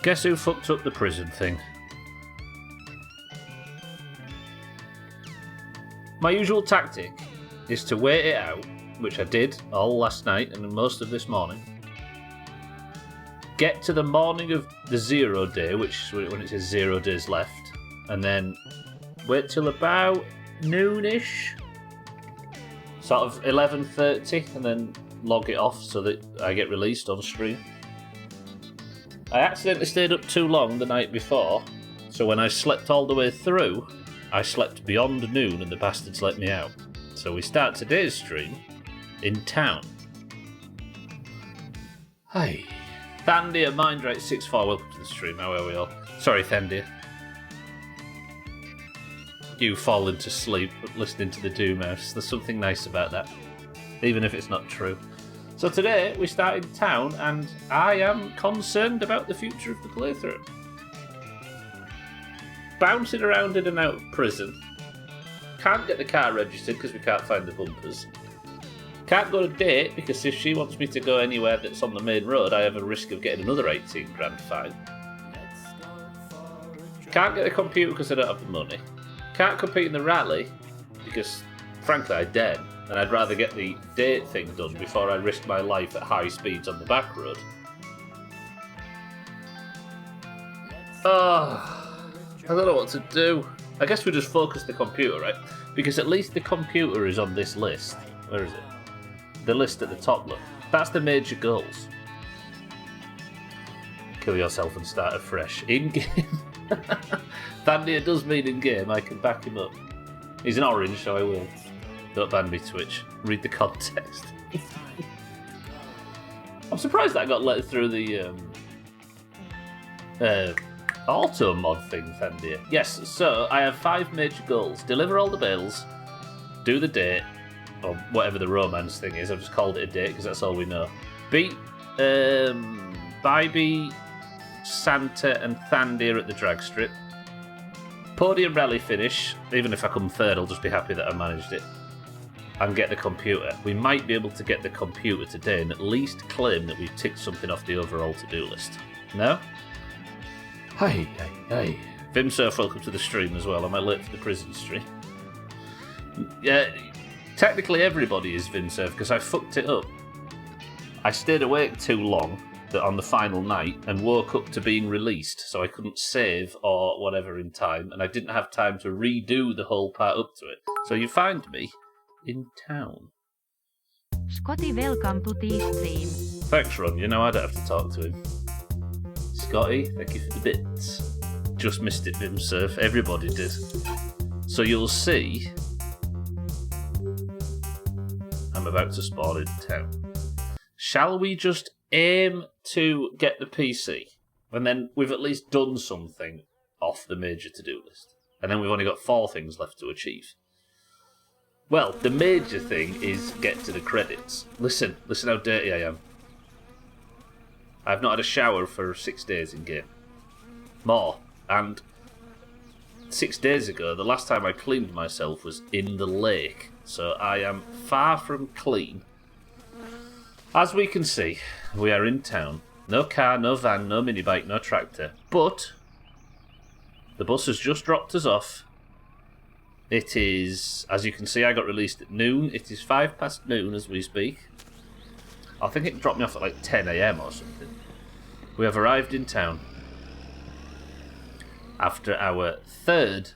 Guess who fucked up the prison thing? My usual tactic is to wait it out, which I did all last night and most of this morning. Get to the morning of the 0 day, which is when it says 0 days left, and then wait till about noonish, sort of 11:30, and then log it off so that I get released on stream. I accidentally stayed up too long the night before, so when I slept all the way through, I slept beyond noon and the bastards let me out. So we start today's stream in town. Hi. Thandia Mindrate64, welcome to the stream. How are we all? Sorry, Thandia. You fall into sleep listening to the Doomhaus. There's something nice about that, even if it's not true. So today we start in town, and I am concerned about the future of the playthrough. Bouncing around in and out of prison. Can't get the car registered because we can't find the bumpers. Can't go to date because if she wants me to go anywhere that's on the main road, I have a risk of getting another 18 grand fine. Can't get a computer because I don't have the money. Can't compete in the rally because, frankly, I dead, and I'd rather get the date thing done before I risk my life at high speeds on the back road. I don't know what to do. I guess we just focus the computer, right? Because at least the computer is on this list. Where is it? The list at the top, look. That's the major goals. Kill yourself and start afresh. In-game. Thandia does mean in-game, I can back him up. He's an orange, so I will. Don't ban me, Twitch. Read the context. I'm surprised that got let through the auto mod thing, Thandia. Yes, so I have 5 major goals. Deliver all the bales, do the date, or whatever the romance thing is. I've just called it a date because that's all we know. Beat Bybee, Santa and Thandia at the drag strip. Podium rally finish. Even if I come third, I'll just be happy that I managed it. And get the computer. We might be able to get the computer today and at least claim that we've ticked something off the overall to-do list. No? Hi. Vimsurf, welcome to the stream as well. Am I late for the prison stream? Yeah, technically everybody is Vimsurf because I fucked it up. I stayed awake too long on the final night and woke up to being released, so I couldn't save or whatever in time, and I didn't have time to redo the whole part up to it. So you find me in town. Scotty, welcome to the stream. Thanks, Ron. You know I don't have to talk to him. Scotty, thank you for the bits. Just missed it, Vimsurf. Everybody did. So you'll see I'm about to spawn in town. Shall we just aim to get the PC? And then we've at least done something off the major to-do list. And then we've only got 4 things left to achieve. Well, the major thing is get to the credits. Listen how dirty I am. I've not had a shower for 6 days in game. More. And 6 days ago, the last time I cleaned myself was in the lake. So I am far from clean. As we can see, we are in town. No car, no van, no minibike, no tractor. But the bus has just dropped us off. It is, as you can see, I got released at noon. It is 5 past noon as we speak. I think it dropped me off at like 10 AM or something. We have arrived in town after our 3rd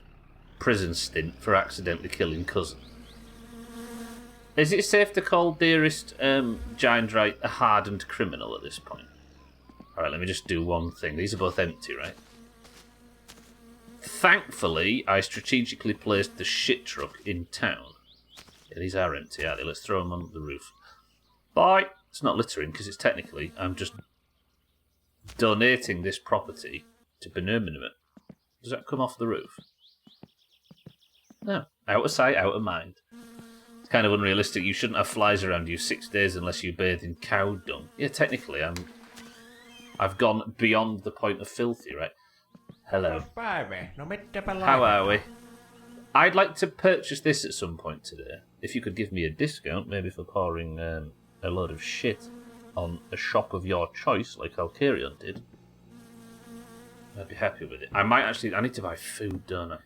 prison stint for accidentally killing cousin. Is it safe to call dearest Giant a hardened criminal at this point? Alright, let me just do one thing. These are both empty, right? Thankfully, I strategically placed the shit truck in town. Yeah, these are empty, aren't they? Let's throw them on the roof. Bye! It's not littering, because it's technically, I'm just donating this property to Benuminiment. Does that come off the roof? No. Out of sight, out of mind. It's kind of unrealistic. You shouldn't have flies around you 6 days unless you bathe in cow dung. Yeah, technically, I've gone beyond the point of filthy, right? Hello. How are we? I'd like to purchase this at some point today. If you could give me a discount, maybe for pouring a load of shit on a shop of your choice, like Alcarion did. I'd be happy with it. I need to buy food, don't I?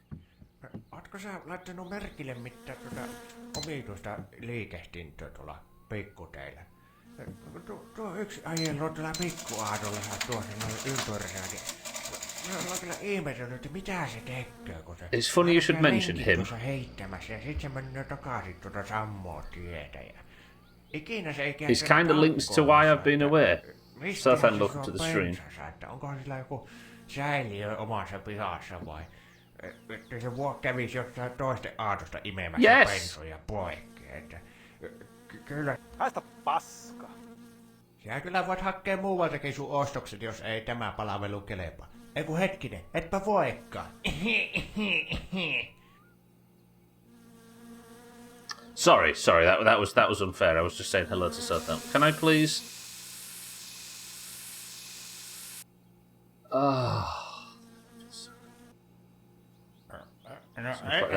Ootko sä laittanut merkille mitään omituista liikehdintöä tuolla pikkuteillä? Tuo yksi ajellut tuolla pikkuaadolla tuossa noin ympyrää, niin mä oon kyllä ihmetellyt, että mitä se tekee, kun se... It's funny you should mention him. Tuossa heittämässä ja sit se menee takaisin tuota sammoa tietä ja... Ikinä se ei käy... He's kind of linked to why I've been away. Southend, welcome to the stream. Onkohan sillä joku säiliö omassa pihassa vai... Että se kävisi jossain toisten aatosta imemässä pensoja poikki, että... Kyllä... Haista paska! Sä kyllä voit hakea muualtakin sun ostokset, jos ei tämä palvelu kelpaa. Eiku hetkinen, etpä voikaan. Sorry, that was unfair. I was just saying hello to Southend. Can I please? No,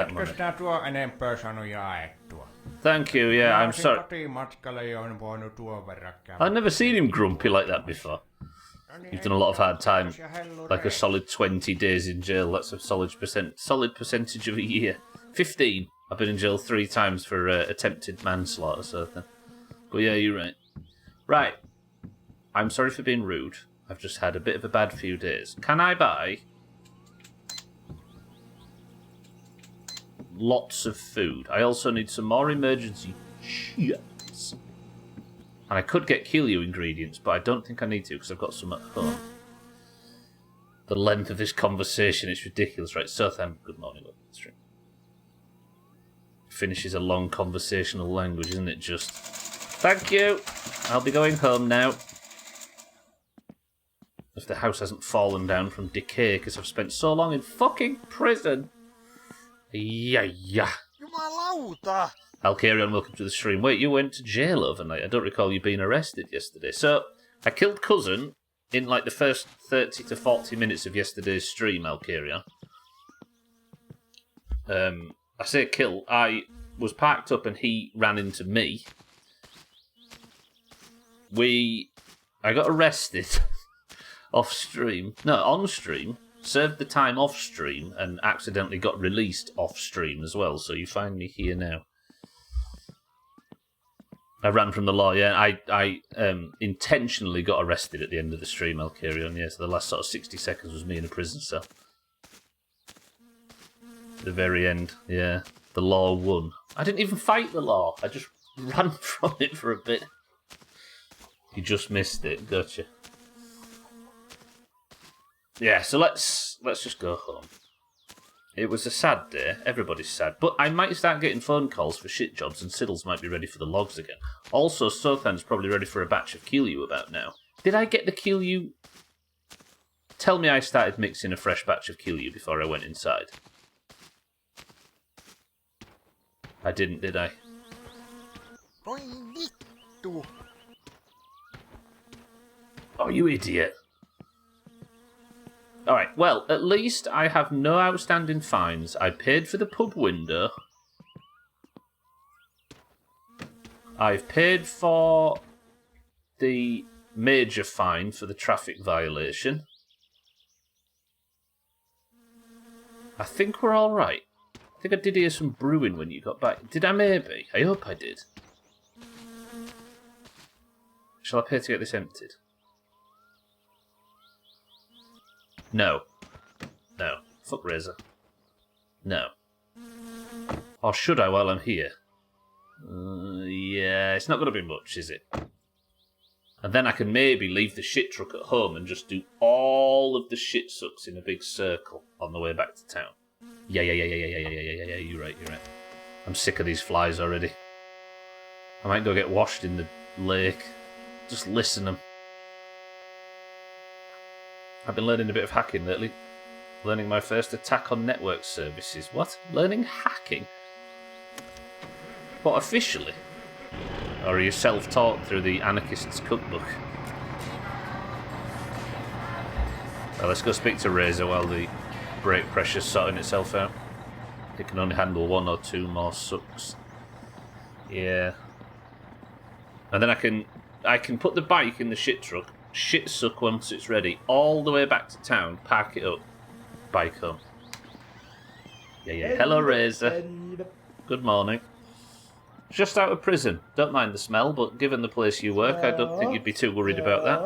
etkö sitä tuo enempää saanut jaettua? Thank you, yeah, I'm sorry. Kotimatkalle jo on voinut tuon verran käydä. I've never seen him grumpy like that before. You've done a lot of hard time, like a solid 20 days in jail. That's a solid percentage of a year. 15. I've been in jail 3 times for attempted manslaughter, so then. But yeah, you're right. Right. I'm sorry for being rude. I've just had a bit of a bad few days. Can I buy lots of food? I also need some more emergency chips. And I could get Kilyu ingredients, but I don't think I need to because I've got some at home. The length of this conversation is ridiculous, right? Southend, good morning, welcome to the stream. Finishes a long conversational language, isn't it just? Thank you! I'll be going home now. If the house hasn't fallen down from decay because I've spent so long in fucking prison. Yeah. Jumalauta! Alkarion, welcome to the stream. Wait, you went to jail overnight? I don't recall you being arrested yesterday. So, I killed Cousin in like the first 30 to 40 minutes of yesterday's stream, Alkarion. I say kill. I was parked up and he ran into me. I got arrested off stream. No, on stream. Served the time off stream and accidentally got released off stream as well. So you find me here now. I ran from the law, yeah. I intentionally got arrested at the end of the stream, Alkarion, yeah. So the last sort of 60 seconds was me in a prison cell. The very end, yeah. The law won. I didn't even fight the law. I just ran from it for a bit. You just missed it, gotcha. Yeah, so let's just go home. It was a sad day. Everybody's sad. But I might start getting phone calls for shit jobs and Siddles might be ready for the logs again. Also, Sothan's probably ready for a batch of Kilyu about now. Did I get the Kilyu? Tell me I started mixing a fresh batch of Kilyu before I went inside. I didn't, did I? Oi vittu! Oh, you idiot. Alright, well, at least I have no outstanding fines. I paid for the pub window. I've paid for the major fine for the traffic violation. I think we're alright. I think I did hear some brewing when you got back. Did I maybe? I hope I did. Shall I pay to get this emptied? No. No. Fuck Razor. No. Or should I while I'm here? Yeah, it's not going to be much, is it? And then I can maybe leave the shit truck at home and just do all of the shit sucks in a big circle on the way back to town. Yeah, you're right. I'm sick of these flies already. I might go get washed in the lake. Just listen them. I've been learning a bit of hacking lately. Learning my first attack on network services. What? Learning hacking? What, officially? Or are you self-taught through the Anarchist's Cookbook? Well, let's go speak to Razor while the brake pressure's sorting itself out. It can only handle 1 or 2 more sucks. Yeah. And then I can put the bike in the shit truck, shit suck once it's ready, all the way back to town, park it up, bike home. Yeah. Hello, Razor. Good morning. Just out of prison. Don't mind the smell, but given the place you work, I don't think you'd be too worried about that.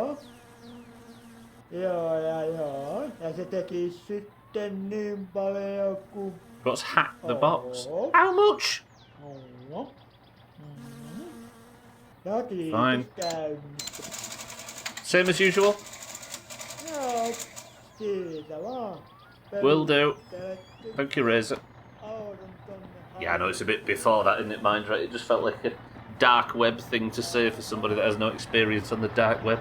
Joo. Ja se teki sitten niin paljon kuin... What's hacked the box? How much? Fine. Same as usual? Joo, siitä vaan. Will do. Thank you, Razor. Yeah, I know it's a bit before that, isn't it, Mind? Right? It just felt like a dark web thing to say for somebody that has no experience on the dark web.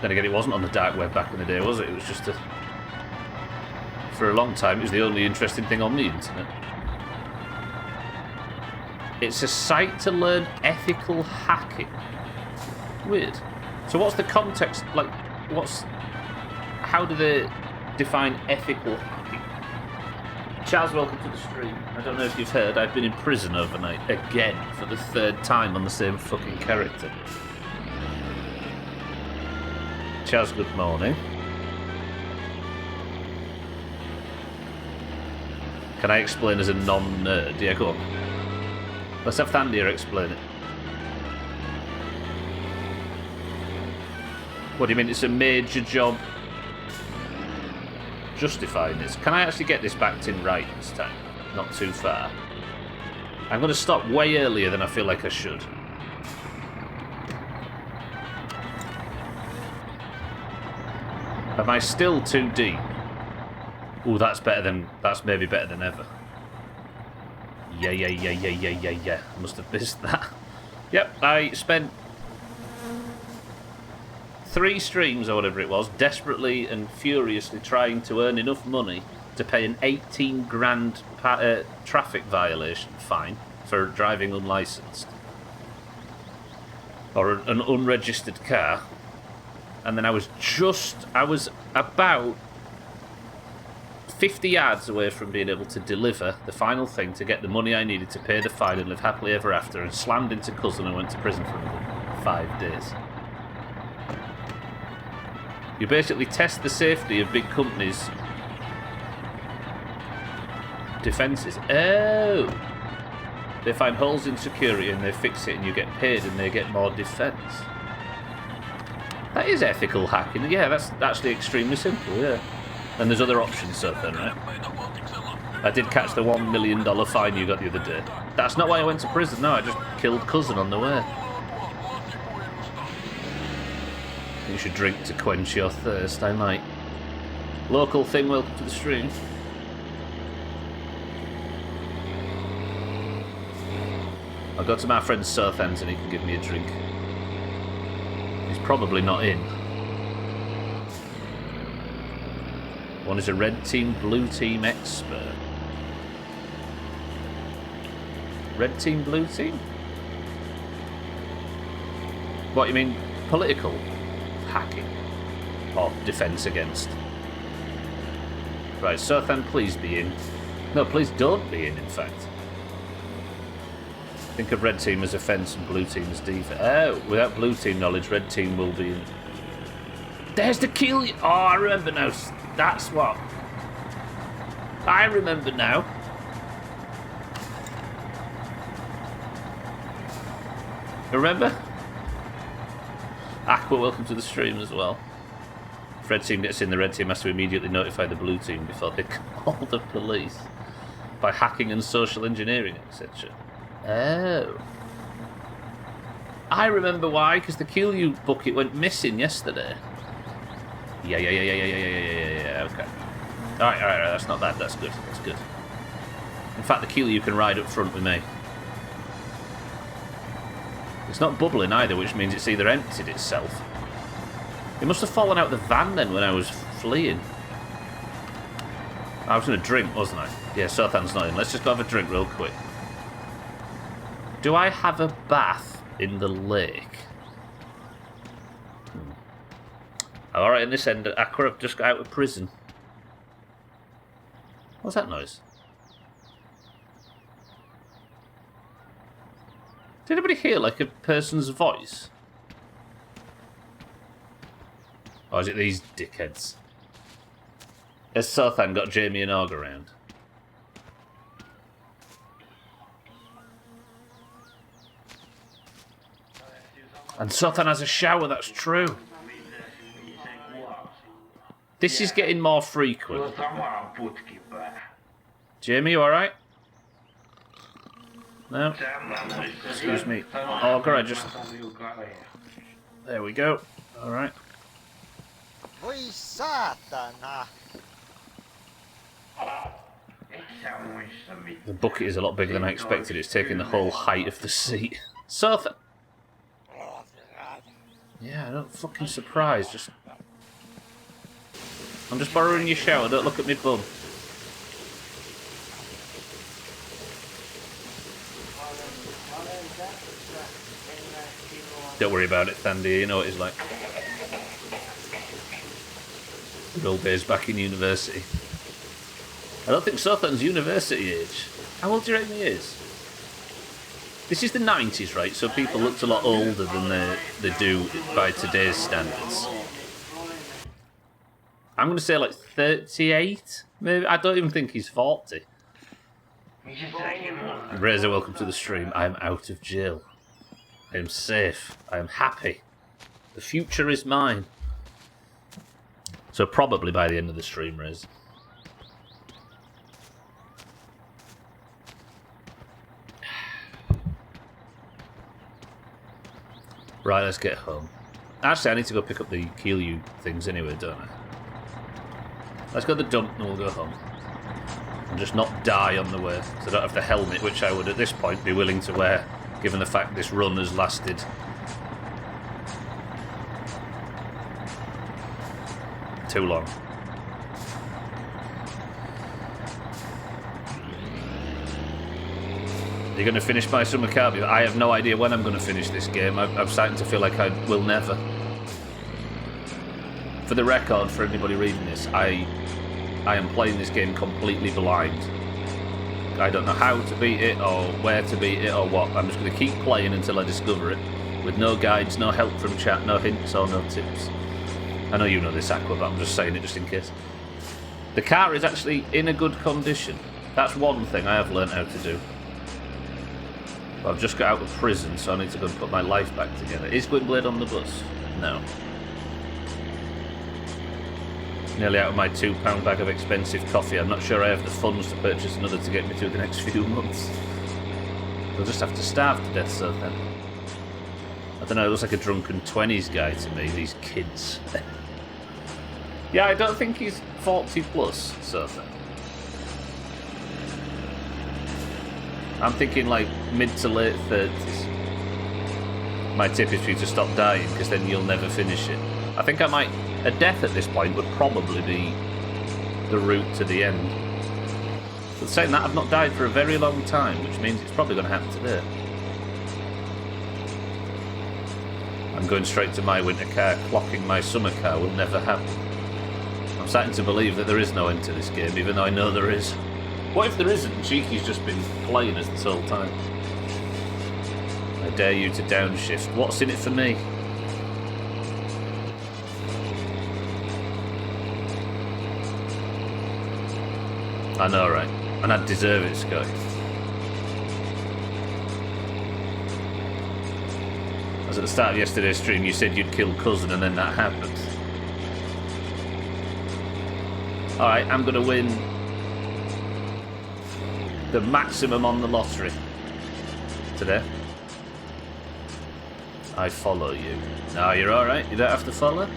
Then again, it wasn't on the dark web back in the day, was it? It was just for a long time, it was the only interesting thing on the internet. It's a site to learn ethical hacking. Weird. So what's the context? Like, how do they define ethical hacking? Charles, welcome to the stream. I don't know if you've heard, I've been in prison overnight, again, for the 3rd time on the same fucking character. Charles, good morning. Can I explain as a non-nerd? Yeah, go on. Let's have Thandia explain it. What do you mean it's a major job? Justifying this. Can I actually get this backed in right this time? Not too far. I'm going to stop way earlier than I feel like I should. Am I still too deep? Ooh, that's maybe better than ever. Yeah. Must have missed that. Yep, I spent 3 streams or whatever it was, desperately and furiously trying to earn enough money to pay an 18 grand traffic violation fine for driving unlicensed. Or an unregistered car. And then I was about 50 yards away from being able to deliver the final thing to get the money I needed to pay the fine and live happily ever after, and slammed into cousin and went to prison for another 5 days. You basically test the safety of big companies' defences. Oh! They find holes in security and they fix it and you get paid and they get more defence. That is ethical hacking. Yeah, that's actually extremely simple, yeah. And there's other options, so then, right? I did catch the $1 million fine you got the other day. That's not why I went to prison, no, I just killed cousin on the way. You should drink to quench your thirst, I might. Local thing, welcome to the stream. I'll go to my friend Southend and he can give me a drink. He's probably not in. One is a red team, blue team expert. Red team, blue team? What, you mean political hacking? Or defence against? Right, Southend, please be in. No, please don't be in fact. Think of red team as offence and blue team as defence. Oh, without blue team knowledge, red team will be in. There's the kill. Oh, I remember now. That's what. I remember now. Remember? Aqua, welcome to the stream as well. If red team gets in, the red team has to immediately notify the blue team before they call the police. By hacking and social engineering, etc. Oh. I remember why, because the Kill You bucket went missing yesterday. Yeah, okay. Alright, that's not bad, that's good, that's good. In fact, the Kill You can ride up front with me. It's not bubbling either, which means it's either emptied itself. It must have fallen out the van then when I was fleeing. I was going to drink, wasn't I? Yeah, Southand's not in. Let's just go have a drink real quick. Do I have a bath in the lake? Alright, in this end, I could have just got out of prison. What's that noise? Did anybody hear like a person's voice? Or is it these dickheads? Has Sothan got Jamie and Og around? And Sothan has a shower, that's true. This is getting more frequent. Jamie, you alright? No? Excuse me. Auger, I just... There we go. Alright. Voi saatana. The bucket is a lot bigger than I expected. It's taking the whole height of the seat. Sothan! Yeah, I'm not fucking surprised. I'm just borrowing your shower. Don't look at me bum. Don't worry about it, Thandy. You know what it's like. Good old days back in university. I don't think Sothan's university age. How old do you reckon he is? This is the 90s, right? So people looked a lot older than they do by today's standards. I'm going to say like 38, maybe. I don't even think he's 40. Razor, welcome to the stream. I am out of jail. I am safe. I am happy. The future is mine. So probably by the end of the stream, Razor. Right, let's get home. Actually, I need to go pick up the Keelyu things anyway, don't I? Let's go to the dump and we'll go home. And just not die on the way. So I don't have the helmet, which I would at this point be willing to wear, given the fact this run has lasted too long. You're going to finish my summer carb? I have no idea when I'm going to finish this game. I'm starting to feel like I will never. For the record, for anybody reading this, I am playing this game completely blind. I don't know how to beat it, or where to beat it, or what. I'm just going to keep playing until I discover it, with no guides, no help from chat, no hints or no tips. I know you know this, Aqua, but I'm just saying it just in case. The car is actually in a good condition. That's one thing I have learned how to do. I've just got out of prison, so I need to go and put my life back together. Is Gwynblade on the bus? No. Nearly out of my £2 bag of expensive coffee. I'm not sure I have the funds to purchase another to get me through the next few months. They'll just have to starve to death, so then. I don't know, it looks like a drunken 20s guy to me, these kids. Yeah, I don't think he's 40 plus, so then. I'm thinking like mid to late 30s. My tip is for you to stop dying, because then you'll never finish it. I think I might... A death at this point would probably be the route to the end. But saying that, I've not died for a very long time, which means it's probably going to happen today. I'm going straight to my winter car. Clocking my summer car will never happen. I'm starting to believe that there is no end to this game, even though I know there is. What if there isn't? Cheeky's just been playing us this whole time. I dare you to downshift. What's in it for me? I know, right? And I deserve it, Scott. As at the start of yesterday's stream, you said you'd kill Cousin, and then that happened. Alright, I'm going to win the maximum on the lottery today. I follow you. No, you're alright. You don't have to follow.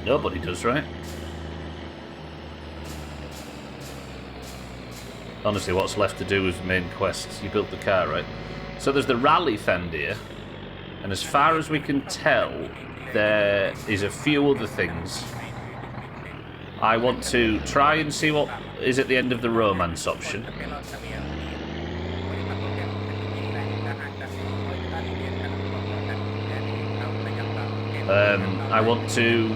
Nobody does, right? Honestly, what's left to do with main quests? You built the car, right? So there's the rally Thandir, and as far as we can tell, there is a few other things. I want to try and see what is at the end of the romance option. I want to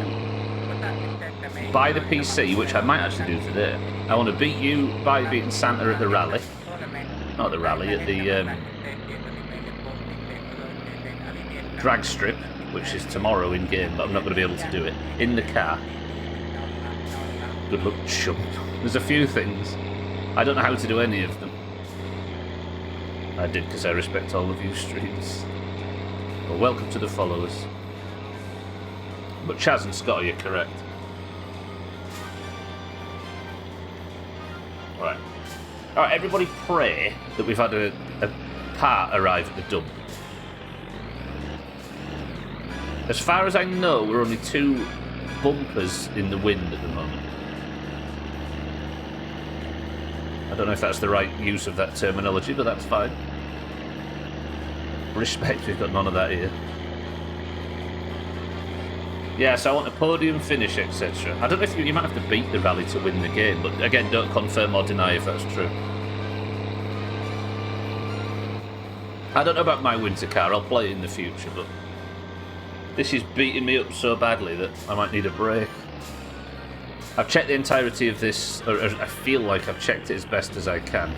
buy the PC, which I might actually do today. I want to beat you by beating Santa at the rally. Not the rally, at the drag strip, which is tomorrow in game, but I'm not going to be able to do it, in the car. Good luck, chump. There's a few things. I don't know how to do any of them. I did because I respect all of you streams. Well, welcome to the followers. But Chaz and Scott, you're correct. Alright. Alright, everybody pray that we've had a part arrive at the dump. As far as I know, we're only 2 bumpers in the wind at the moment. I don't know if that's the right use of that terminology, but that's fine. Respect, we've got none of that here. Yeah, so I want a podium finish, etc. I don't know if you might have to beat the rally to win the game, but again, don't confirm or deny if that's true. I don't know about my winter car, I'll play it in the future, but this is beating me up so badly that I might need a break. I've checked the entirety of this, or I feel like I've checked it as best as I can.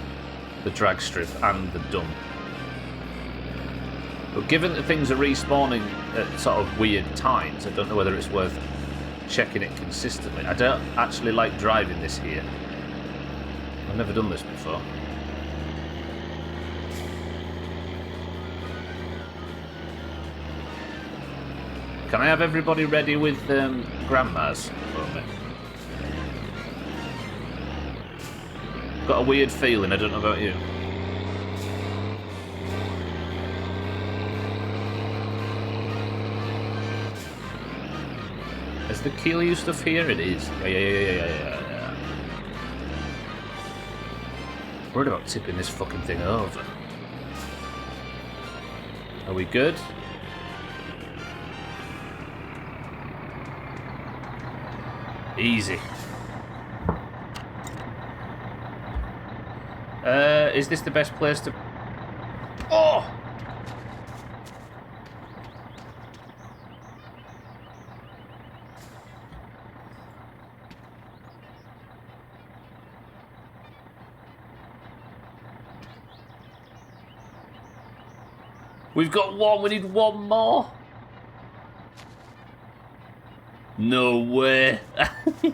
The drag strip and the dump. But given that things are respawning at sort of weird times, I don't know whether it's worth checking it consistently. I don't actually like driving this here. I've never done this before. Can I have everybody ready with grandmas for me? Got a weird feeling, I don't know about you. Is the Keelyu stuff here? It is. Yeah. Worried about tipping this fucking thing over. Are we good? Easy. Is this the best place to... Oh! We've got one, we need one more. No way.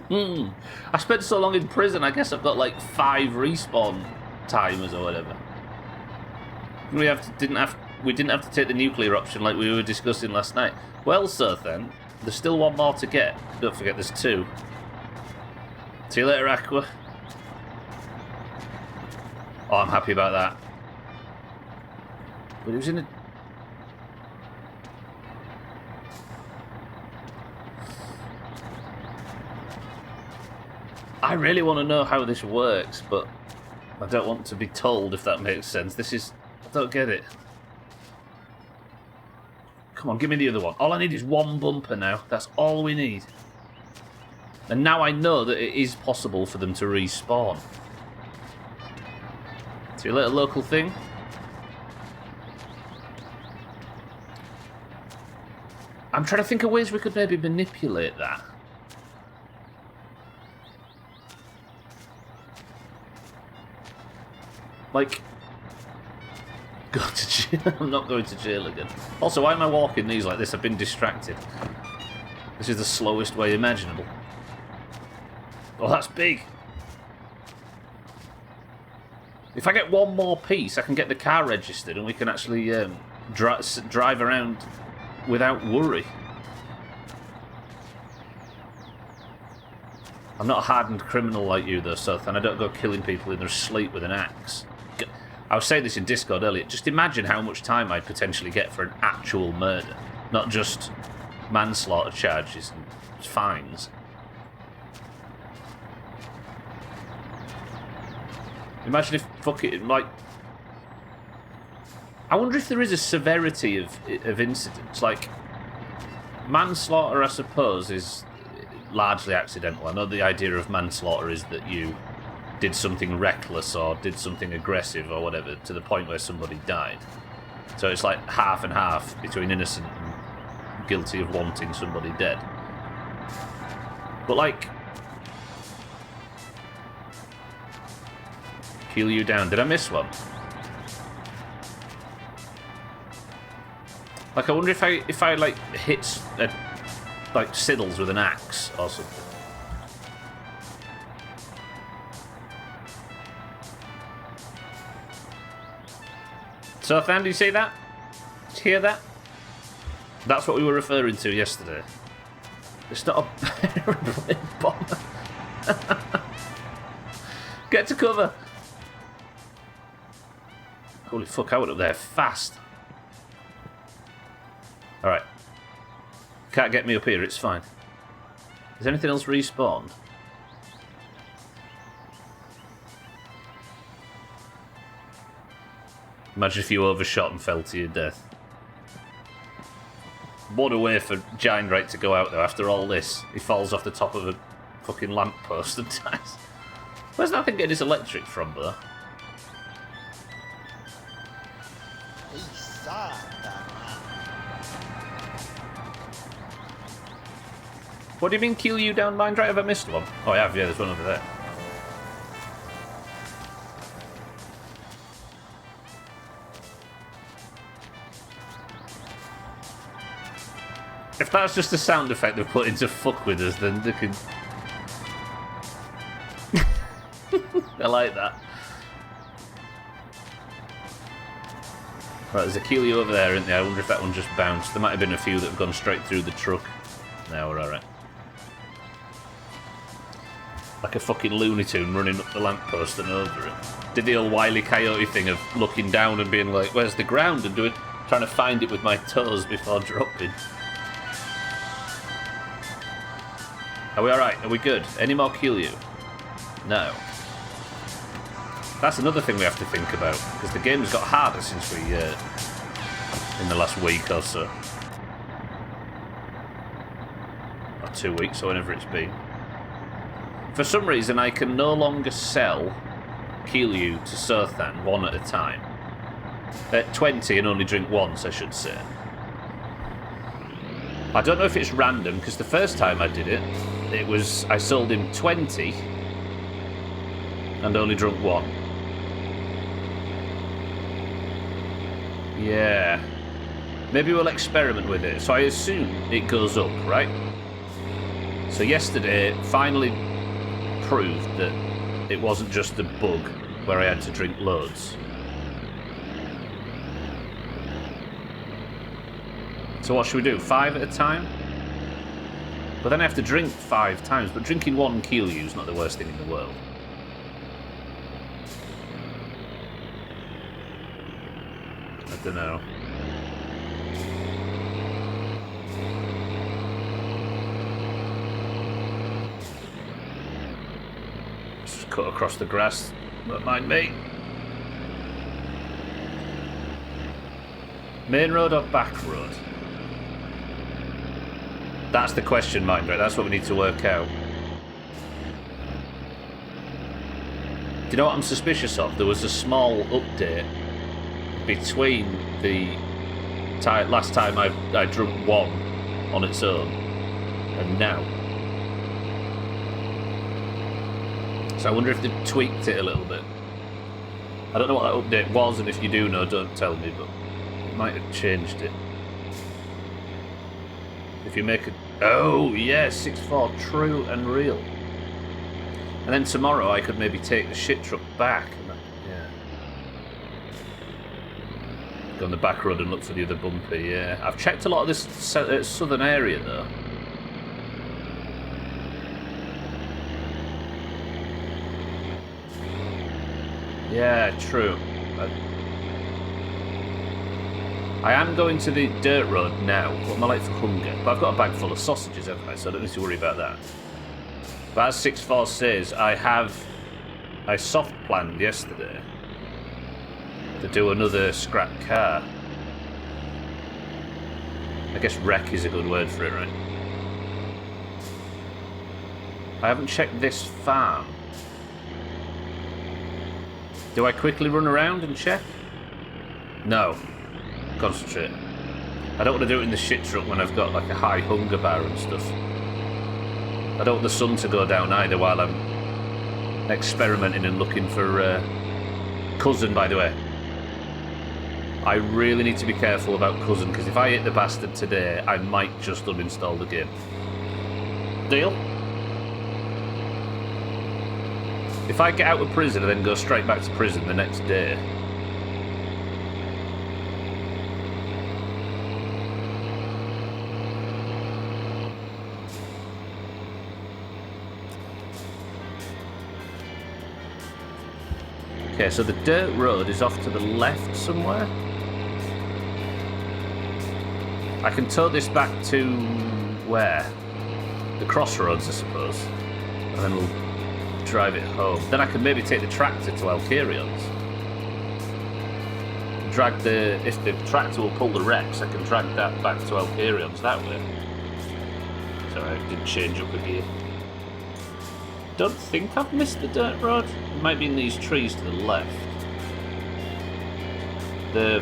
I spent so long in prison, I guess I've got like 5 respawn timers or whatever. We didn't have to take the nuclear option like we were discussing last night. Well, so then, there's still one more to get. Don't forget there's 2. See you later, Aqua. Oh, I'm happy about that. But it was in a... I really want to know how this works, but I don't want to be told, if that makes sense. This is... I don't get it. Come on, give me the other one. All I need is one bumper now. That's all we need. And now I know that it is possible for them to respawn. See a little local thing? I'm trying to think of ways we could maybe manipulate that. Like, go to jail. I'm not going to jail again. Also, why am I walking these like this? I've been distracted. This is the slowest way imaginable. Oh, that's big. If I get one more piece, I can get the car registered and we can actually drive around without worry. I'm not a hardened criminal like you, though, Seth, and I don't go killing people in their sleep with an axe. I was saying this in Discord earlier. Just imagine how much time I'd potentially get for an actual murder, not just manslaughter charges and fines. Imagine if, fuck it, like... I wonder if there is a severity of incidents. Like, manslaughter, I suppose, is largely accidental. I know the idea of manslaughter is that you did something reckless or did something aggressive or whatever to the point where somebody died. So it's like half and half between innocent and guilty of wanting somebody dead. But like... Keelyu down. Did I miss one? Like, I wonder if I like hit like Siddles with an axe or something. So, Than, do you see that? Did you hear that? That's what we were referring to yesterday. It's not a aeroplane bomber. Get to cover. Holy fuck, I went up there fast. Alright. Can't get me up here, it's fine. Is anything else respawned? Imagine if you overshot and fell to your death. What a way for Giant Right to go out though after all this. He falls off the top of a fucking lamppost and dies. Where's that thing getting his electric from though? Ei saatana. What do you mean kill you down Mind Right? Have I missed one? Oh I have, yeah, there's one over there. If that's just a sound effect they've put in to fuck with us, then they can... I like that. Right, there's a Keeley over there, isn't there? I wonder if that one just bounced. There might have been a few that have gone straight through the truck. Now we're alright. Like a fucking Looney Tune running up the lamppost and over it. Did the old Wile E. Coyote thing of looking down and being like, where's the ground? And trying to find it with my toes before dropping. Are we alright? Are we good? Any more kill you? No. That's another thing we have to think about, because the game's got harder since we, in the last week or so. Or 2 weeks, or whenever it's been. For some reason, I can no longer sell Keelyu to Sothan one at a time. At 20 and only drink once, I should say. I don't know if it's random, because the first time I did it, I sold him 20 and only drunk one. Yeah. Maybe we'll experiment with it. So I assume it goes up, right? So yesterday finally proved that it wasn't just a bug where I had to drink loads. So what should we do? 5 at a time? But then I have to drink 5 times, but drinking 1 Keelyu is not the worst thing in the world. I don't know. Just cut across the grass, don't mind me. Main road or back road? That's the question, Mind Right? That's what we need to work out. Do you know what I'm suspicious of? There was a small update between the last time I drunk 1 on its own and now. So I wonder if they've tweaked it a little bit. I don't know what that update was, and if you do know, don't tell me, but it might have changed it. If you make a... Oh, yeah, 6-4, true and real. And then tomorrow I could maybe take the shit truck back. Yeah. Go on the back road and look for the other bumper, yeah. I've checked a lot of this southern area, though. Yeah, true. I am going to the dirt road now. What am I like for hunger? But I've got a bag full of sausages, haven't I? So I don't need to worry about that. But as 6-4 says, I soft planned yesterday to do another scrap car. I guess wreck is a good word for it, right? I haven't checked this farm. Do I quickly run around and check? No. Concentrate. I don't want to do it in the shit truck when I've got like a high hunger bar and stuff. I don't want the sun to go down either while I'm experimenting and looking for cousin, by the way. I really need to be careful about Cousin, because if I hit the bastard today, I might just uninstall the game. Deal? If I get out of prison and then go straight back to prison the next day... Okay, so the dirt road is off to the left somewhere. I can tow this back to... where? The crossroads, I suppose. And then we'll drive it home. Then I can maybe take the tractor to Alcarion's. Drag the... if the tractor will pull the Rex, I can drag that back to Alcarion's that way. Sorry, I didn't change up a gear. Don't think I've missed the dirt road. It might be in these trees to the left. The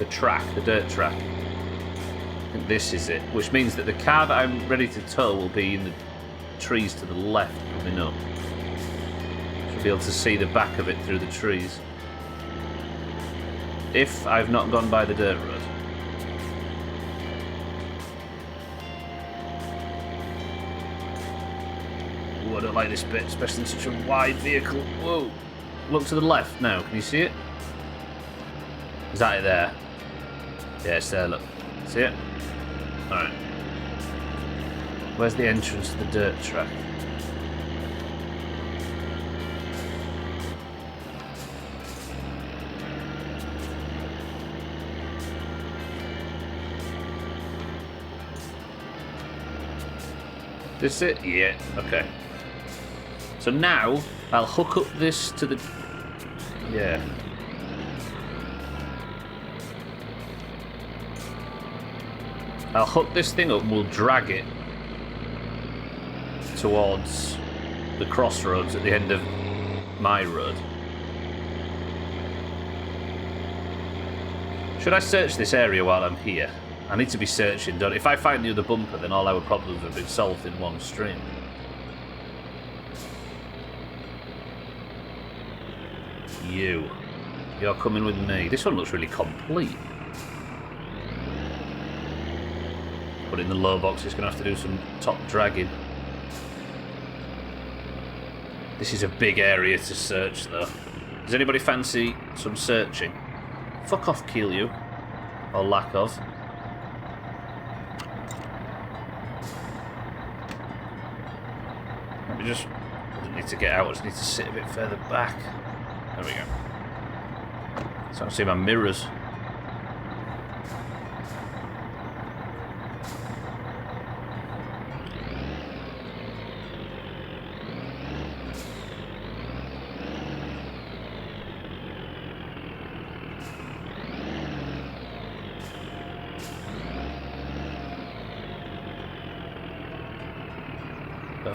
track, the dirt track. I think this is it, which means that the car that I'm ready to tow will be in the trees to the left coming up. Should be able to see the back of it through the trees. If I've not gone by the dirt road. Ooh, I don't like this bit, especially in such a wide vehicle. Whoa! Look to the left now, can you see it? Is that it there? Yeah, it's there, look. See it? Alright. Where's the entrance to the dirt track? This it? Yeah, okay. So now, I'll hook up this to the... yeah. I'll hook this thing up and we'll drag it towards the crossroads at the end of my road. Should I search this area while I'm here? I need to be searching, don't I? If I find the other bumper, then all our problems have been solved in one stream. You're coming with me. This one looks really complete. But in the low box, it's going to have to do some top dragging. This is a big area to search, though. Does anybody fancy some searching? Fuck off, kill you. Or lack of. Let me just... I don't need to get out, I just need to sit a bit further back. There we go. So I can see my mirrors.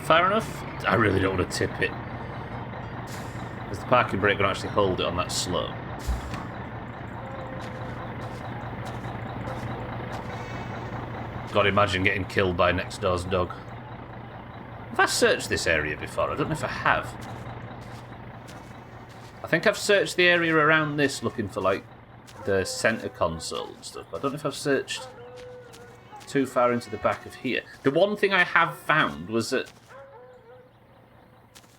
Far enough? I really don't want to tip it. Is the parking brake going to actually hold it on that slope? God, imagine getting killed by next door's dog. Have I searched this area before? I don't know if I have. I think I've searched the area around this looking for, like, the centre console and stuff. I don't know if I've searched too far into the back of here. The one thing I have found was that...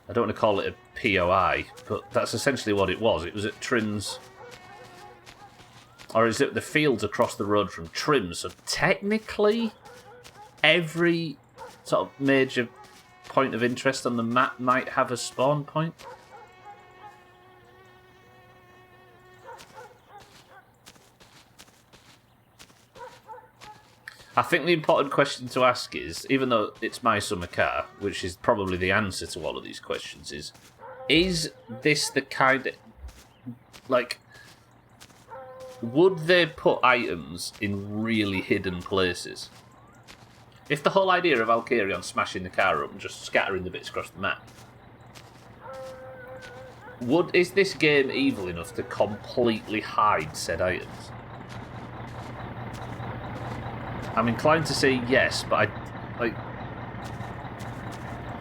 I don't want to call it a POI, but that's essentially what it was. It was at Trim's... Or is it the fields across the road from Trim? So technically, every sort of major point of interest on the map might have a spawn point. I think the important question to ask is, even though it's my summer car, which is probably the answer to all of these questions, is this the kind of... Like, would they put items in really hidden places? If the whole idea of Alcarion smashing the car up and just scattering the bits across the map, is this game evil enough to completely hide said items? I'm inclined to say yes, but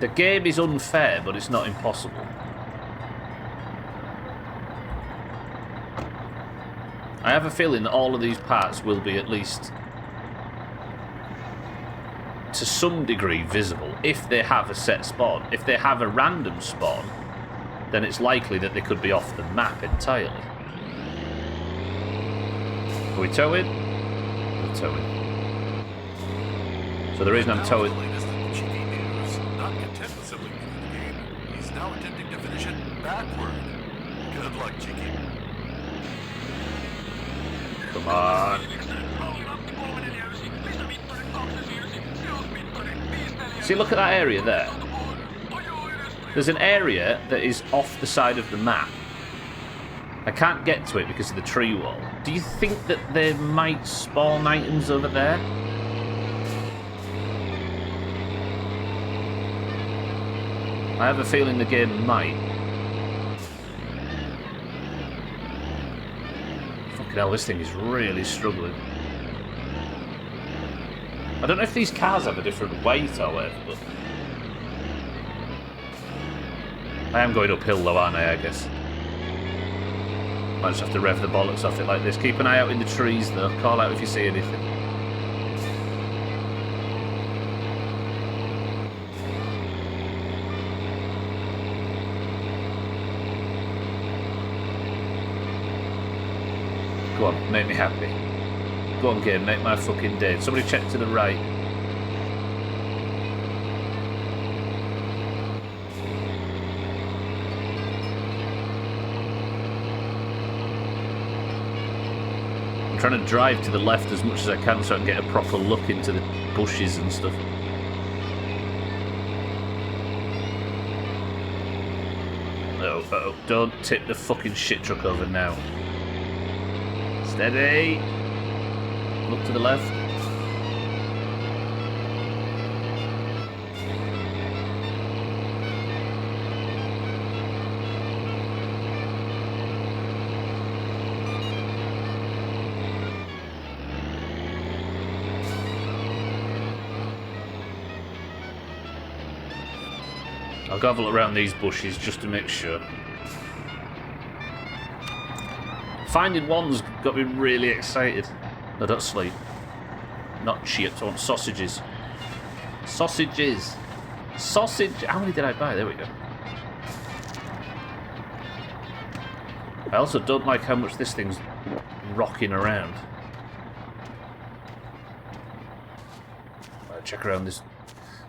the game is unfair, but it's not impossible. I have a feeling that all of these parts will be at least to some degree visible if they have a set spawn. If they have a random spawn, then it's likely that they could be off the map entirely. Are we towing? We're towing. So the reason I'm towing... Not content with simply winning the game, he's now attempting to finish it backward. Good luck, Cheeky. Come on. See, look at that area there. There's an area that is off the side of the map. I can't get to it because of the tree wall. Do you think that there might spawn items over there? I have a feeling the game might. Fucking hell, this thing is really struggling. I don't know if these cars have a different weight or whatever, but... I am going uphill though, aren't I guess. Might just have to rev the bollocks off it like this. Keep an eye out in the trees though. Call out if you see anything. Go on, make me happy. Go on, game, make my fucking day. Somebody check to the right. I'm trying to drive to the left as much as I can so I can get a proper look into the bushes and stuff. Oh, don't tip the fucking shit truck over now. Steady. Look to the left. I'll go have a look around these bushes just to make sure. Finding one's got me really excited. No, don't sleep. Not chips, I want sausages. Sausages! Sausage! How many did I buy? There we go. I also don't like how much this thing's rocking around. Right, check around this.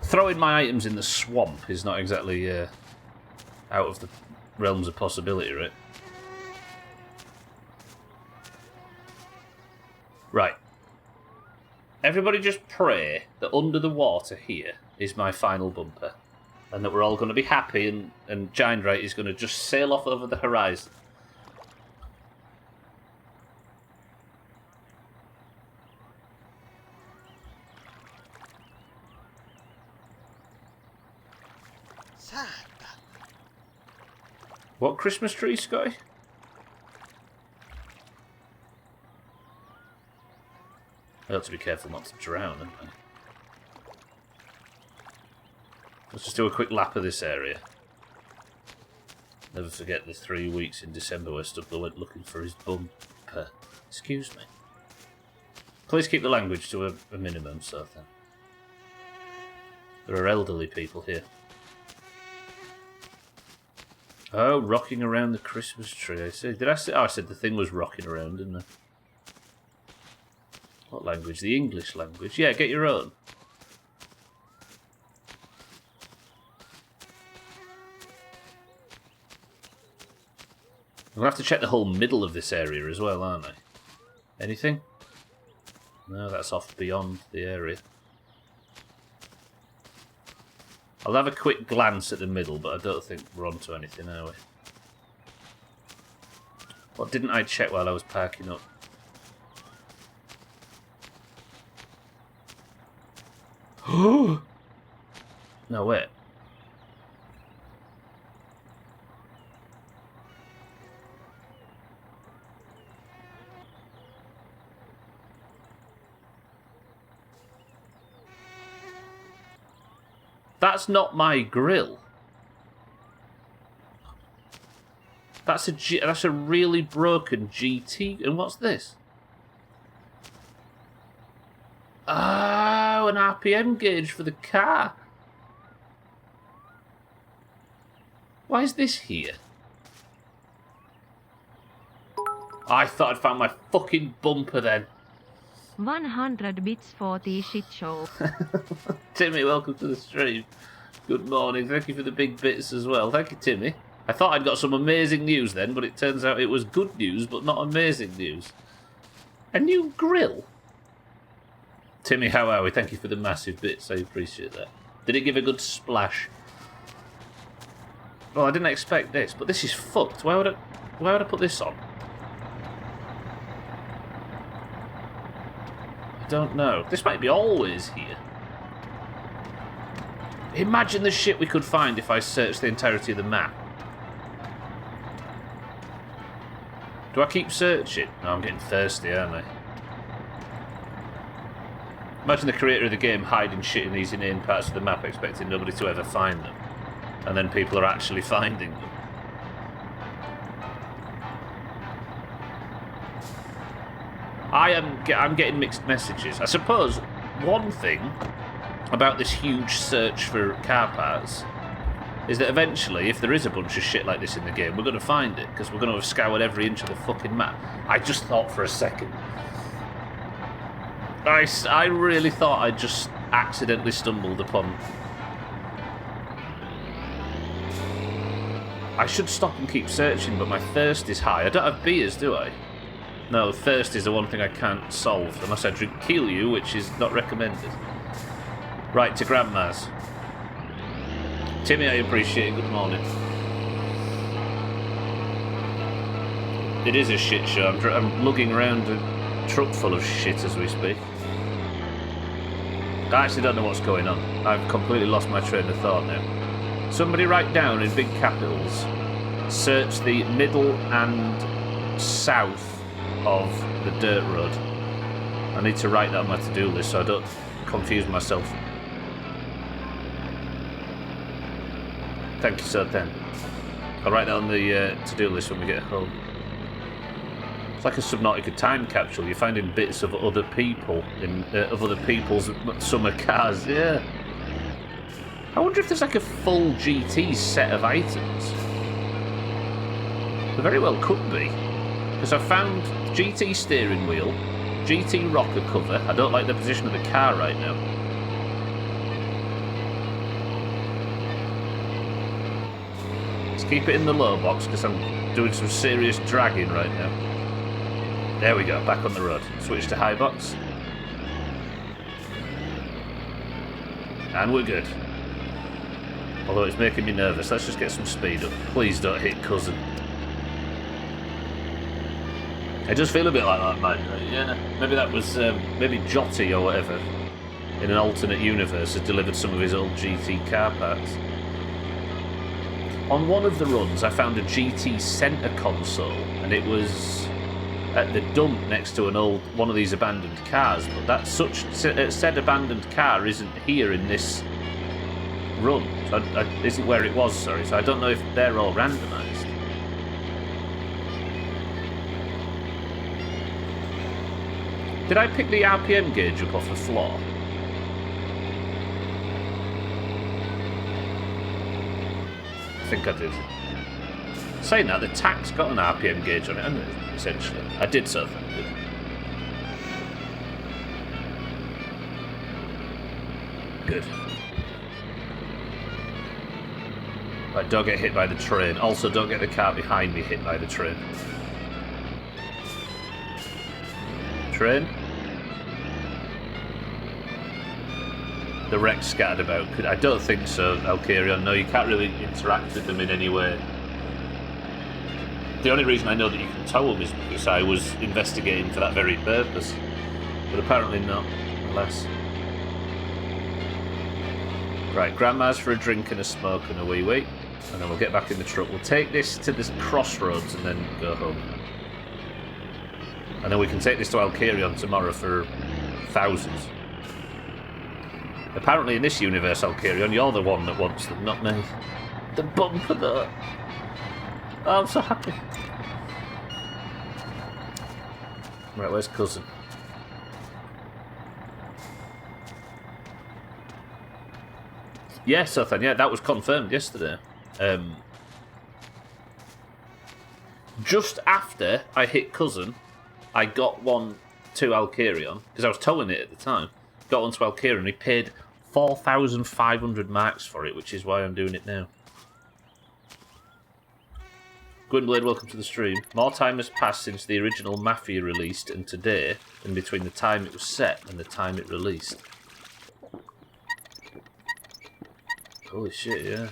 Throwing my items in the swamp is not exactly out of the realms of possibility, right? Right. Everybody just pray that under the water here is my final bumper. And that we're all going to be happy and Giant Right is going to just sail off over the horizon. Santa. What Christmas tree, Scotty? I ought to be careful not to drown, haven't I? Let's just do a quick lap of this area. Never forget the 3 weeks in December where Stubbler went looking for his bumper. Excuse me. Please keep the language to a minimum, so then. There are elderly people here. Oh, rocking around the Christmas tree, I see. Did I say? Oh, I said the thing was rocking around, didn't I? What language? The English language. Yeah, get your own. We'll have to check the whole middle of this area as well, aren't I? Anything? No, that's off beyond the area. I'll have a quick glance at the middle, but I don't think we're onto anything, are we? What didn't I check while I was parking up? No, wait. That's not my grill. That's a really broken GT. And what's this? Oh, an RPM gauge for the car. Why is this here? I thought I'd found my fucking bumper then. 100 bits for the shit show. Timmy, welcome to the stream. Good morning. Thank you for the big bits as well. Thank you, Timmy. I thought I'd got some amazing news then, but it turns out it was good news, but not amazing news. A new grill? Timmy, how are we? Thank you for the massive bits. I appreciate that. Did it give a good splash? Well, I didn't expect this, but this is fucked. Why would I put this on? I don't know. This might be always here. Imagine the shit we could find if I searched the entirety of the map. Do I keep searching? No, I'm getting thirsty, aren't I? Imagine the creator of the game hiding shit in these inane parts of the map, expecting nobody to ever find them. And then people are actually finding them. I'm getting mixed messages. I suppose one thing about this huge search for car parts is that eventually, if there is a bunch of shit like this in the game, we're going to find it, because we're going to have scoured every inch of the fucking map. I just thought for a second. I really thought I just accidentally stumbled upon... I should stop and keep searching, but my thirst is high. I don't have beers, do I? No, thirst is the one thing I can't solve, unless I drink Keelyu, which is not recommended. Right, to Grandma's. Timmy, I appreciate it. Good morning. It is a shit show. I'm lugging around a truck full of shit as we speak. I actually don't know what's going on. I've completely lost my train of thought now. Somebody write down in big capitals, search the middle and south of the dirt road. I need to write that on my to-do list so I don't confuse myself. Thank you, Sir Ten. I'll write that on the to-do list when we get home. It's like a Subnautica time capsule. You're finding bits of other people in of other people's summer cars. Yeah. I wonder if there's like a full GT set of items. There very well could be, because I found GT steering wheel, GT rocker cover. I don't like the position of the car right now. Let's keep it in the low box because I'm doing some serious dragging right now. There we go, back on the road. Switch to high box. And we're good. Although it's making me nervous. Let's just get some speed up. Please don't hit cousin. It does feel a bit like that, man. Yeah, maybe that was maybe Jotty or whatever in an alternate universe has delivered some of his old GT car parts. On one of the runs, I found a GT center console, and it was at the dump next to one of these abandoned cars. But that said abandoned car isn't here in this run. So isn't where it was. Sorry. So I don't know if they're all randomised. Did I pick the RPM gauge up off the floor? I think I did. Saying that, the tack's got an RPM gauge on it, hasn't it? Essentially. I did so, thank you. Good. Right, don't get hit by the train. Also, don't get the car behind me hit by the train. Train? The wreck's scattered about. I don't think so, Alcarion. No, you can't really interact with them in any way. The only reason I know that you can tow them is because I was investigating for that very purpose. But apparently not, alas. Right, Grandma's for a drink and a smoke and a wee-wee. And then we'll get back in the truck. We'll take this to this crossroads and then go home. And then we can take this to Alcarion tomorrow for thousands. Apparently in this universe, Alcarion, you're the one that wants them, not me. The bumper though. Oh, I'm so happy. Right, where's cousin? Yeah, Sothan, yeah, that was confirmed yesterday. Just after I hit cousin, I got one to Alkirion, because I was towing it at the time. Got one to Alkirion, he paid 4,500 marks for it, which is why I'm doing it now. Gwynblade, welcome to the stream. More time has passed since the original Mafia released and today than between the time it was set and the time it released. Holy shit, yeah.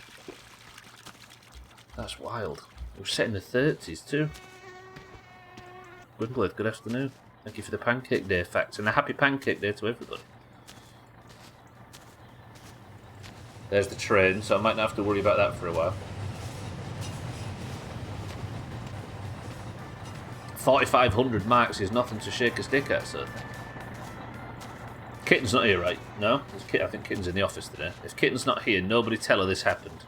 That's wild. It was set in the 30s too. Gwynblade, good afternoon. Thank you for the Pancake Day facts and a happy Pancake Day to everybody. There's the train, so I might not have to worry about that for a while. 4,500 marks is nothing to shake a stick at, so. Kitten's not here, right? No? I think Kitten's in the office today. If Kitten's not here, nobody tell her this happened.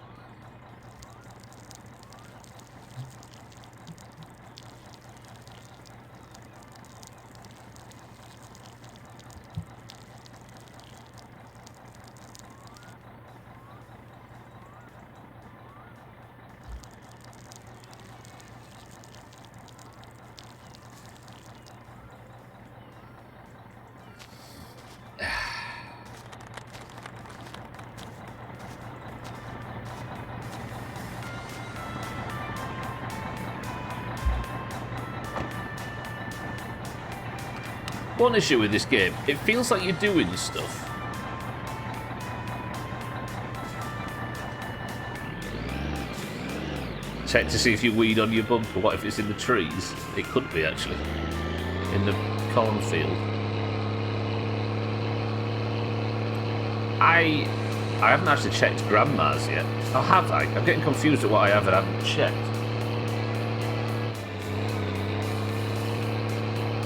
One issue with this game, it feels like you're doing stuff. Check to see if you weed on your bumper. What if it's in the trees? It could be, actually. In the cornfield. I haven't actually checked Grandma's yet. Oh, have I? I'm getting confused at what I have and haven't checked.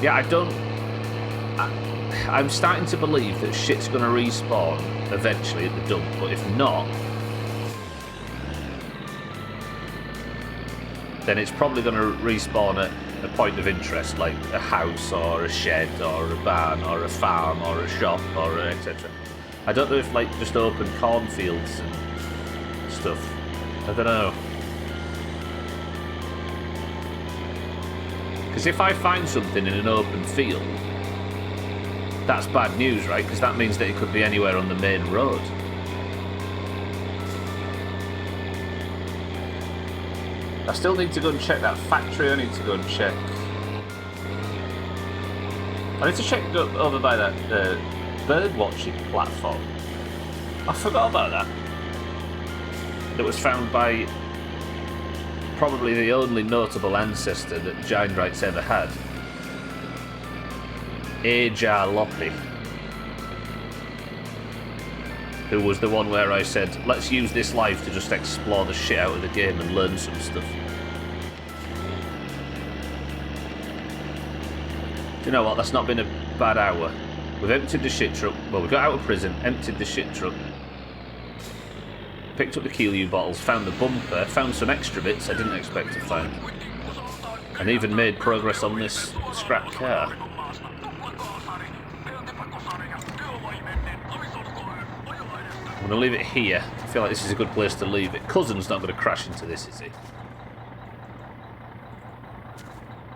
Yeah, I don't... I'm starting to believe that shit's going to respawn eventually at the dump, but if not, then it's probably going to respawn at a point of interest, like a house or a shed or a barn or a farm or a shop or etc. I don't know if like just open cornfields and stuff. I don't know. Because if I find something in an open field, that's bad news, right? Because that means that it could be anywhere on the main road. I still need to go and check that factory. I need to go and check. I need to check over by that bird watching platform. I forgot about that. That was found by probably the only notable ancestor that Giant ever had. Ajar Loppy, who was the one where I said, let's use this life to just explore the shit out of the game and learn some stuff. Do you know what, that's not been a bad hour. We've emptied the shit truck, well, we got out of prison, emptied the shit truck, picked up the Keelue bottles, found the bumper, found some extra bits I didn't expect to find, and even made progress on this scrap car. I'm going to leave it here. I feel like this is a good place to leave it. Cousin's not going to crash into this, is he?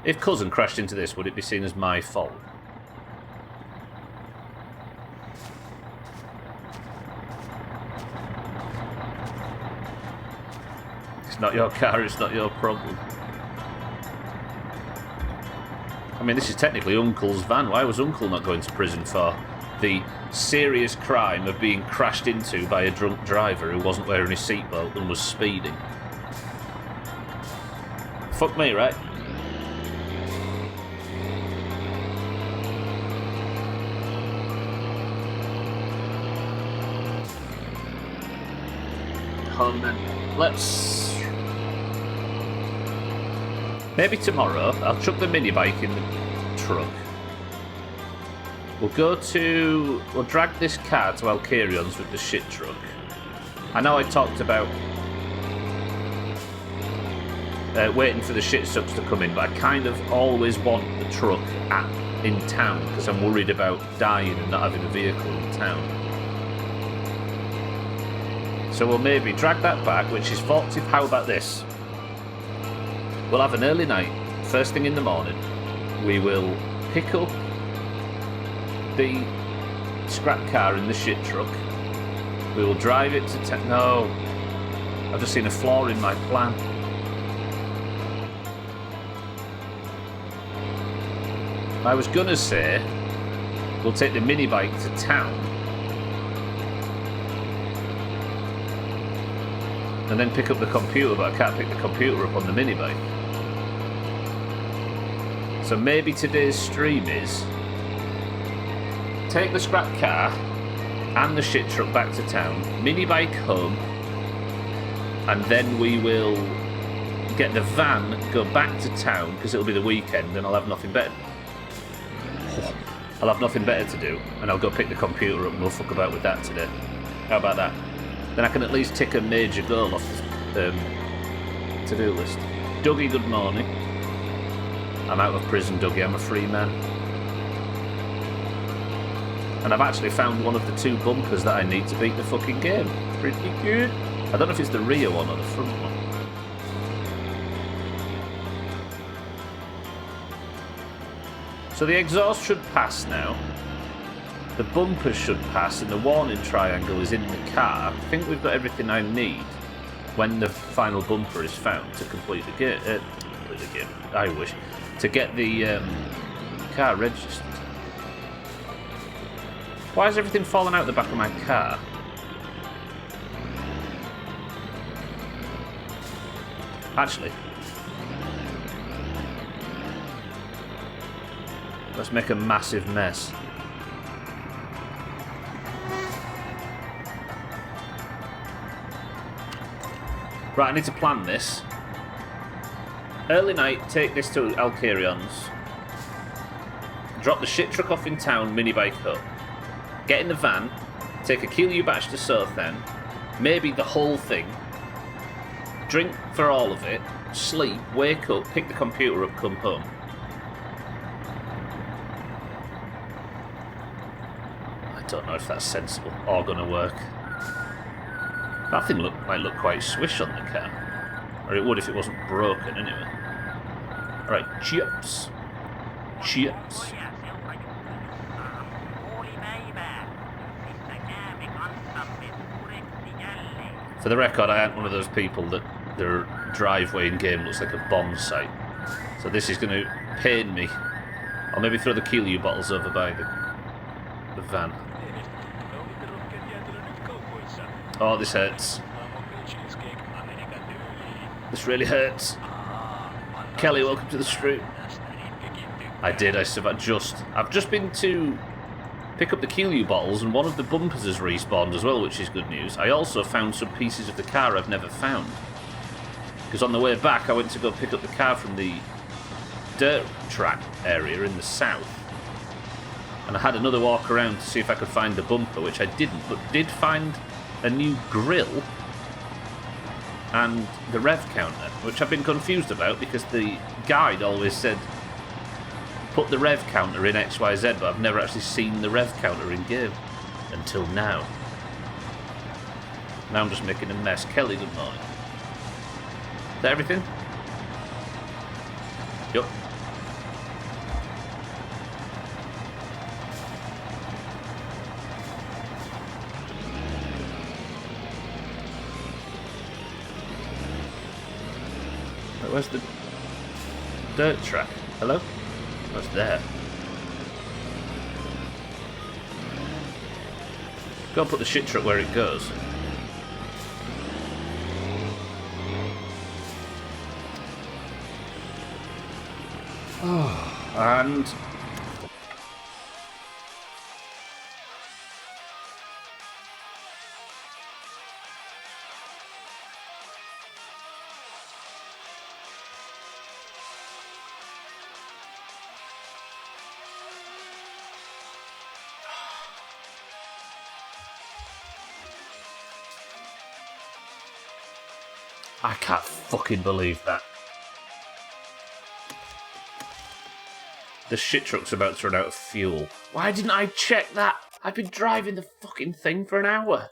If Cousin crashed into this, would it be seen as my fault? It's not your car, it's not your problem. I mean, this is technically Uncle's van. Why was Uncle not going to prison for the serious crime of being crashed into by a drunk driver who wasn't wearing his seatbelt and was speeding? Fuck me, right? Home then. Let's... Maybe tomorrow I'll chuck the mini bike in the truck. We'll drag this car to Alkirion's with the shit truck. I know I talked about waiting for the shit sucks to come in, but I kind of always want the truck in town because I'm worried about dying and not having a vehicle in town. So we'll maybe drag that back, which is 40. How about this? We'll have an early night, first thing in the morning. We will pick up the scrap car in the shit truck. We will drive it to No, I've just seen a flaw in my plan. I was gonna say we'll take the mini bike to town and then pick up the computer, but I can't pick the computer up on the mini bike. So maybe today's stream is take the scrap car and the shit truck back to town, mini bike home, and then we will get the van, go back to town because it'll be the weekend and I'll have nothing better. I'll have nothing better to do, and I'll go pick the computer up and we'll fuck about with that today. How about that? Then I can at least tick a major goal off the to-do list. Dougie, good morning. I'm out of prison, Dougie. I'm a free man. And I've actually found one of the 2 bumpers that I need to beat the fucking game. Pretty good. I don't know if it's the rear one or the front one. So the exhaust should pass now. The bumpers should pass, and the warning triangle is in the car. I think we've got everything I need when the final bumper is found to complete the game. I wish. To get the car registered. Why is everything falling out the back of my car? Actually, let's make a massive mess. Right, I need to plan this. Early night, take this to Alcarion's. Drop the shit truck off in town, mini bike up. Get in the van, take a Keeley batch to Southend, maybe the whole thing. Drink for all of it, sleep, wake up, pick the computer up, come home. I don't know if that's sensible or gonna work. That thing might look quite swish on the car. Or it would if it wasn't broken anyway. Alright, chips. Chips. For the record, I ain't one of those people that their driveway in game looks like a bomb site. So this is going to pain me. I'll maybe throw the Keeley bottles over by the van. Oh, this hurts. This really hurts. Kelly, welcome to the stream. I did, I've just been to pick up the Keeley bottles, and one of the bumpers has respawned as well, which is good news. I also found some pieces of the car I've never found. Because on the way back, I went to go pick up the car from the dirt track area in the south. And I had another walk around to see if I could find the bumper, which I didn't, but did find a new grille and the rev counter, which I've been confused about because the guide always said put the rev counter in XYZ, but I've never actually seen the rev counter in game until now. Now I'm just making a mess. Kelly, good morning. Is that everything? Yup. Where's the dirt track? Hello? What's there? Go and put the shit truck where it goes. Oh, and I can't fucking believe that. The shit truck's about to run out of fuel. Why didn't I check that? I've been driving the fucking thing for an hour.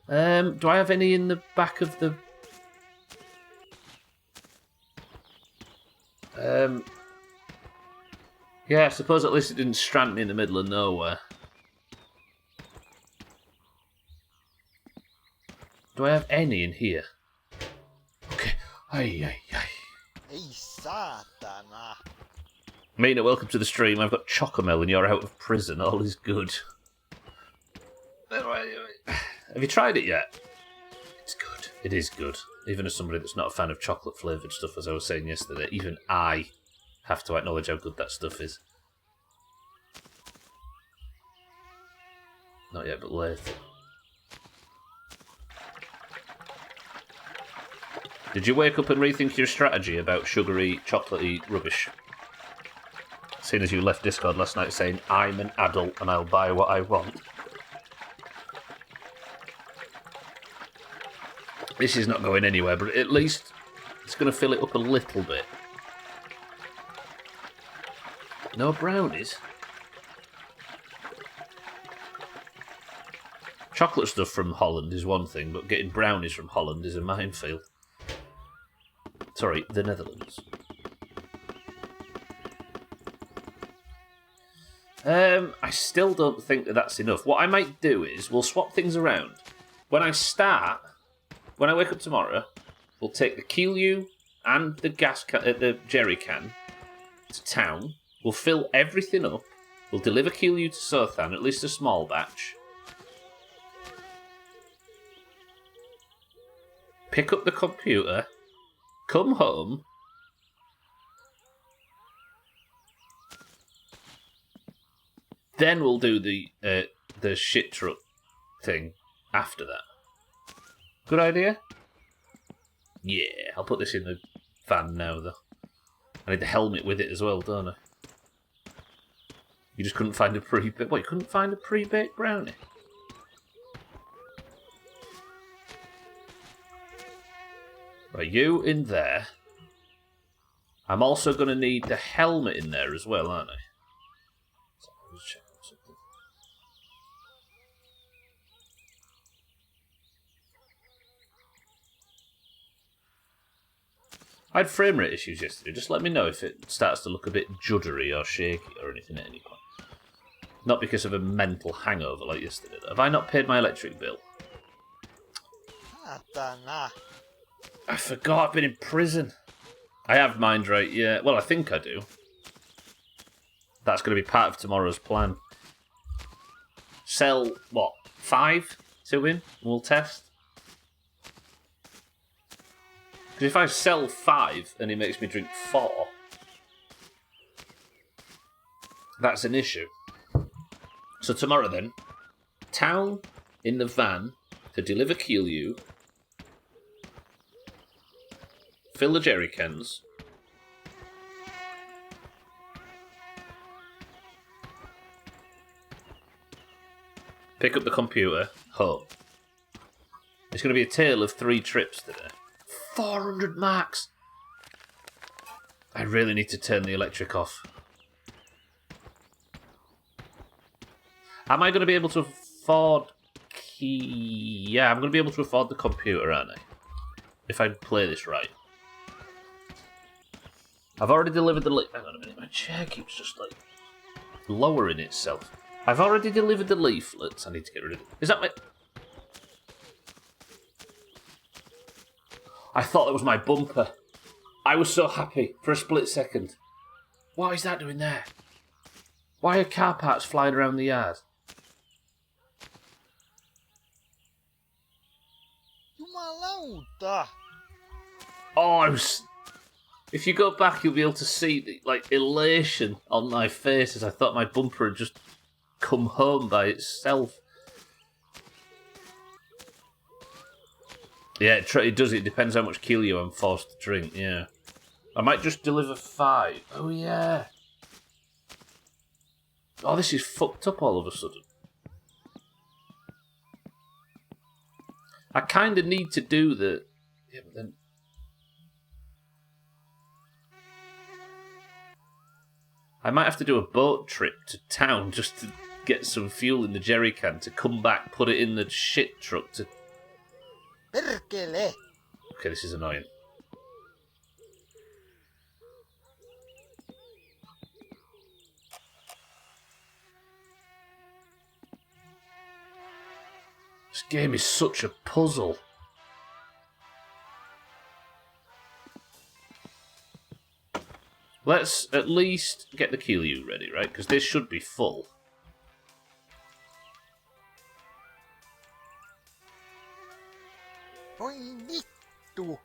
Do I have any in the back of the... Yeah, I suppose at least it didn't strand me in the middle of nowhere. Do I have any in here? Okay. Ay. Ei saatana. Mina, welcome to the stream. I've got Chocomel and you're out of prison. All is good. Have you tried it yet? It's good. It is good. Even as somebody that's not a fan of chocolate-flavoured stuff, as I was saying yesterday, even I have to acknowledge how good that stuff is. Not yet, but later. Did you wake up and rethink your strategy about sugary, chocolatey rubbish? Seeing as you left Discord last night saying, I'm an adult and I'll buy what I want. This is not going anywhere, but at least it's going to fill it up a little bit. No brownies? Chocolate stuff from Holland is one thing, but getting brownies from Holland is a minefield. Sorry, the Netherlands. I still don't think that that's enough. What I might do is we'll swap things around. When I wake up tomorrow, we'll take the Keelu and the the jerry can to town. We'll fill everything up. We'll deliver Keelu to Sothan, at least a small batch. Pick up the computer. Come home. Then we'll do the shit truck thing after that. Good idea? Yeah, I'll put this in the van now, though. I need the helmet with it as well, don't I? You just couldn't find a pre-baked... What, you couldn't find a pre-baked brownie? Right, you in there. I'm also going to need the helmet in there as well, aren't I? So I'll just check out something. I had frame rate issues yesterday. Just let me know if it starts to look a bit juddery or shaky or anything at any point. Not because of a mental hangover like yesterday. Have I not paid my electric bill? Saatana. I forgot I've been in prison. I have mind right, yeah. Well, I think I do. That's going to be part of tomorrow's plan. Sell, what, 5 to him? We'll test. Because if I sell 5 and he makes me drink 4, that's an issue. So tomorrow then, town in the van to deliver Keelu, fill the jerry cans, pick up the computer, home. It's going to be a tale of 3 trips today. 400 marks! I really need to turn the electric off. Am I going to be able to afford... Yeah, I'm going to be able to afford the computer, aren't I? If I play this right. I've already delivered the... Hang on a minute, my chair keeps just, like, lowering itself. I've already delivered the leaflets. I need to get rid of it. Is that my... I thought that was my bumper. I was so happy for a split second. What is that doing there? Why are car parts flying around the yard? Jumalauta. Oh, if you go back, you'll be able to see the elation on my face as I thought my bumper had just come home by itself. Yeah, it does. It depends how much Keelu I'm forced to drink, yeah. I might just deliver 5. Oh, yeah. Oh, this is fucked up all of a sudden. I kind of need to do the... Yeah, but then... I might have to do a boat trip to town just to get some fuel in the jerry can to come back, put it in the shit truck to... Perkele! Okay, this is annoying. This game is such a puzzle. Let's at least get the Keelue ready, right? Because this should be full. Oi vittu!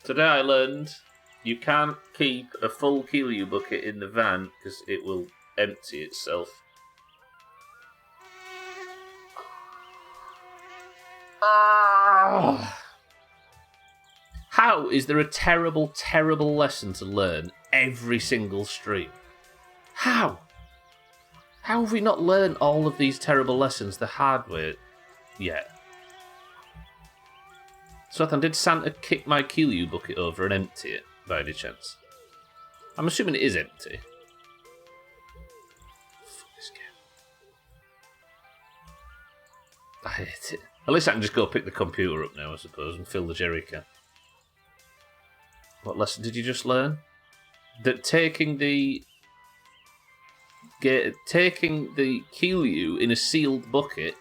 Today I learned you can't keep a full Keelue bucket in the van because it will empty itself. How is there a terrible, terrible lesson to learn every single stream? How? How have we not learned all of these terrible lessons the hard way yet? Swathan, did Santa kick my Keelue bucket over and empty it, by any chance? I'm assuming it is empty. Fuck this game. I hate it. At least I can just go pick the computer up now, I suppose, and fill the jerry can. What lesson did you just learn? That taking the Keelue in a sealed bucket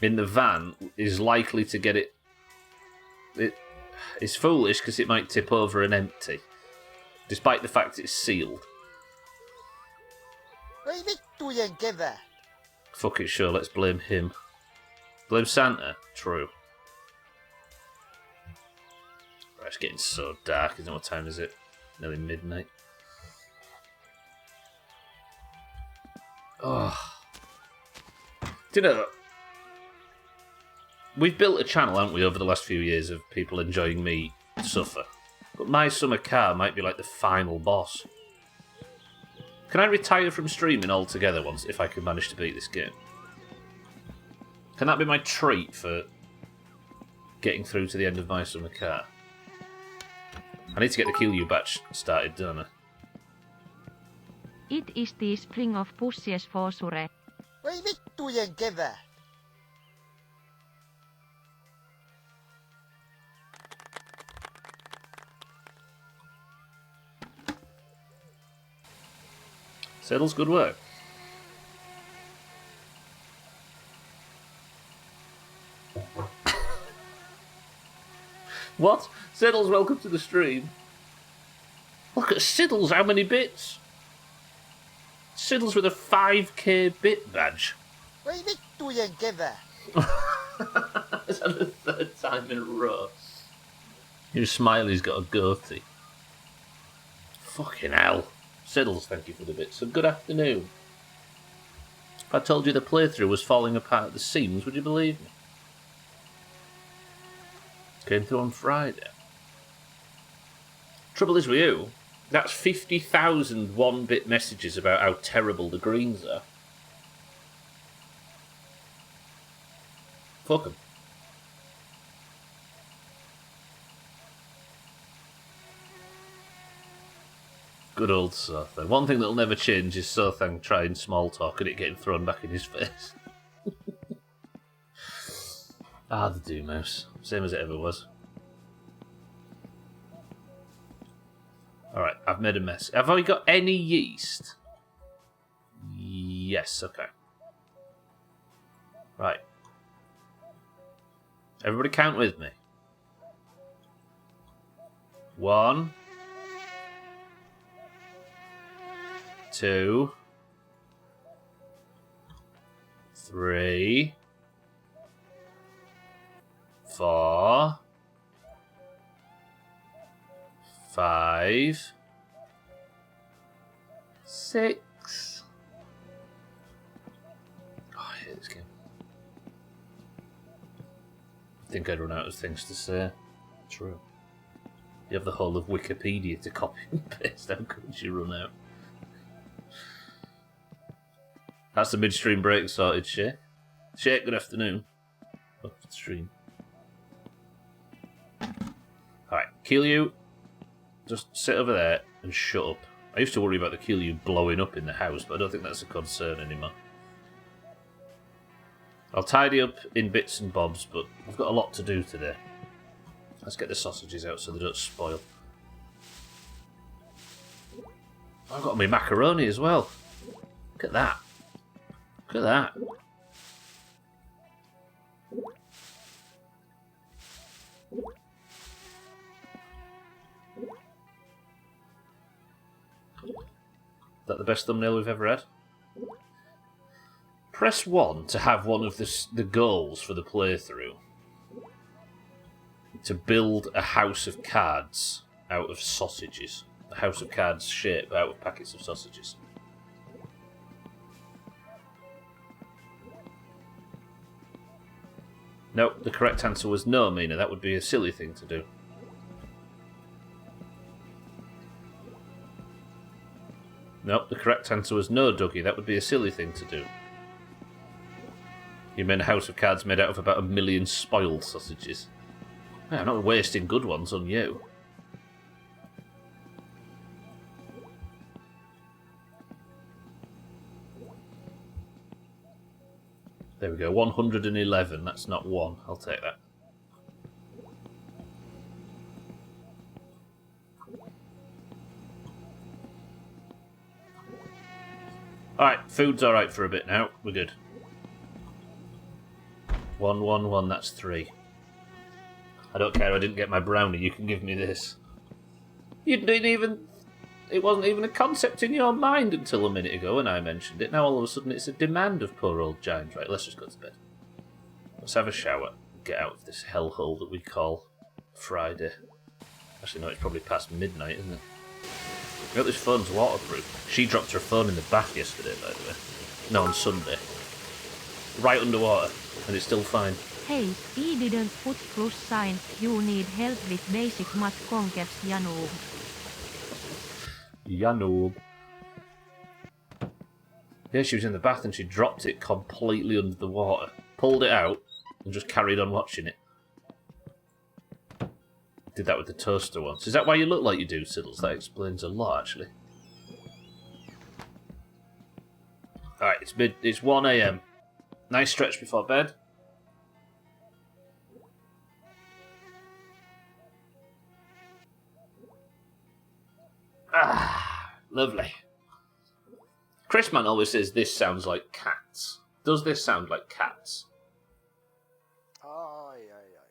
in the van is likely to get it. It is foolish because it might tip over and empty, despite the fact it's sealed. Oi vittujen kevät! Fuck it, sure, let's blame him. Blame Santa? True. Right, it's getting so dark, isn't it? What time is it? Nearly midnight. Oh. Do you know, we've built a channel, haven't we, over the last few years of people enjoying me suffer. But my summer car might be like the final boss. Can I retire from streaming altogether once if I can manage to beat this game? Can that be my treat for getting through to the end of my summer car? I need to get the Keelue batch started, don't I? It is the spring of pussies fosure. Oi vittujen kevät! Settles, good work. What? Siddles, welcome to the stream. Look at Siddles, how many bits? Siddles with a 5k bit badge. Oi vittujen kevät! Is that the third time in a row? Your Smiley's got a goatee. Fucking hell. Siddles, thank you for the bits. So good afternoon. If I told you the playthrough was falling apart at the seams, would you believe me? Came through on Friday. Trouble is with you, that's 50,000 one-bit messages about how terrible the greens are. Fuck 'em. Good old Sothang. One thing that'll never change is Sothang trying small talk and it getting thrown back in his face. The Doomhaus. Same as it ever was. Alright, I've made a mess. Have I got any yeast? Yes, okay. Right. Everybody count with me. 1, 2, 3, 4, 5, 6. Oh, I hate this game. I think I'd run out of things to say. True. You have the whole of Wikipedia to copy and paste. How could you run out? That's the midstream break sorted, shit. Shake, good afternoon. Welcome to the stream. Alright, Keelyu, just sit over there and shut up. I used to worry about the Keelyu blowing up in the house, but I don't think that's a concern anymore. I'll tidy up in bits and bobs, but I've got a lot to do today. Let's get the sausages out so they don't spoil. I've got my macaroni as well. Look at that. Look at that. Is that the best thumbnail we've ever had? Press 1 to have one of the goals for the playthrough. To build a house of cards out of sausages. A house of cards shape out of packets of sausages. No, the correct answer was no, Mina. That would be a silly thing to do. No, the correct answer was no, Dougie. That would be a silly thing to do. You mean a house of cards made out of about 1 million spoiled sausages? Yeah, I'm not wasting good ones on you. There we go, 111. That's not 1. I'll take that. Alright, food's alright for a bit now. We're good. 1, 1, 1, that's 3. I don't care, I didn't get my brownie. You can give me this. You didn't even... It wasn't even a concept in your mind until a minute ago when I mentioned it. Now all of a sudden it's a demand of poor old Giant. Right, let's just go to bed. Let's have a shower. Get out of this hellhole that we call Friday. Actually, no, it's probably past midnight, isn't it? I got this phone's waterproof. She dropped her phone in the bath yesterday, by the way. No, on Sunday. Right underwater, and it's still fine. Hey, he didn't put plus sign. You need help with basic math concepts, Janoob. Janoob. Yeah, she was in the bath and she dropped it completely under the water. Pulled it out and just carried on watching it. Did that with the toaster once. Is that why you look like you do, Siddles? That explains a lot, actually. Alright, it's 1 AM. Nice stretch before bed. Ah, lovely. Chrisman always says this sounds like cats. Does this sound like cats? Ai, ai, ai.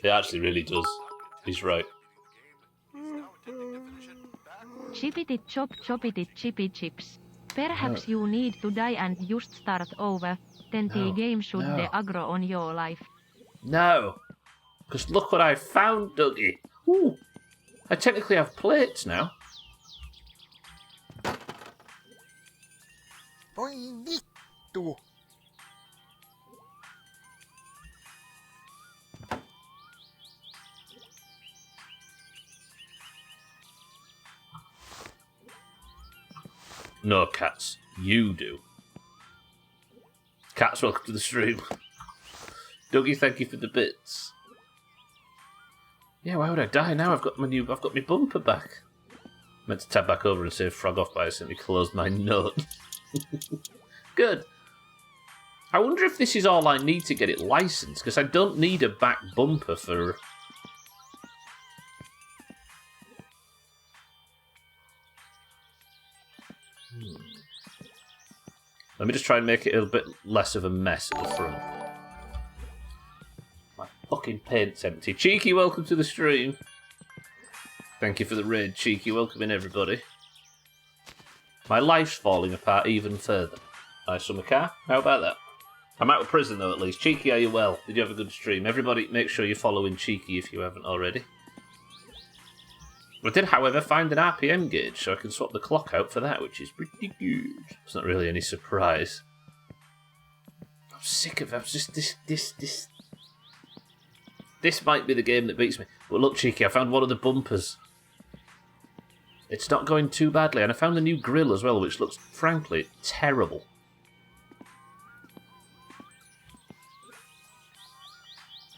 It actually really does. He's right. Chippity chop choppity chippy chips. Perhaps you need to die and just start over. Then the game should the aggro on your life. No. Because look what I found, Dougie. Ooh. I technically have plates now. Voi vittu. No, cats. You do. Cats, welcome to the stream. Dougie, thank you for the bits. Yeah, why would I die now? I've got my bumper back. Meant to tab back over and say frog off, but I simply closed my note. Good. I wonder if this is all I need to get it licensed, because I don't need a back bumper for... Let me just try and make it a bit less of a mess at the front. My fucking paint's empty. Cheeky, welcome to the stream. Thank you for the raid, Cheeky. Welcome in, everybody. My life's falling apart even further. Nice summer car. How about that? I'm out of prison, though, at least. Cheeky, are you well? Did you have a good stream? Everybody, make sure you're following Cheeky if you haven't already. I did, however, find an RPM gauge, so I can swap the clock out for that, which is pretty good. It's not really any surprise. I'm sick of it. This might be the game that beats me. But look, Cheeky, I found one of the bumpers. It's not going too badly. And I found the new grill as well, which looks, frankly, terrible.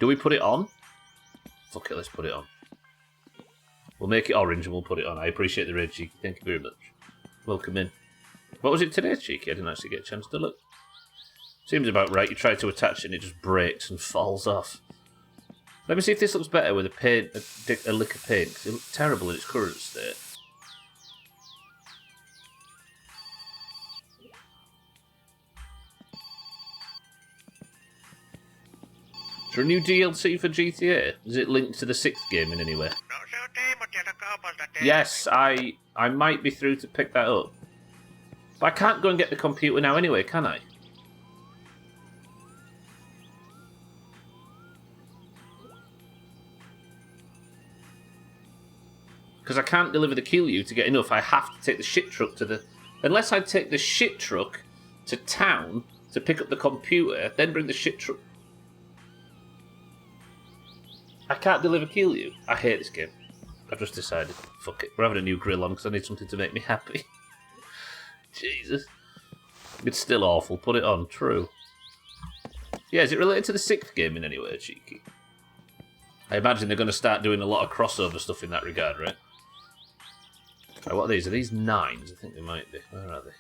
Do we put it on? Fuck it, let's put it on. We'll make it orange and we'll put it on. I appreciate the raid, Cheeky. Thank you very much. Welcome in. What was it today, Cheeky? I didn't actually get a chance to look. Seems about right. You try to attach it and it just breaks and falls off. Let me see if this looks better with a lick of paint. It looks terrible in its current state. Is there a new DLC for GTA? Is it linked to the 6th game in any way? Yes, I might be through to pick that up. But I can't go and get the computer now anyway, can I? Because I can't deliver the Killu to get enough. I have to take the shit truck to the... Unless I take the shit truck to town to pick up the computer, then bring the shit truck... I can't deliver Killu. I hate this game. I've just decided, fuck it. We're having a new grill on because I need something to make me happy. Jesus. It's still awful. Put it on. True. Yeah, is it related to the 6th game in any way, Cheeky? I imagine they're going to start doing a lot of crossover stuff in that regard, right? Right, what are these? Are these 9s? I think they might be. Where are they?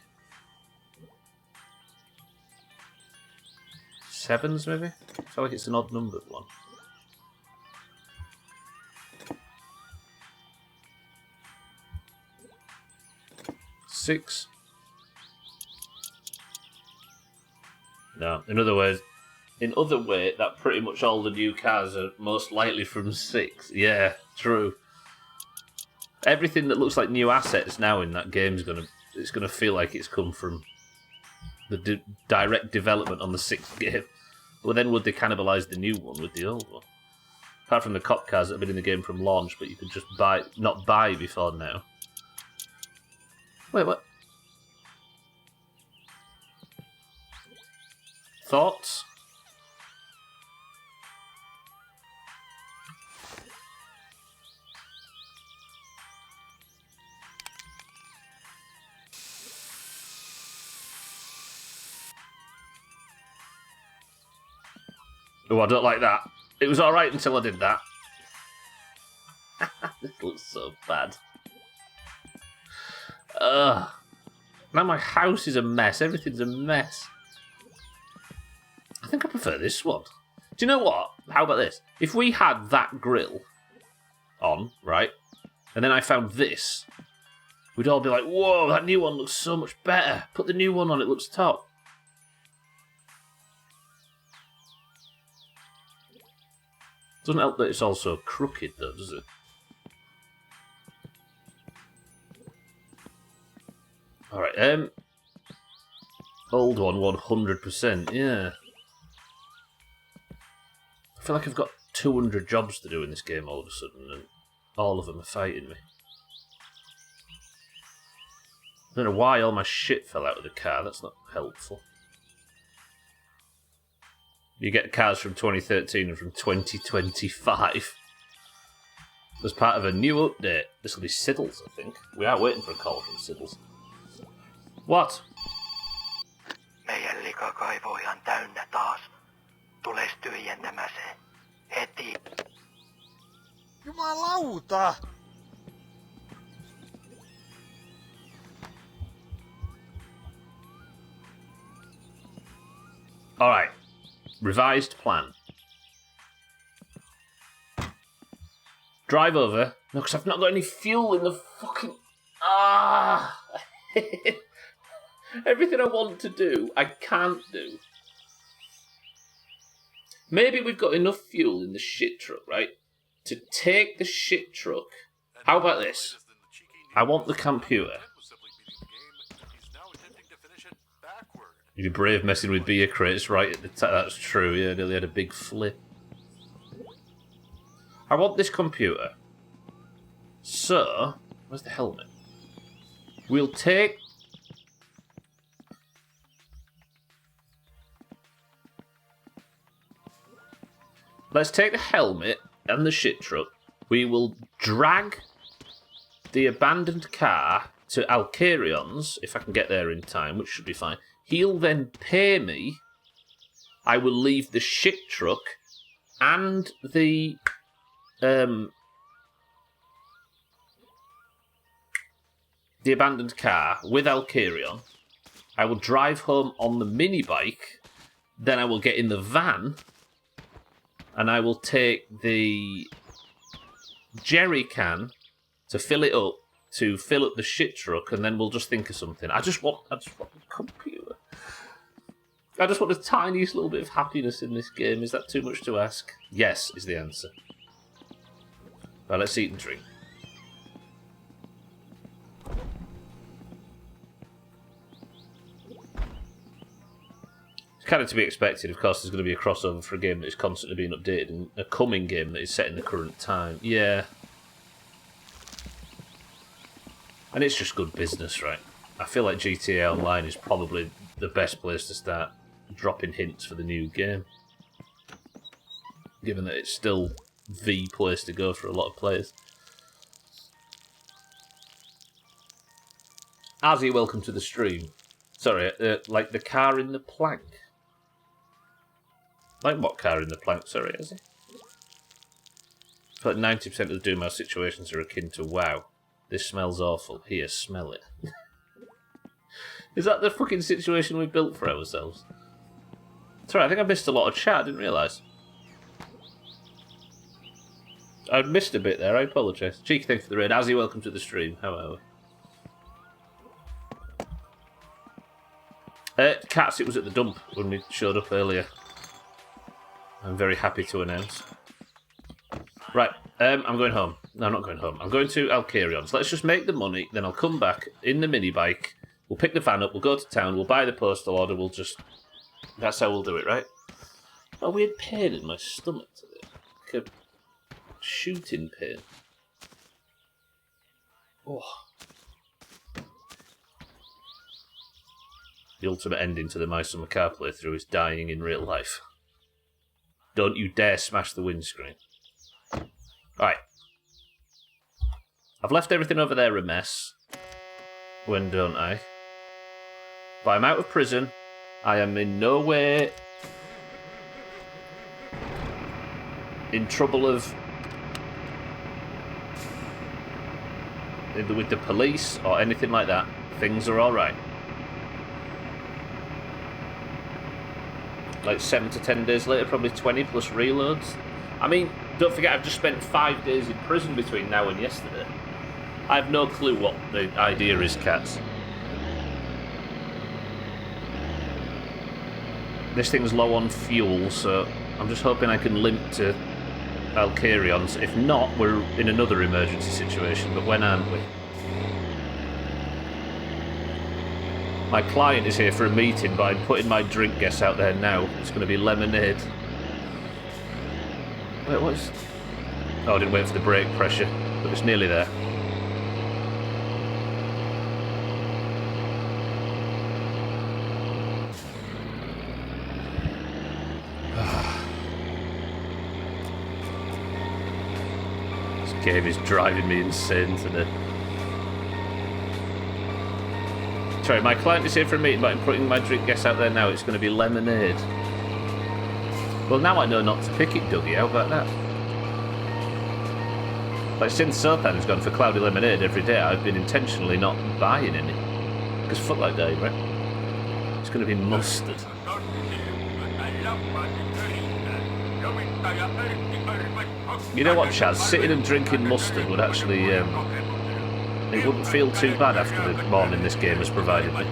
7s, maybe? I feel like it's an odd numbered one. 6. No, in other words, that pretty much all the new cars are most likely from 6. Yeah, true. Everything that looks like new assets now in that game it's gonna feel like it's come from the direct development on the 6th game. Well, then would they cannibalise the new one with the old one? Apart from the cop cars that have been in the game from launch, but you could just not buy before now. Wait, what? Thoughts? Oh, I don't like that. It was alright until I did that. This looks so bad. Ugh. Now my house is a mess. Everything's a mess. I think I prefer this one. Do you know what? How about this? If we had that grill on, right, and then I found this, we'd all be like, whoa, that new one looks so much better. Put the new one on, it looks top. Doesn't help that it's also crooked, though, does it? Alright, old one, 100%, yeah. I feel like I've got 200 jobs to do in this game all of a sudden, and all of them are fighting me. I don't know why all my shit fell out of the car, that's not helpful. You get cars from 2013 and from 2025. As part of a new update. This will be Siddles, I think. We are waiting for a call from Siddles. What? Meidän likakaivo on ihan täynnä taas. Tules tyhjentämään se. Heti. Jumalauta! Alright. Revised plan. Drive over. No, because I've not got any fuel in the fucking... Ah! Everything I want to do, I can't do. Maybe we've got enough fuel in the shit truck, right? To take the shit truck. How about this? I want the computer. You'd be brave messing with beer crates right at the time. That's true, yeah, nearly had a big flip. I want this computer. So, where's the helmet? We'll take... Let's take the helmet and the shit truck. We will drag the abandoned car to Alcarion's, if I can get there in time, which should be fine. He'll then pay me. I will leave the shit truck and the abandoned car with Alcarion. I will drive home on the mini bike. Then I will get in the van, and I will take the jerry can to fill it up, to fill up the shit truck, and then we'll just think of something. I just want a computer. I just want the tiniest little bit of happiness in this game. Is that too much to ask? Yes, is the answer. Right, let's eat and drink. It's kind of to be expected. Of course, there's going to be a crossover for a game that is constantly being updated, and a coming game that is set in the current time. Yeah. And it's just good business, right? I feel like GTA Online is probably the best place to start dropping hints for the new game. Given that it's still the place to go for a lot of players. Azzy, welcome to the stream. Sorry, like the car in the plank. Like what car in the plank? Sorry, Azzy. I feel like 90% of the Doomhaus situations are akin to WoW. This smells awful. Here, smell it. Is that the fucking situation we built for ourselves? Sorry, I think I missed a lot of chat. I didn't realise. I missed a bit there. I apologise. Cheeky, thanks for the raid. Azzy, welcome to the stream. How are we? Cats, it was at the dump when we showed up earlier. I'm very happy to announce. Right, I'm going home. No, I'm not going home. I'm going to Alcarion's. Let's just make the money, then I'll come back in the mini bike. We'll pick the van up, we'll go to town, we'll buy the postal order, we'll just... That's how we'll do it, right? A weird pain in my stomach today. Like a shooting pain. Oh. The ultimate ending to the My Summer Car playthrough is dying in real life. Don't you dare smash the windscreen. Right. I've left everything over there a mess. When don't I? But I'm out of prison. I am in no way in trouble of with the police or anything like that. Things are alright. Like 7 to 10 days later, probably 20 plus reloads. I mean, don't forget I've just spent 5 days in prison between now and yesterday. I have no clue what the idea is, cats. This thing's low on fuel, so I'm just hoping I can limp to Alcarion's. If not, we're in another emergency situation, but when aren't we? My client is here for a meeting, but I'm putting my drink guess out there now. It's going to be lemonade. Wait, what is... Oh, I didn't wait for the brake pressure, but it's nearly there. This game is driving me insane today. Sorry, my client is here for a meeting, but I'm putting my drink guess out there now. It's going to be lemonade. Well, now I know not to pick it, Dougie. How about that? Like, since Sothan's gone for cloudy lemonade every day, I've been intentionally not buying any. Because fuck that guy, right? It's going to be mustard. You know what, Chaz? Sitting and drinking mustard would actually... it wouldn't feel too bad after the morning this game has provided me.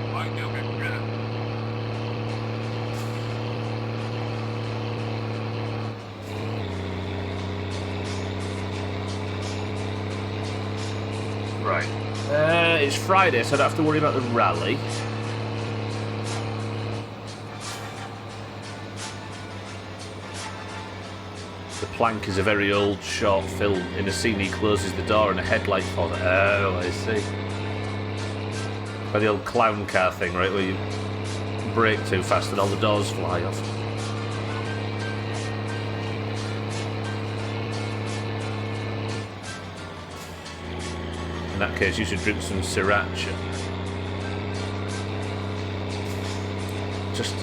Right. It's Friday, so I don't have to worry about the rally. The plank is a very old short film. In a scene he closes the door and a headlight falls. Oh, I see. By the old clown car thing, right, where you brake too fast and all the doors fly off. that case, you should drink some sriracha. Just...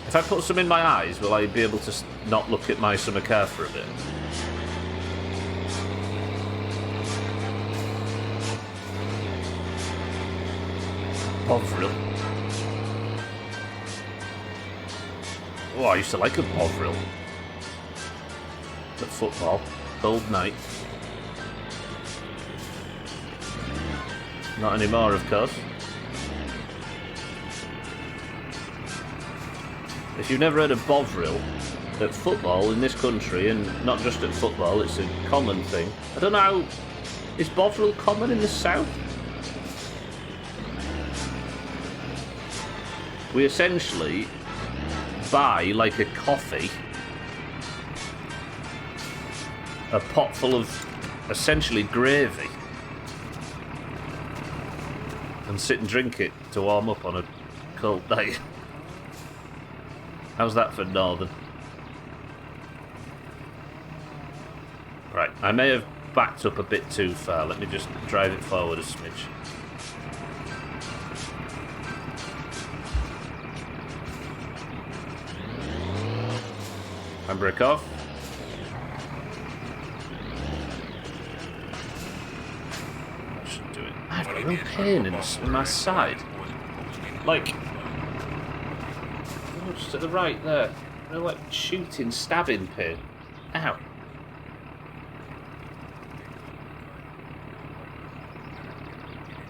If I put some in my eyes, will I be able to not look at my summer car for a bit? Bovril. Oh, I used to like a Bovril. At football. Cold night. Not anymore, of course. If you've never heard of Bovril, at football in this country, and not just at football, it's a common thing. I don't know how... Is Bovril common in the south? We essentially buy, like a coffee, a pot full of essentially gravy and sit and drink it to warm up on a cold day. How's that for Northern? Right, I may have backed up a bit too far. Let me just drive it forward a smidge. Handbrake off. That should do it. I've got a real pain in my side. Like... just to the right there. No, like shooting, stabbing pain. Ow.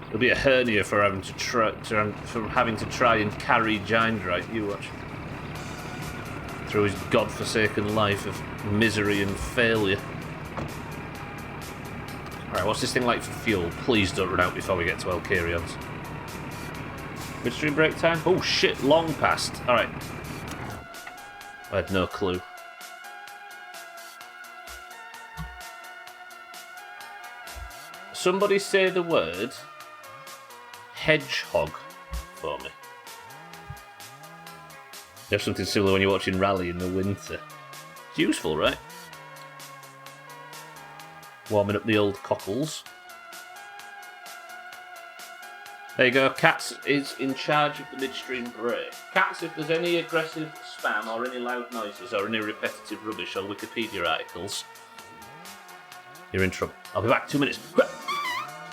There'll be a hernia for having to try and carry Gindrite. You watch. Through his godforsaken life of misery and failure. Alright, what's this thing like for fuel? Please don't run out before we get to Elkarions. Midstream break time? Oh shit, long past. Alright. I had no clue. Somebody say the word hedgehog for me. You have something similar when you're watching Rally in the winter. It's useful, right? Warming up the old cockles. There you go, Cats is in charge of the midstream break. Cats, if there's any aggressive spam or any loud noises or any repetitive rubbish or Wikipedia articles, you're in trouble. I'll be back 2 minutes.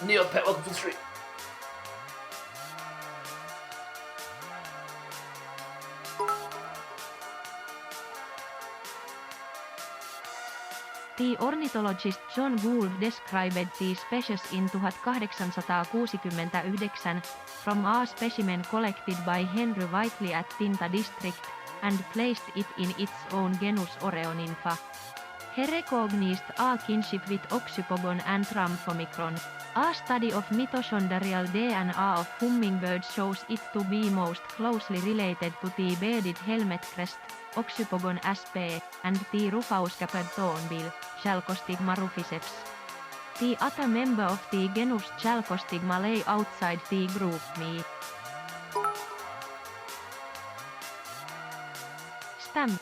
Neopet, welcome to the street. The ornithologist John Gould described the species in 1869 from a specimen collected by Henry Whiteley at Tinta district and placed it in its own genus Oreonympha. He recognized a kinship with Oxypogon and Rhamphomicron. A study of mitochondrial DNA of hummingbirds shows it to be most closely related to the bearded helmet crest, Oxypogon sp, and the rufous-capped thornbill, Chalcostigma ruficeps. The other member of the genus Chalcostigma lay outside the group me. Stamp.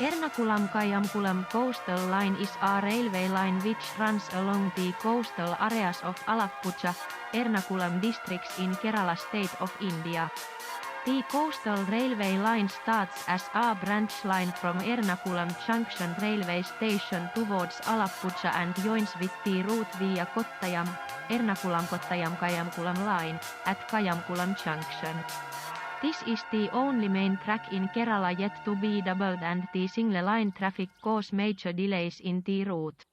Ernakulam-Kayamkulam coastal line is a railway line which runs along the coastal areas of Alappucha, Ernakulam districts in Kerala state of India. The coastal railway line starts as a branch line from Ernakulam Junction railway station towards Alappucha and joins with the route via Kottayam, Ernakulam-Kottayam-Kayamkulam line, at Kayamkulam Junction. This is the only main track in Kerala yet to be doubled and the single line traffic cause major delays in the route.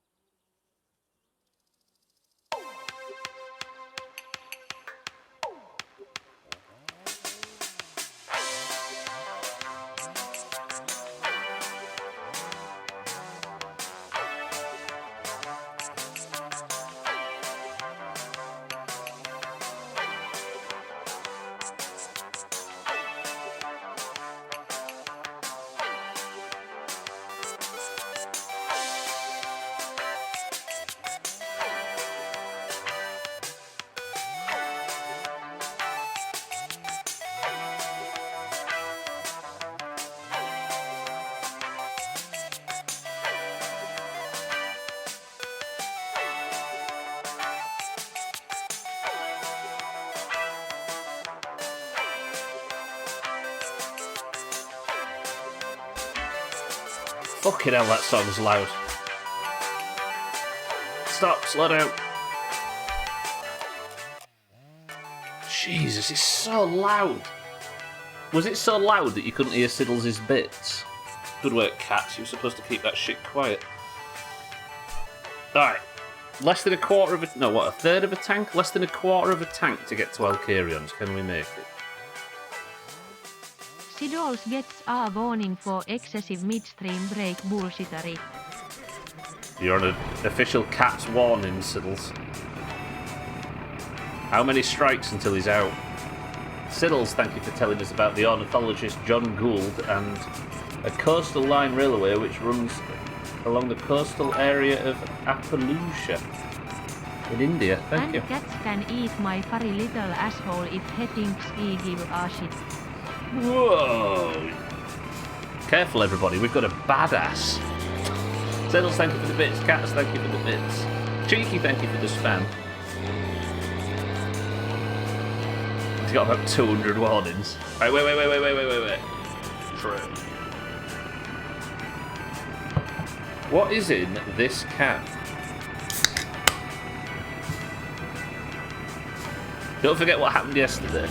Fucking hell, that song's loud. Stop, slow down. Jesus, it's so loud. Was it so loud that you couldn't hear Siddles' bits? Good work, Cats. You were supposed to keep that shit quiet. Alright. Less than a quarter of a... No, what, a third of a tank? Less than a quarter of a tank to get to Alkarions. Can we make it? Siddles gets a warning for excessive midstream break bullshittery. You're on an official Cats warning, Siddles. How many strikes until he's out? Siddles, thank you for telling us about the ornithologist John Gould and a coastal line railway which runs along the coastal area of Appalachia in India. Thank you. And cats can eat my furry little asshole if he thinks we give a shit. Whoa! Careful, everybody. We've got a badass. Siddles, thank you for the bits. Cats, thank you for the bits. Cheeky, thank you for the spam. He's got about 200 warnings. Right, wait. True. What is in this can? Don't forget what happened yesterday.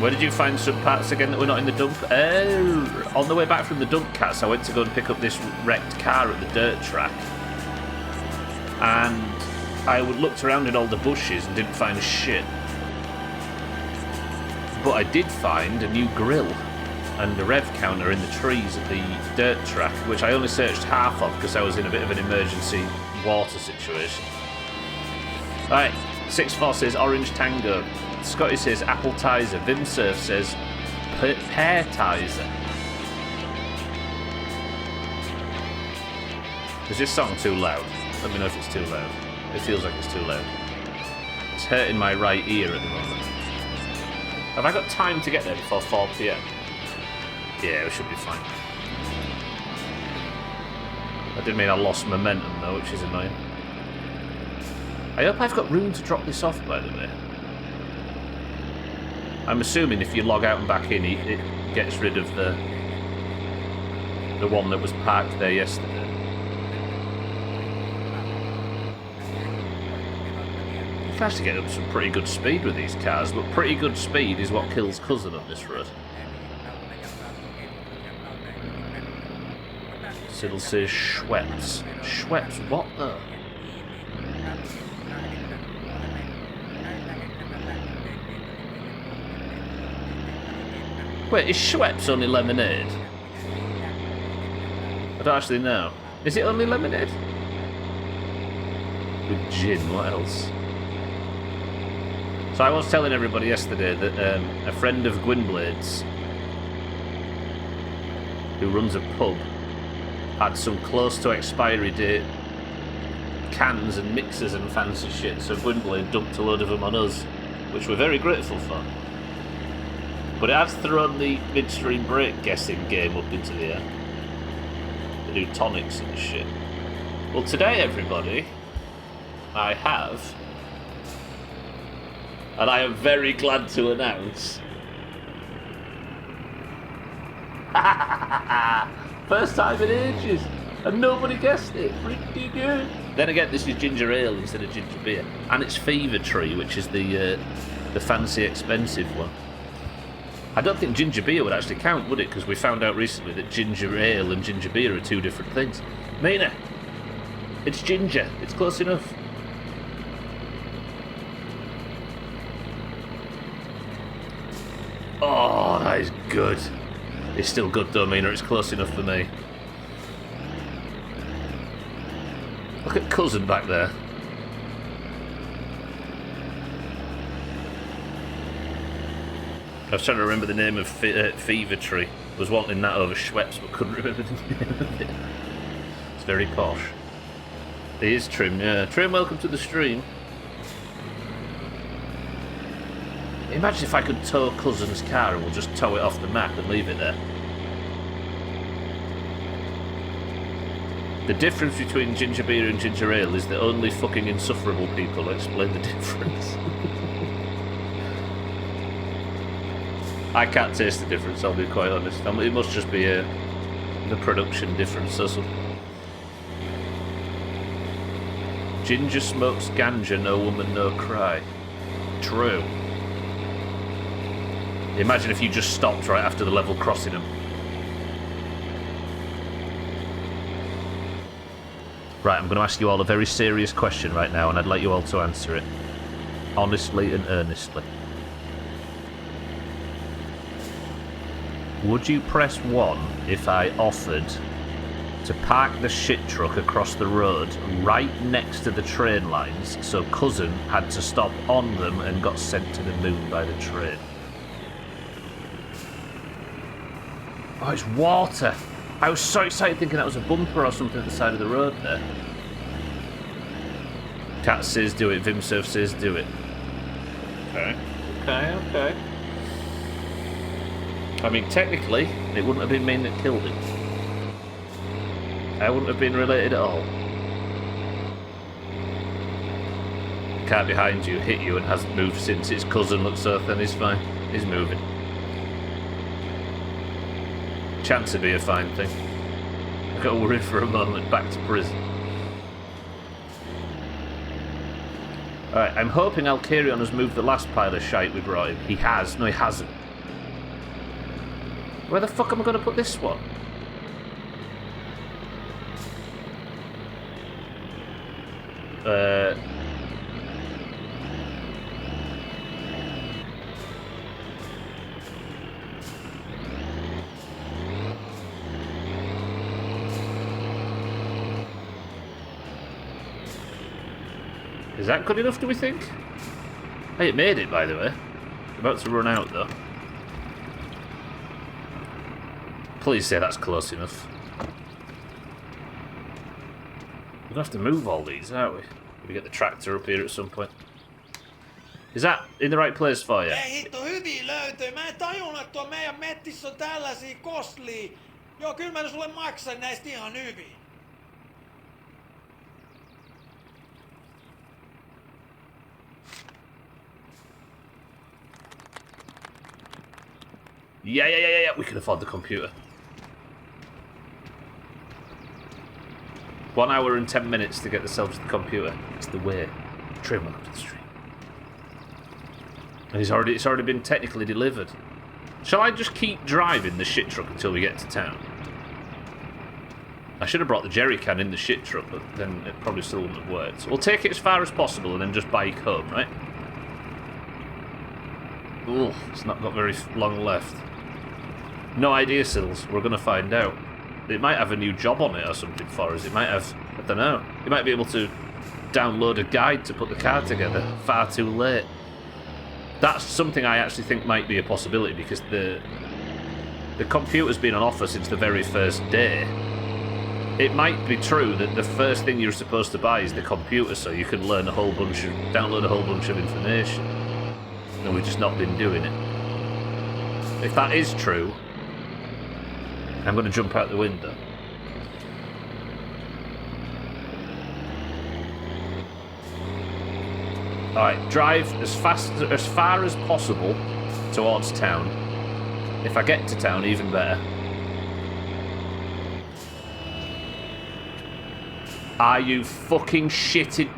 Where did you find some parts again that were not in the dump? Oh, on the way back from the dump, Cats, I went to go and pick up this wrecked car at the dirt track. And I looked around in all the bushes and didn't find shit. But I did find a new grill and a rev counter in the trees at the dirt track, which I only searched half of because I was in a bit of an emergency water situation. Alright, 6-4 says Orange Tango. Scotty says Apple Tizer. Vimsurf says Pear Tizer. Is this song too loud? Let me know if it's too loud. It feels like it's too loud. It's hurting my right ear at the moment. Have I got time to get there before 4 PM? Yeah, we should be fine. That did mean I lost momentum though, which is annoying. I hope I've got room to drop this off, by the way. I'm assuming if you log out and back in, it gets rid of the one that was parked there yesterday. You can actually get up some pretty good speed with these cars, but pretty good speed is what kills Cousin on this road. Siddle says Schweppes. Schweppes, what the? Wait, is Schweppes only lemonade? I don't actually know. Is it only lemonade? With gin, what else? So I was telling everybody yesterday that a friend of Gwynblade's, who runs a pub, had some close to expiry date cans and mixers and fancy shit, so Gwynblade dumped a load of them on us, which we're very grateful for. But it has thrown the midstream break guessing game up into the air. They do tonics and shit. Well, today, everybody, I have, and I am very glad to announce, first time in ages, and nobody guessed it. Pretty good. Then again, this is ginger ale instead of ginger beer, and it's Fever Tree, which is the fancy, expensive one. I don't think ginger beer would actually count, would it? Because we found out recently that ginger ale and ginger beer are two different things. Mina, it's ginger. It's close enough. Oh, that is good. It's still good though, Mina. It's close enough for me. Look at Cousin back there. I was trying to remember the name of Fever Tree. Was wanting that over Schweppes, but couldn't remember the name of it. It's very posh. It is Trim, yeah. Trim, welcome to the stream. Imagine if I could tow Cousin's car and we'll just tow it off the map and leave it there. The difference between ginger beer and ginger ale is that only fucking insufferable people explain the difference. I can't taste the difference, I'll be quite honest. It must just be the production difference or something. Ginger smokes ganja, no woman, no cry. True. Imagine if you just stopped right after the level crossing them. Right, I'm going to ask you all a very serious question right now, and I'd like you all to answer it. Honestly and earnestly. Would you press 1 if I offered to park the shit truck across the road right next to the train lines so Cousin had to stop on them and got sent to the moon by the train? Oh, it's water! I was so excited thinking that was a bumper or something at the side of the road there. Cat says do it, Vimsurf says do it. Okay. Okay. I mean, technically, it wouldn't have been me that killed him. I wouldn't have been related at all. The car behind you hit you and hasn't moved since his cousin looks so thin. He's fine. He's moving. Chance would be a fine thing. I got worried for a moment. Back to prison. Alright, I'm hoping Alcarion has moved the last pile of shite we brought him. He has. No, he hasn't. Where the fuck am I going to put this one? Is that good enough, do we think? Hey, it made it, by the way. About to run out, though. Please say that's close enough. We're gonna have to move all these, aren't we? Maybe get the tractor up here at some point. Is that in the right place for you? Ei hitto, hyviä löytöjä. Mä en tajunnut, että tuo meidän mettissä on tällaisia koslia. Joo, kyllä mä sulle maksan näistä ihan hyvin. Yeah. We can afford the computer. 1 hour and 10 minutes to get ourselves to the computer. It's the way. Train went up to the street. And it's already been technically delivered. Shall I just keep driving the shit truck until we get to town? I should have brought the jerry can in the shit truck, but then it probably still wouldn't have worked. So we'll take it as far as possible and then just bike home, right? Ooh, it's not got very long left. No idea, Sills. We're going to find out. It might have a new job on it or something for us. It might have, I don't know. It might be able to download a guide to put the car together. Far too late. That's something I actually think might be a possibility because the computer's been on offer since the very first day. It might be true that the first thing you're supposed to buy is the computer so you can learn download a whole bunch of information. And we've just not been doing it. If that is true, I'm going to jump out the window. Alright, drive as far as possible towards town. If I get to town, even better. Are you fucking shitting?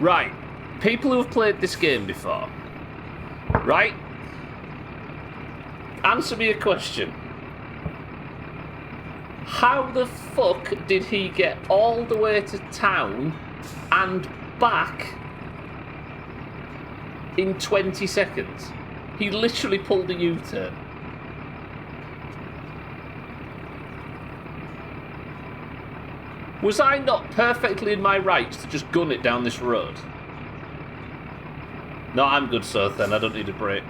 Right, people who have played this game before, right? Answer me a question. How the fuck did he get all the way to town and back in 20 seconds? He literally pulled a U-turn. Was I not perfectly in my rights to just gun it down this road? No, I'm good, so then I don't need a break.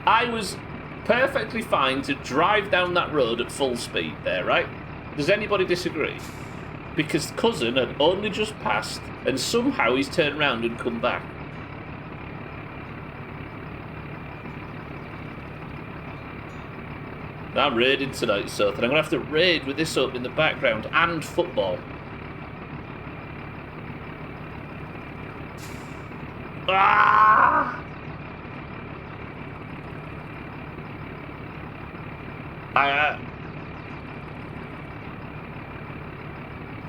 I was perfectly fine to drive down that road at full speed there, right? Does anybody disagree? because cousin had only just passed, and somehow he's turned round and come back. Now I'm raiding tonight, so I'm going to have to raid with this up in the background and football. Ah!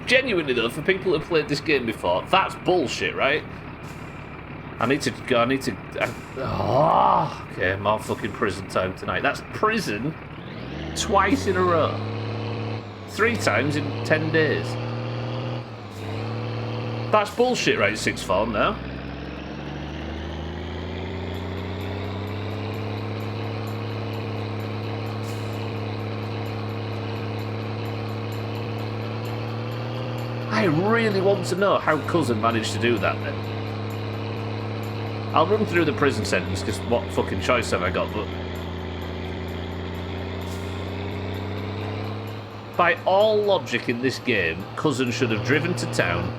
Genuinely though, for people who've played this game before, that's bullshit, right? Okay, more fucking prison time tonight. That's prison twice in a row. 3 times in 10 days. That's bullshit, right, sixth form now. I really want to know how cousin managed to do that then. I'll run through the prison sentence because what fucking choice have I got, but... By all logic in this game, cousin should have driven to town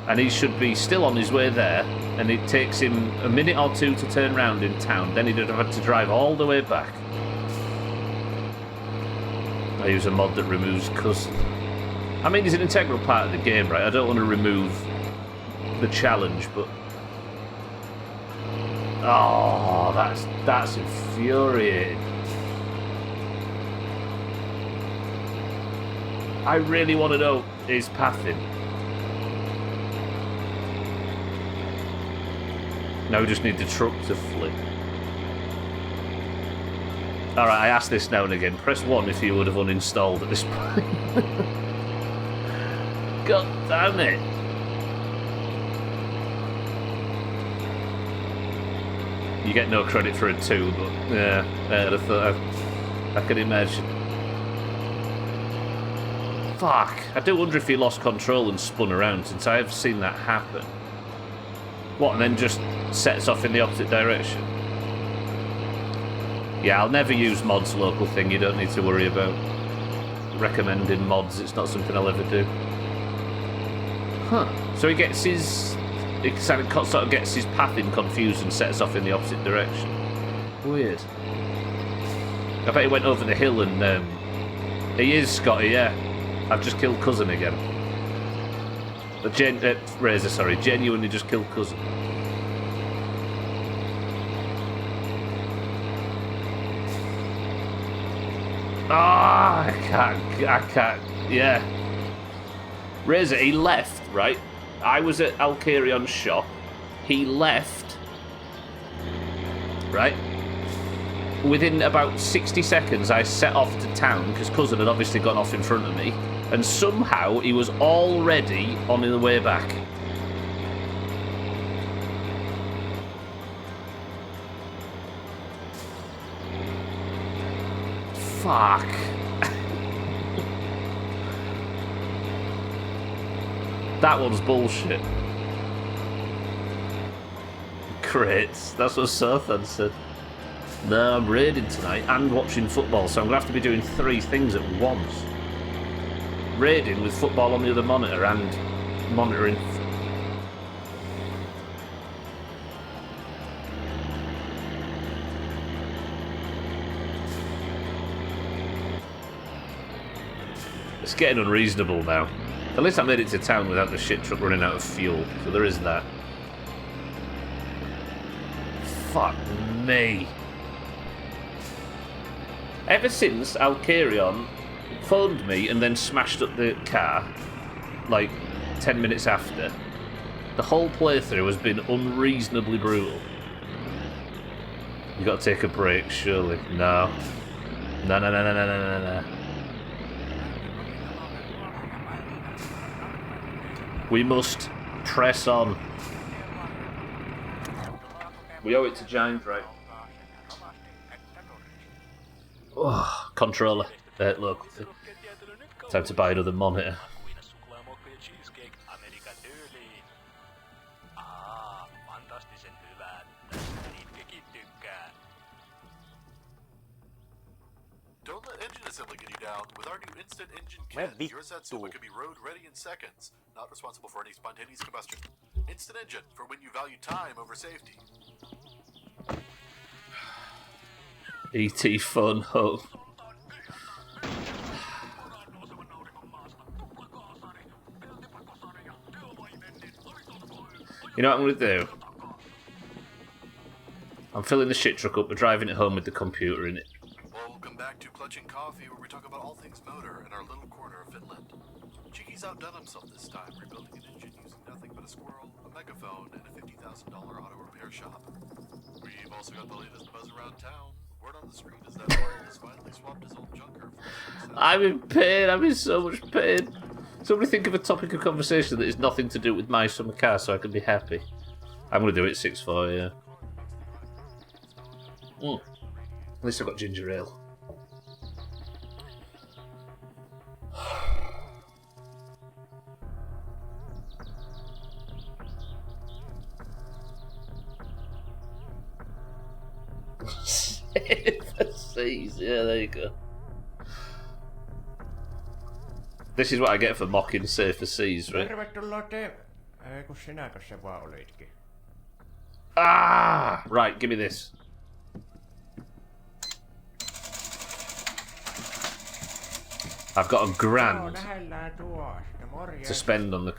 and he should be still on his way there, and it takes him a minute or 2 to turn round in town, then he'd have had to drive all the way back. I use a mod that removes cousin. I mean, he's an integral part of the game, right? I don't want to remove the challenge, but... Oh, that's infuriating. I really want to know his pathing. Now we just need the truck to flip. Alright, I ask this now and again. Press 1 if you would have uninstalled at this point. God damn it. You get no credit for it too, but yeah, I thought I can imagine. Fuck. I do wonder if he lost control and spun around, since I have seen that happen. What, and then just sets off in the opposite direction? Yeah, I'll never use mods local thing, you don't need to worry about recommending mods, it's not something I'll ever do. Huh. So he gets his... He sort of gets his pathing confused and sets off in the opposite direction. Weird. I bet he went over the hill and... he is Scotty, yeah. I've just killed cousin again. Razor, sorry. Genuinely just killed cousin. Ah, I can't. Yeah. Razor, he left, right? I was at Alcarion's shop. He left. Right? Within about 60 seconds, I set off to town, because cousin had obviously gone off in front of me. And somehow, he was already on the way back. Fuck. That one's bullshit. Crits. That's what Sothan said. No, I'm raiding tonight and watching football, so I'm going to have to be doing 3 things at once. Raiding with football on the other monitor and monitoring. It's getting unreasonable now. At least I made it to town without the shit truck running out of fuel, so there is that. Fuck me. Ever since Alcarion phoned me and then smashed up the car, like 10 minutes after, the whole playthrough has been unreasonably brutal. You gotta take a break, surely. No. No. We must press on. We owe it to James, right? Oh, controller. Look. Time to buy another monitor. Don't let engine assembly get you down. With our new instant engine Well, kit, your Satsuma Vittu. can be road ready in seconds. Not responsible for any spontaneous combustion. Instant engine for when you value time over safety. E.T. Fun Home. You know what I'm going to do? I'm filling the shit truck up, we're driving it home with the computer in it. Welcome back to Clutching Coffee, where we talk about all things motor in our little corner of Finland. Cheeky's outdone himself this time, rebuilding an engine using nothing but a squirrel, a megaphone, and a $50,000 auto repair shop. We've also got the latest buzz around town. Word on the street is that Martin has finally swapped his old junker for a I'm in pain, I'm in so much pain. Somebody think of a topic of conversation that is nothing to do with my summer car so I can be happy. I'm going to do it 6-4, yeah. At least I've got ginger ale. Seas, yeah, there you go. This is what I get for mocking safer seas, right? Tervetuloa kun sinäkö se vaan olitkin? Ah! Right, give me this. I've got $1,000 Nähellään tuosta. Morjens. to spend on the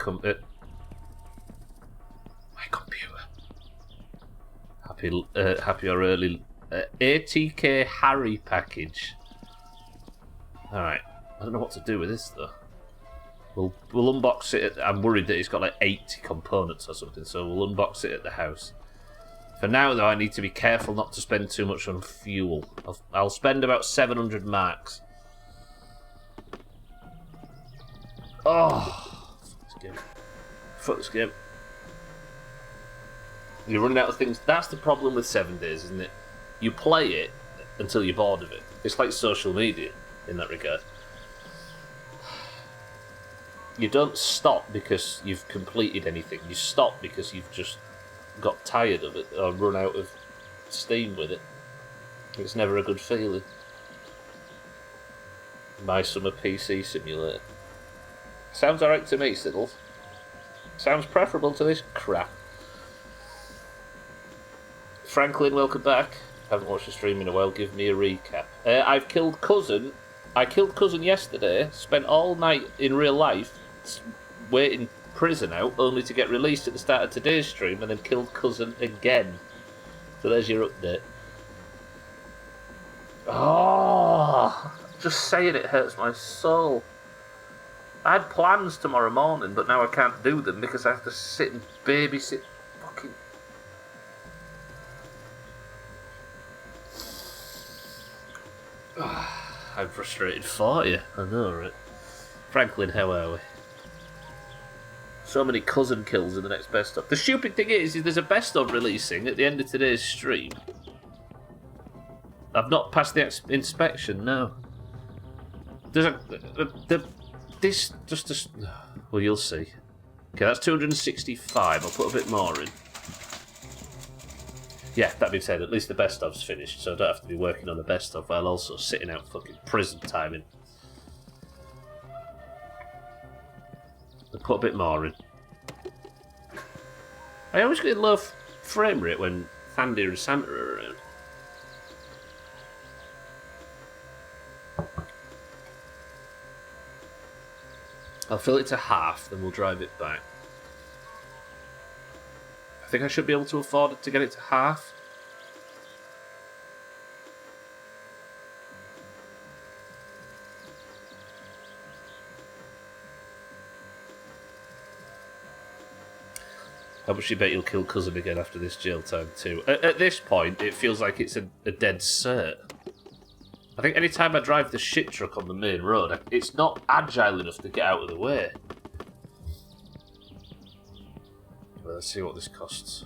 my computer. Happy or early ATK Harry package. Alright. I don't know what to do with this though. We'll unbox it. I'm worried that it's got like 80 components or something, so we'll unbox it at the house. For now though, I need to be careful not to spend too much on fuel. I'll spend about 700 marks. Oh, fuck this game. Fuck this game. You're running out of things. That's the problem with 7 days, isn't it? You play it until you're bored of it. It's like social media in that regard. You don't stop because you've completed anything. You stop because you've just got tired of it or run out of steam with it. It's never a good feeling. My summer PC simulator. Sounds alright to me, Siddles. Sounds preferable to this crap. Franklin, welcome back. Haven't watched the stream in a while. Give me a recap. I've killed Cousin. I killed Cousin yesterday. Spent all night in real life waiting prison out, only to get released at the start of today's stream, and then killed Cousin again. So there's your update. Oh, just saying it hurts my soul. I had plans tomorrow morning, but now I can't do them because I have to sit and babysit fucking... I'm frustrated for you. I know, right? Franklin, how are we? So many Cousin kills in the next best of. The stupid thing is there's a best of releasing at the end of today's stream. I've not passed the inspection, no. There's well, you'll see. Okay, that's 265. I'll put a bit more in. Yeah, that being said, at least the best of's finished, so I don't have to be working on the best of while also sitting out fucking prison timing. I'll put a bit more in. I always get low frame rate when Thandy and Santa are around. I'll fill it to half, then we'll drive it back. I think I should be able to afford it to get it to half. How much do you bet you'll kill Cousin again after this jail time too? At this point, it feels like it's a dead cert. I think any time I drive the shit truck on the main road, it's not agile enough to get out of the way. Well, let's see what this costs.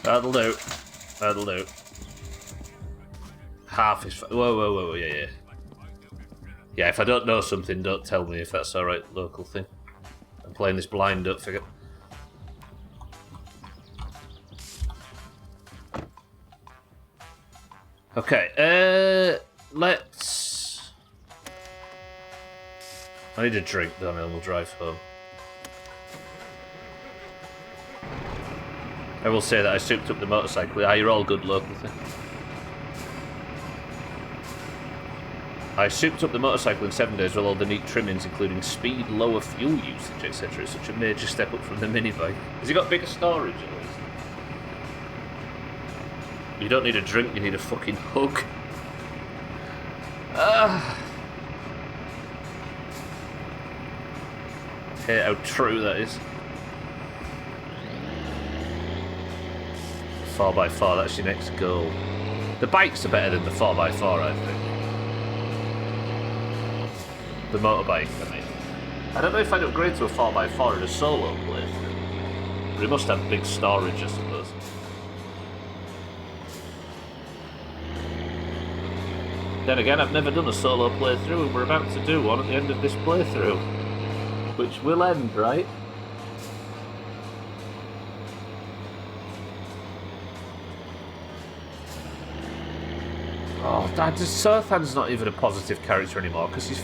That'll do. That'll do. Half is... Whoa, yeah. Yeah, if I don't know something, don't tell me if that's alright, local thing. I'm playing this blind, don't forget. Okay, let's... I need a drink, then we'll drive home. I will say that I souped up the motorcycle. Ah, you're all good local thing. I souped up the motorcycle in 7 days with all the neat trimmings, including speed, lower fuel usage, etc. It's such a major step up from the minibike. Has it got bigger storage at least? You don't need a drink, you need a fucking hug. Hate how true that is. 4x4, that's your next goal. The bikes are better than the 4x4, I think. The motorbike, I mean. I don't know if I'd upgrade to a 4x4 in a solo playthrough. But it must have big storage, I suppose. Then again, I've never done a solo playthrough, and we're about to do one at the end of this playthrough. Which will end, right? Oh, Sothan's not even a positive character anymore because he's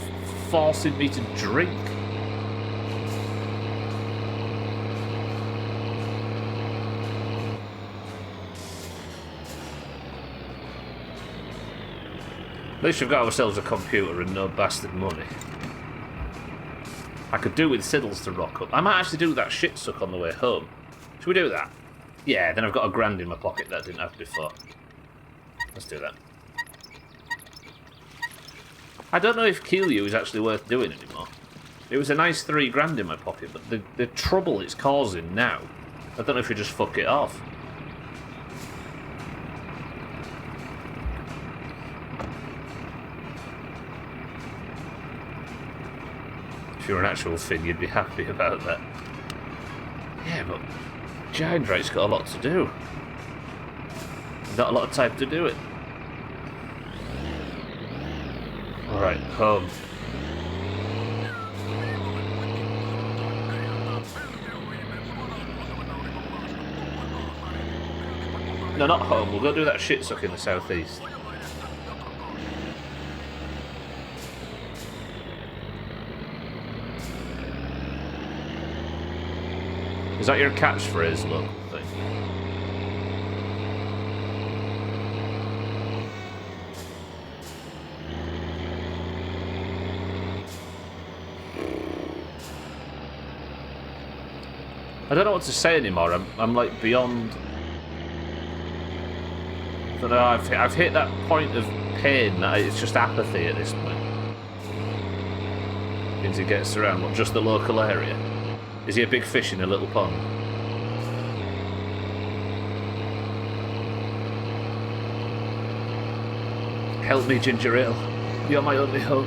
forcing me to drink. At least we've got ourselves a computer and no bastard money. I could do with Siddles to rock up. I might actually do that shit suck on the way home. Should we do that? Yeah, then I've got £1 in my pocket that I didn't have before. Let's do that. I don't know if Keelyu is actually worth doing anymore. It was a nice £3 in my pocket, but the trouble it's causing now, I don't know if we just fuck it off. If you're an actual Finn, you'd be happy about that. Yeah, but Giant Drake's got a lot to do. Not a lot of time to do it. Alright, home. No, not home. We'll go do that shit suck in the southeast. Is that your catchphrase, local thing? I don't know what to say anymore. I'm like beyond. I don't know. I've hit that point of pain that it's just apathy at this point. Means he gets around. What, just the local area? Is he a big fish in a little pond? Help me, Ginger Ale. You're my only hope.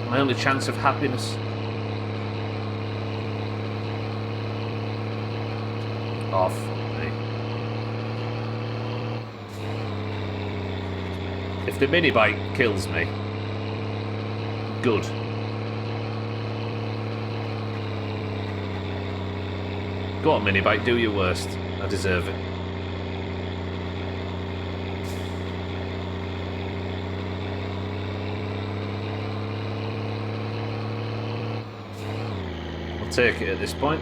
My only chance of happiness. Oh, fuck me. If the minibike kills me, good. Go on, minibike, do your worst. I deserve it. I'll take it at this point.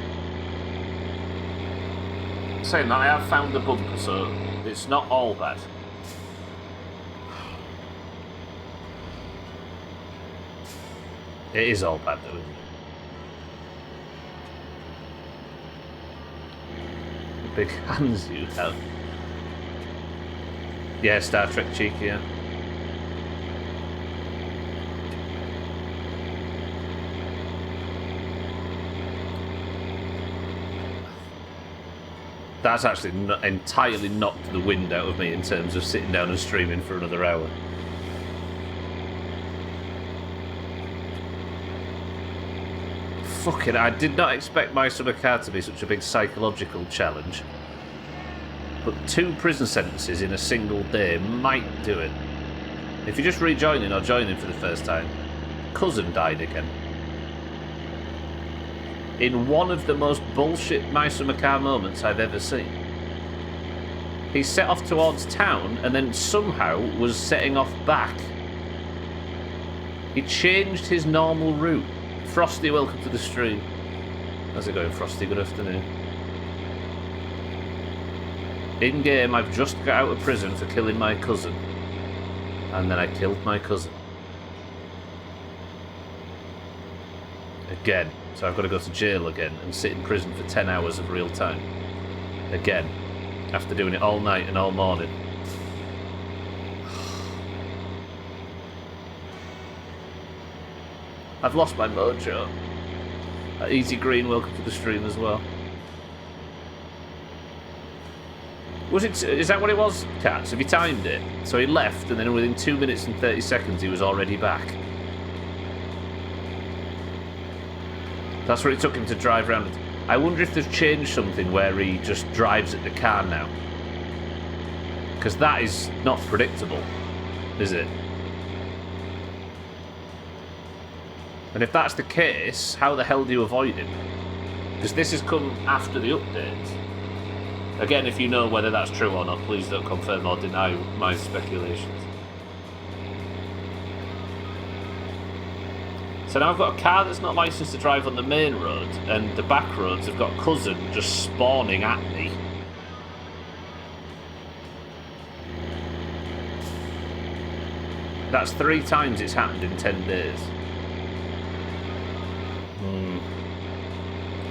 Saying that, I have found the bumper, so it's not all bad. It is all bad, though, isn't it? The big hands you have. Yeah, Star Trek cheeky, yeah. That's actually entirely knocked the wind out of me in terms of sitting down and streaming for another hour. Fucking, I did not expect my summer car to be such a big psychological challenge. But 2 prison sentences in a single day might do it. If you're just rejoining or joining for the first time, cousin died again. In one of the most bullshit My Summer Car moments I've ever seen. He set off towards town and then somehow was setting off back. He changed his normal route. Frosty, welcome to the stream. How's it going, Frosty? Good afternoon. In game, I've just got out of prison for killing my cousin. And then I killed my cousin. Again. So I've got to go to jail again and sit in prison for 10 hours of real time. Again. After doing it all night and all morning. I've lost my mojo. Easy Green, welcome to the stream as well. Is that what it was, Cats? Have you timed it? So he left, and then within 2 minutes and 30 seconds, he was already back. That's what it took him to drive around. I wonder if they've changed something where he just drives at the car now. Because that is not predictable, is it? And if that's the case, how the hell do you avoid him? Because this has come after the update. Again, if you know whether that's true or not, please don't confirm or deny my speculations. So now I've got a car that's not licensed to drive on the main road, and the back roads have got cousin just spawning at me. That's 3 times it's happened in 10 days.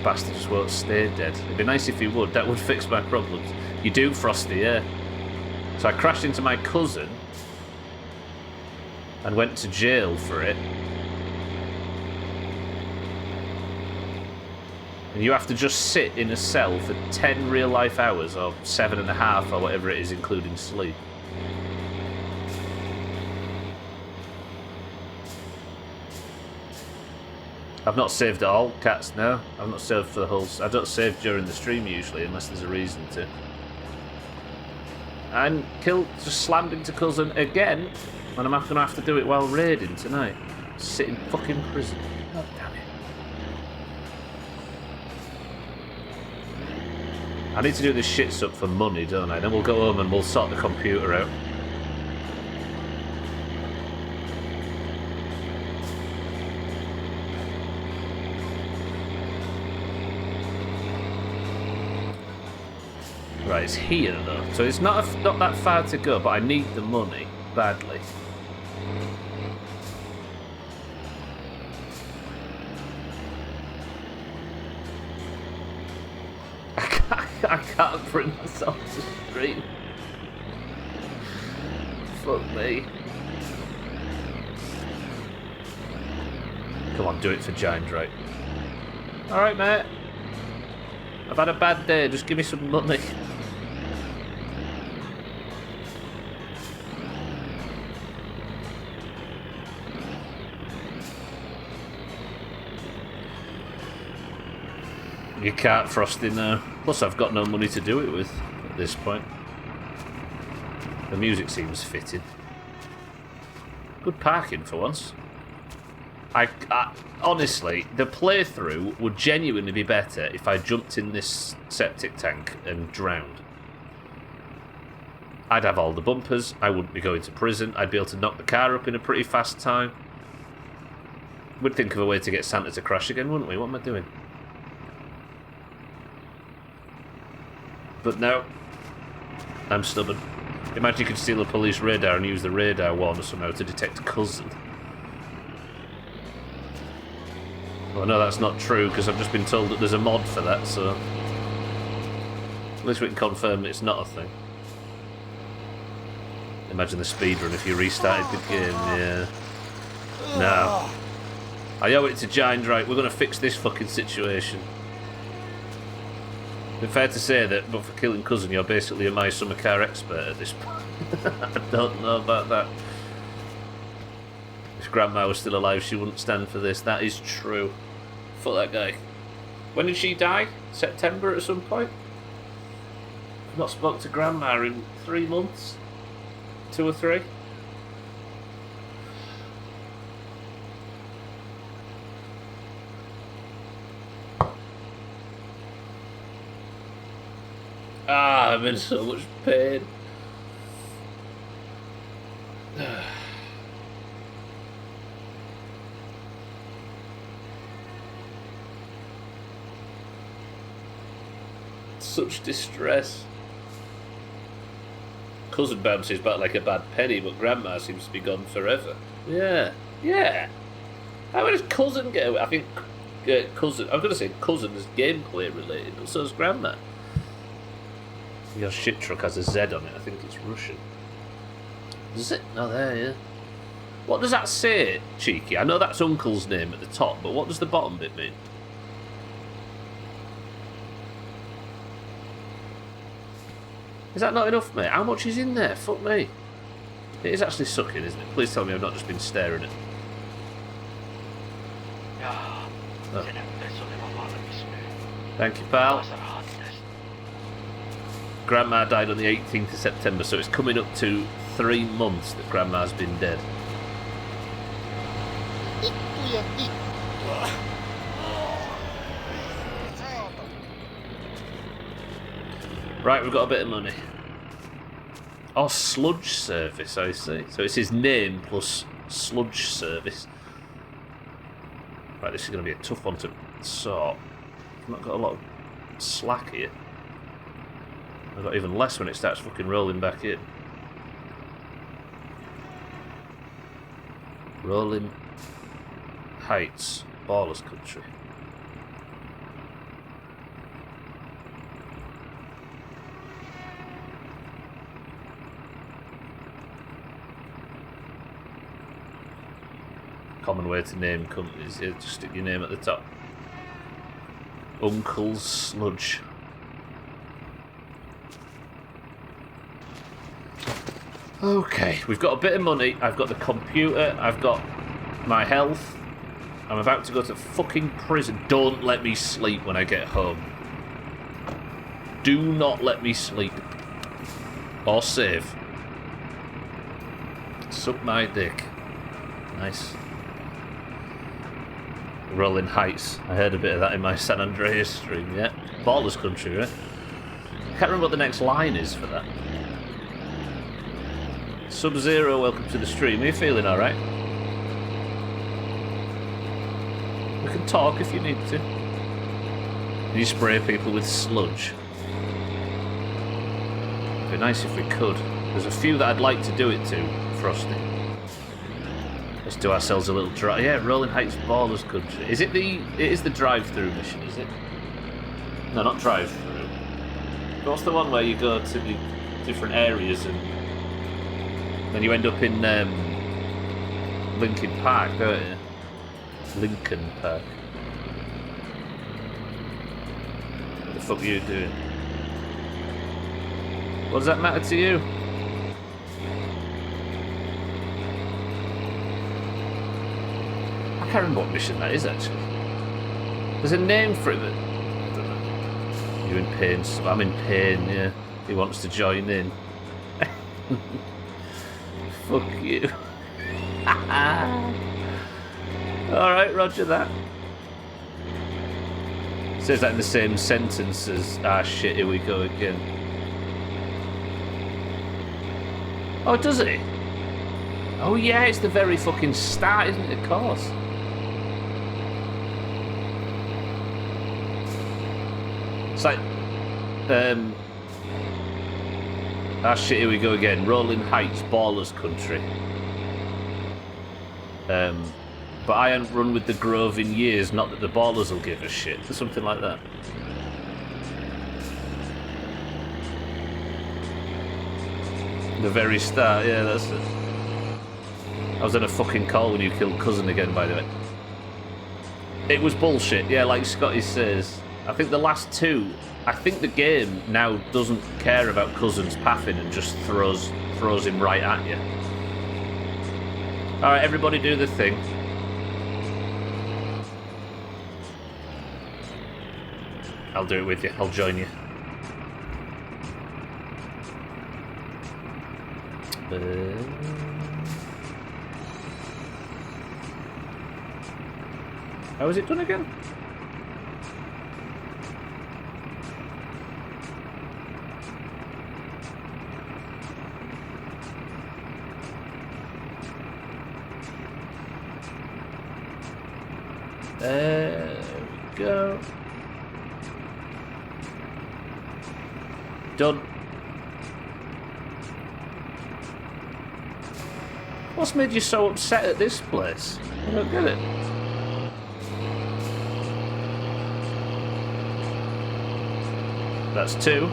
Bastard just won't stay dead. It'd be nice if he would. That would fix my problems. You do, Frosty, yeah. So I crashed into my cousin and went to jail for it. And you have to just sit in a cell for 10 real-life hours, or 7.5, or whatever it is, including sleep. I've not saved at all, Cats, no. I've not saved for the whole... I don't save during the stream, usually, unless there's a reason to. And just slammed into cousin again, and I'm going to have to do it while raiding tonight. Sit in fucking prison. God damn it. I need to do this shit stuff for money, don't I? Then we'll go home and we'll sort the computer out. Right, it's here though, so it's not that far to go, but I need the money badly. I can't bring myself to stream. Fuck me. Come on, do it for Giant Drake. Alright, mate. I've had a bad day, just give me some money. You can't, Frosty, now. Plus, I've got no money to do it with at this point. The music seems fitting. Good parking for once. I honestly, the playthrough would genuinely be better if I jumped in this septic tank and drowned. I'd have all the bumpers, I wouldn't be going to prison, I'd be able to knock the car up in a pretty fast time. We'd think of a way to get Santa to crash again, wouldn't we? What am I doing? But no, I'm stubborn. Imagine you could steal a police radar and use the radar warner somehow to detect cousin. Well, no, that's not true, because I've just been told that there's a mod for that, so... At least we can confirm that it's not a thing. Imagine the speedrun if you restarted the game, yeah. No. I owe it to Giant Drake, we're going to fix this fucking situation. It's fair to say that, but for killing cousin, you're basically a My Summer Car expert at this point. I don't know about that. If Grandma was still alive, she wouldn't stand for this. That is true. Fuck that guy. When did she die? September at some point? I've not spoke to Grandma in 3 months. 2 or 3. I'm in so much pain. Such distress. Cousin bounces back like a bad penny, but Grandma seems to be gone forever. Yeah. How does Cousin get away? I think Cousin... I'm going to say Cousin is gameplay related, but so is Grandma. Your shit truck has a Z on it. I think it's Russian. Does it? Oh, there, yeah. What does that say, Cheeky? I know that's Uncle's name at the top, but what does the bottom bit mean? Is that not enough, mate? How much is in there? Fuck me. It is actually sucking, isn't it? Please tell me I've not just been staring at it. Oh. Thank you, pal. Grandma died on the 18th of September, so it's coming up to 3 months that Grandma's been dead. Right, we've got a bit of money. Oh, sludge service, I see. So it's his name plus sludge service. Right, this is going to be a tough one to sort. I've not got a lot of slack here. I've got even less when it starts fucking rolling back in. Rolling Heights, Ballers Country. Common way to name companies, yeah, just stick your name at the top. Uncle's Sludge. Okay, we've got a bit of money, I've got the computer, I've got my health. I'm about to go to fucking prison. Don't let me sleep when I get home. Do not let me sleep. Or save. Suck my dick. Nice. Rolling Heights. I heard a bit of that in my San Andreas stream, yeah. Ballers Country, right? I can't remember what the next line is for that. Sub-Zero, welcome to the stream. Are you feeling alright? We can talk if you need to. Can you spray people with sludge? It'd be nice if we could. There's a few that I'd like to do it to, Frosty. Let's do ourselves a little drive. Yeah, Rolling Heights Ballers Country. Is it the... It is the drive-through mission, is it? No, not drive-through. What's the one where you go to the different areas and then you end up in Lincoln Park, don't you? Lincoln Park. What the fuck are you doing? What does that matter to you? I can't remember what mission that is, actually. There's a name for it, but I don't know. You're in pain, so I'm in pain, yeah. He wants to join in. Fuck you. Alright, roger that. Says that in the same sentence as, ah shit, here we go again. Oh, does it? Oh yeah, it's the very fucking start, isn't it? Of course. It's like, ah shit, here we go again. Rolling Heights, Ballers Country. But I haven't run with the Grove in years, not that the Ballers will give a shit. Or something like that. The very start, yeah, that's it. I was on a fucking call when you killed Cousin again, by the way. It was bullshit, yeah, like Scotty says. I think the last two, I think the game now doesn't care about Cousin's pathing and just throws him right at you. Alright, everybody do the thing. I'll do it with you, I'll join you. How is it done again? There we go. Done. What's made you so upset at this place? I don't get it. That's 2.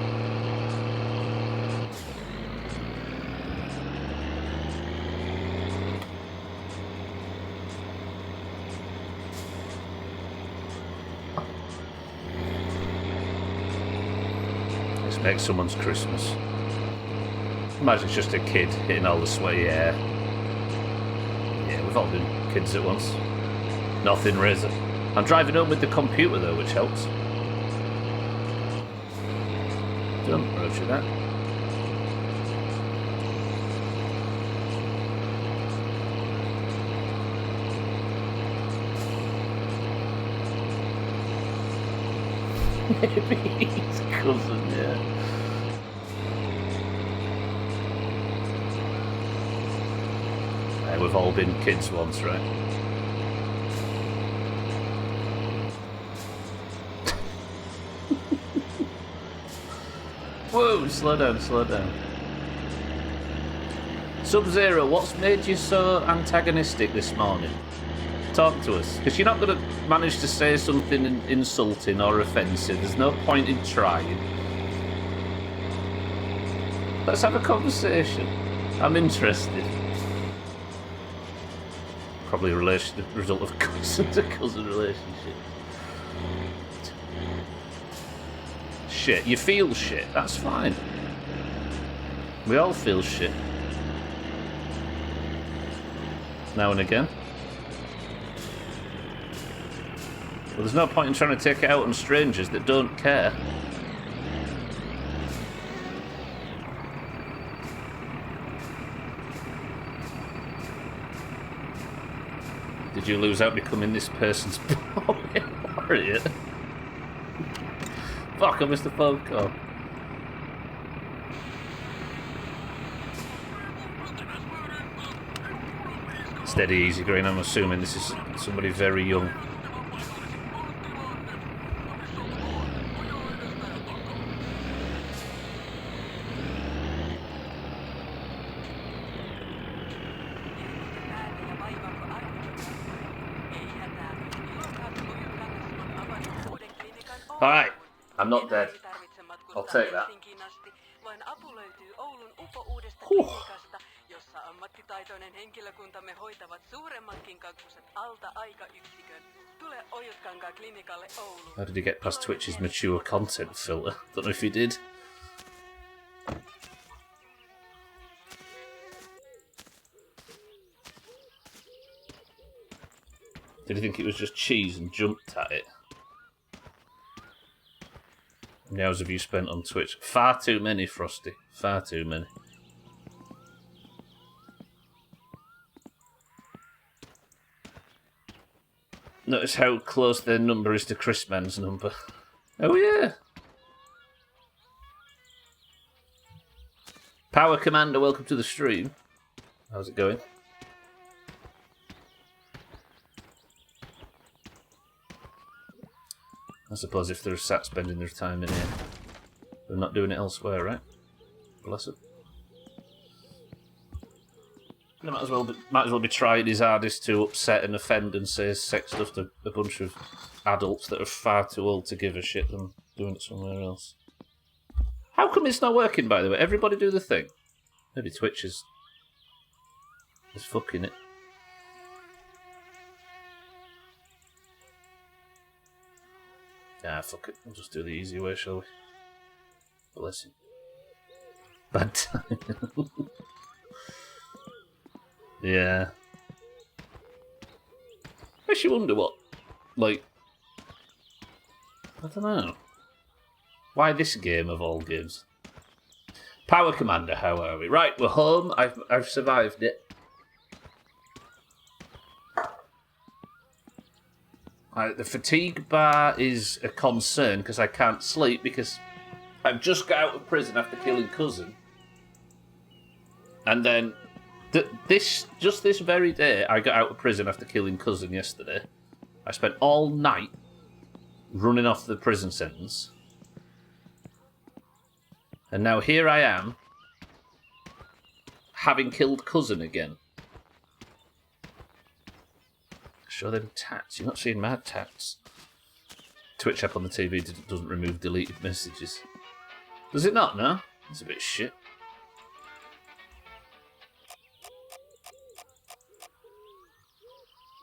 Let's make someone's Christmas. Imagine it's just a kid hitting all the sweaty air. Yeah, we've all been kids at once. Nothing, Razor. I'm driving home with the computer though, which helps. Don't roger that. Maybe his cousin, yeah. We've all been kids once, right? Whoa, slow down, slow down. Sub-Zero, what's made you so antagonistic this morning? Talk to us, because you're not going to manage to say something insulting or offensive. There's no point in trying. Let's have a conversation. I'm interested. Probably a result of cousin to cousin relationship. Shit, you feel shit, that's fine. We all feel shit. Now and again. Well, there's no point in trying to take it out on strangers that don't care. Did you lose out becoming this person's warrior? Fuck, I missed the phone call. Steady, easy, Green. I'm assuming this is somebody very young. Alright, I'm not dead. I'll take that. Whew. How did he get past Twitch's mature content filter? Don't know if he did. Did he think it was just cheese and jumped at it? How many hours have you spent on Twitch? Far too many, Frosty. Far too many. Notice how close their number is to Chris Man's number. Oh yeah! Power Commander, welcome to the stream. How's it going? I suppose if they're sat spending their time in here, they're not doing it elsewhere, right? Bless them. They might as well be trying his hardest to upset and offend and say sex stuff to a bunch of adults that are far too old to give a shit than doing it somewhere else. How come it's not working, by the way? Everybody do the thing. Maybe Twitch is fucking it. Ah, fuck it. We'll just do the easy way, shall we? Bless him. Bad time. Yeah. I actually wonder what, like, I don't know. Why this game of all games? Power Commander, how are we? Right, we're home. I've survived it. The fatigue bar is a concern because I can't sleep because I've just got out of prison after killing Cousin. And then, this very day, I got out of prison after killing Cousin yesterday. I spent all night running off the prison sentence. And now here I am, having killed cousin again. Show them tats. You're not seeing my tats. Twitch app on the TV doesn't remove deleted messages. Does it not, no? It's a bit shit.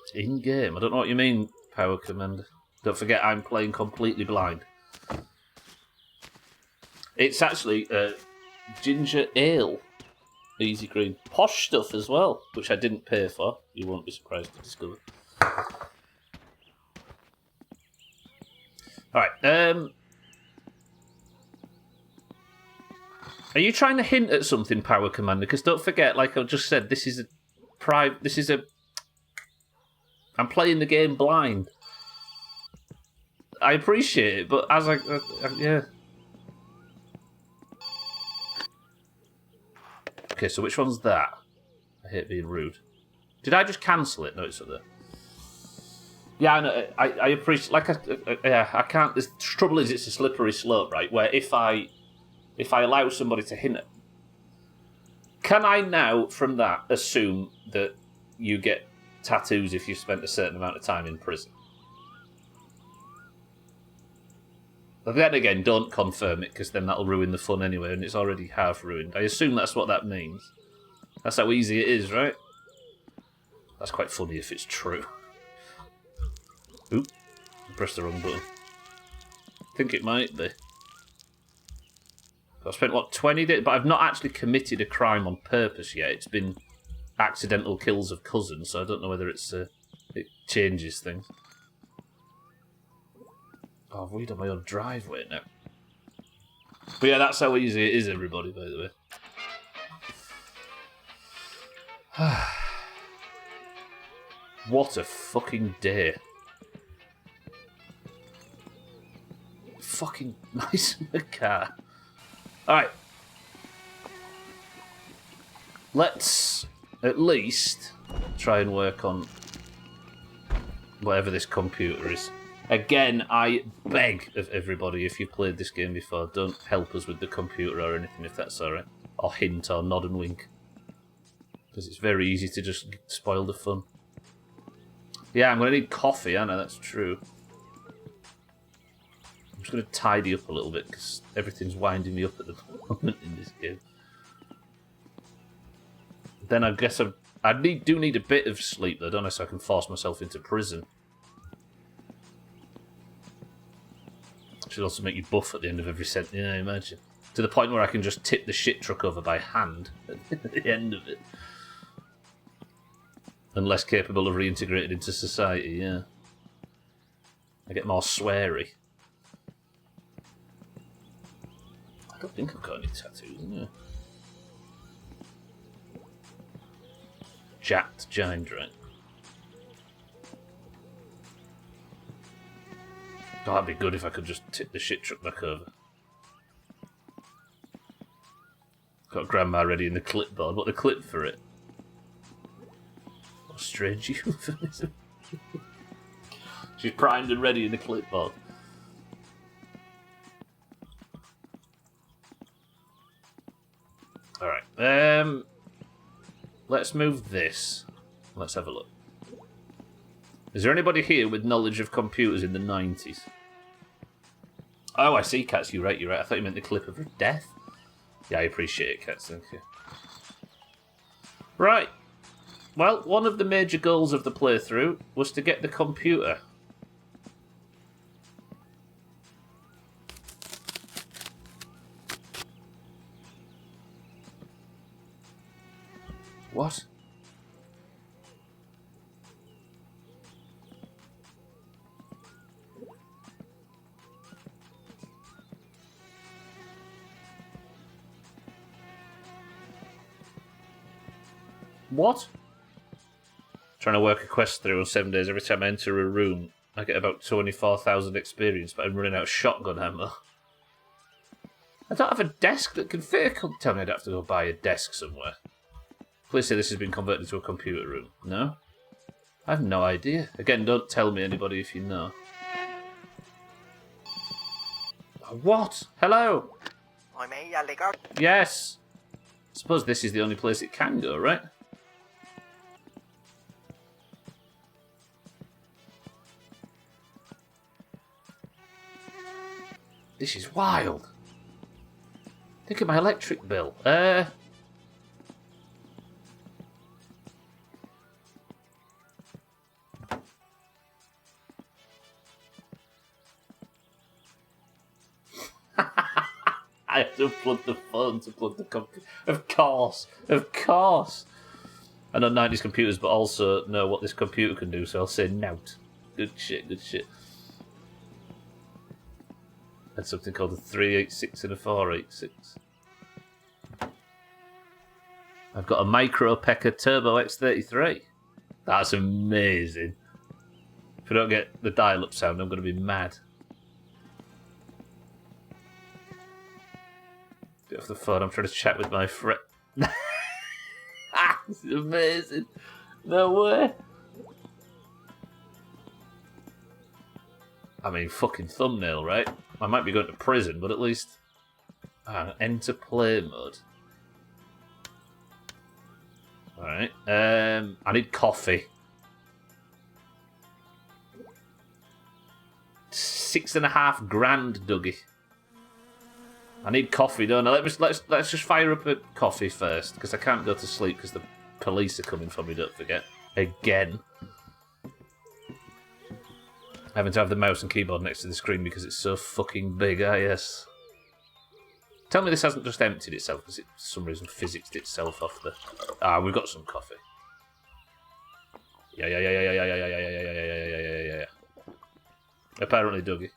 It's in-game. I don't know what you mean, Power Commander. Don't forget I'm playing completely blind. It's actually ginger ale. Easy green. Posh stuff as well, which I didn't pay for. You won't be surprised to discover. Alright, are you trying to hint at something, Power Commander? Because don't forget, like I just said, this is a I'm playing the game blind. I appreciate it, but as yeah. Okay, so which one's that? I hate being rude. Did I just cancel it? No, it's up there. Yeah, I know. I appreciate. Like, I can't. The trouble is, it's a slippery slope, right? Where if I allow somebody to hint it, can I now from that assume that you get tattoos if you've spent a certain amount of time in prison? But then again, don't confirm it because then that'll ruin the fun anyway, and it's already half ruined. I assume that's what that means. That's how easy it is, right? That's quite funny if it's true. Oop, I pressed the wrong button. I think it might be. I've spent, what, 20 days? But I've not actually committed a crime on purpose yet. It's been accidental kills of cousins, so I don't know whether it's it changes things. Oh, I've weed on my own driveway now. But yeah, that's how easy it is, everybody, by the way. What a fucking day. Fucking nice in the car. Alright. Let's at least try and work on whatever this computer is. Again, I beg of everybody, if you've played this game before, don't help us with the computer or anything, if that's alright. Or hint or nod and wink. Because it's very easy to just spoil the fun. Yeah, I'm going to need coffee, aren't I? That's true. I'm just going to tidy up a little bit, because everything's winding me up at the moment in this game. Then I guess I do need a bit of sleep, though, don't I? So I can force myself into prison. Should also make you buff at the end of every sentence. Yeah, imagine. To the point where I can just tip the shit truck over by hand at the end of it. And less capable of reintegrating into society, yeah. I get more sweary. I don't think I've got any tattoos, no. Jacked giant, right? Oh, that'd be good if I could just tip the shit truck back over. Got Grandma ready in the clipboard. What, the clip for it? What a strange euphemism. She's primed and ready in the clipboard. Alright, let's move this. Let's have a look. Is there anybody here with knowledge of computers in the 90s? Oh, I see, Cats. You're right, you're right. I thought you meant the clip of her death. Yeah, I appreciate it, Cats. Thank you. Right. Well, one of the major goals of the playthrough was to get the computer. What? What? Trying to work a quest through on 7 days. Every time I enter a room, I get about 24,000 experience, but I'm running out of shotgun ammo. I don't have a desk that can fit. Tell me I'd have to go buy a desk somewhere. Please say this has been converted into a computer room. No? I have no idea. Again, don't tell me anybody if you know. What? Hello? Yes. I suppose this is the only place it can go, right? This is wild. Think of my electric bill. I have to plug the phone to plug the computer. Of course. I know 90s computers, but also know what this computer can do, so I'll say nout. Good shit. And something called a 386 and a 486. I've got a Micro Pekka Turbo X33. That's amazing. If I don't get the dial-up sound, I'm going to be mad. Get off the phone, I'm trying to chat with my friend. This is amazing. No way. I mean, fucking thumbnail, right? I might be going to prison, but at least... enter play mode. Alright. I need coffee. 6.5 grand, Dougie. I need coffee, don't I? Let's just fire up a coffee first, because I can't go to sleep because the police are coming for me, don't forget. Again. Having to have the mouse and keyboard next to the screen because it's so fucking big, yes. Tell me this hasn't just emptied itself because it, for some reason, physicsed itself off the... we've got some coffee. Yeah. Apparently, Dougie.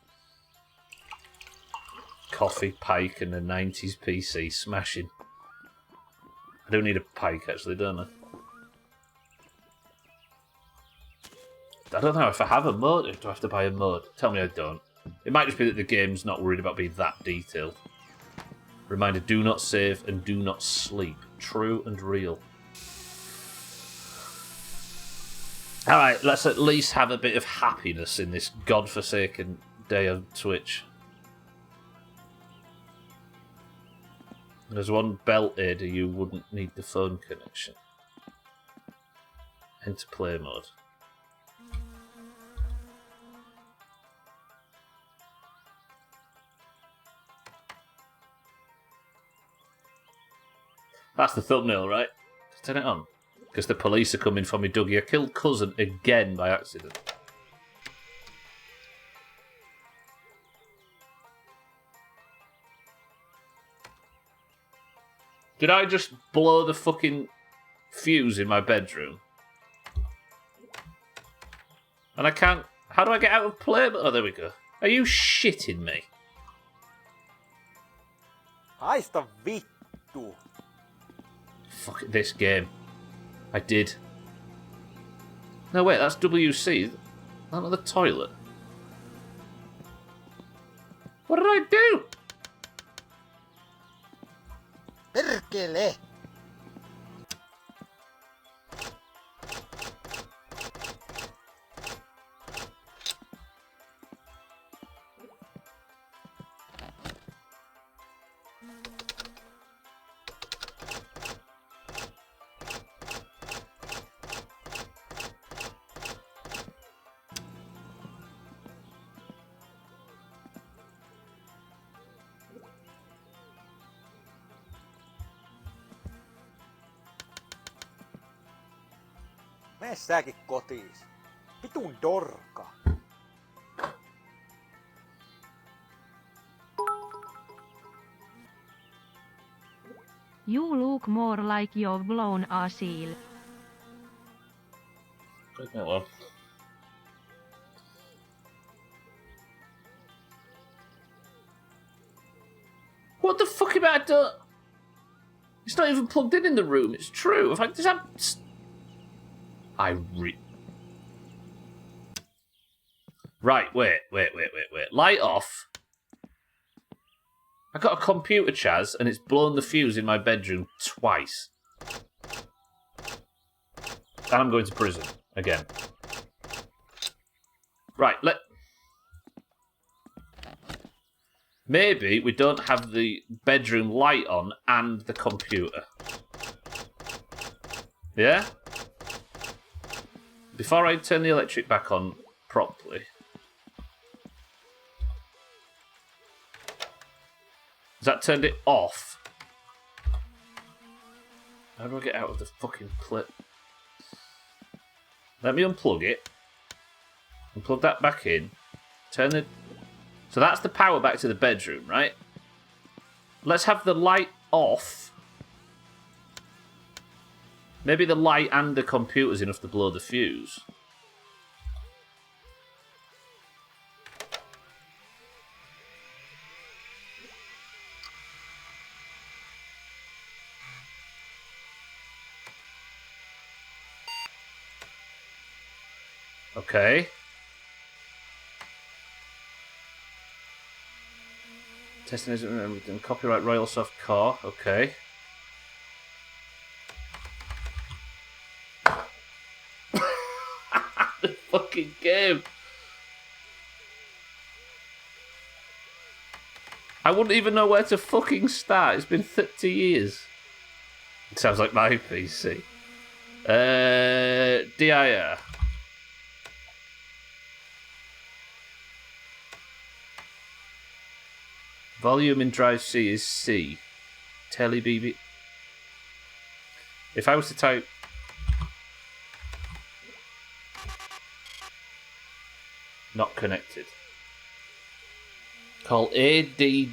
Coffee, pike, and a 90s PC. Smashing. I do need a pike, actually, don't I? I don't know if I have a motive. Do I have to buy a mod? Tell me I don't. It might just be that the game's not worried about being that detailed. Reminder, do not save and do not sleep. True and real. Alright, let's at least have a bit of happiness in this godforsaken day on Twitch. There's one belt Ada you wouldn't need the phone connection. Enter play mode. That's the thumbnail, right? Turn it on. Because the police are coming for me, Dougie. I killed cousin again by accident. Did I just blow the fucking fuse in my bedroom? And I can't... How do I get out of play? Oh, there we go. Are you shitting me? Haista vittu. Fuck this game. I did. No, wait, that's WC. That's not the toilet. What did I do? Perkele! Mene säkin kotiis. Vitun dorka. You look more like you've blown a seal. Well. What the fuck am I doing? It's not even plugged in the room. It's true. If I just have... Right, wait. Light off. I got a computer, Chaz, and it's blown the fuse in my bedroom twice. And I'm going to prison. Again. Right, maybe we don't have the bedroom light on and the computer. Yeah? Before I turn the electric back on properly. Has that turned it off? How do I get out of the fucking clip? Let me unplug it. And plug that back in. Turn the... So that's the power back to the bedroom, right? Let's have the light off. Maybe the light and the computer's enough to blow the fuse. Okay. Testing is copyright Royal Soft Core. Okay. The fucking game. I wouldn't even know where to fucking start. It's been 30 years. It sounds like my PC. DIR. Volume in drive C is C. Telly BB. If I was to type... Not connected. Call ATDT.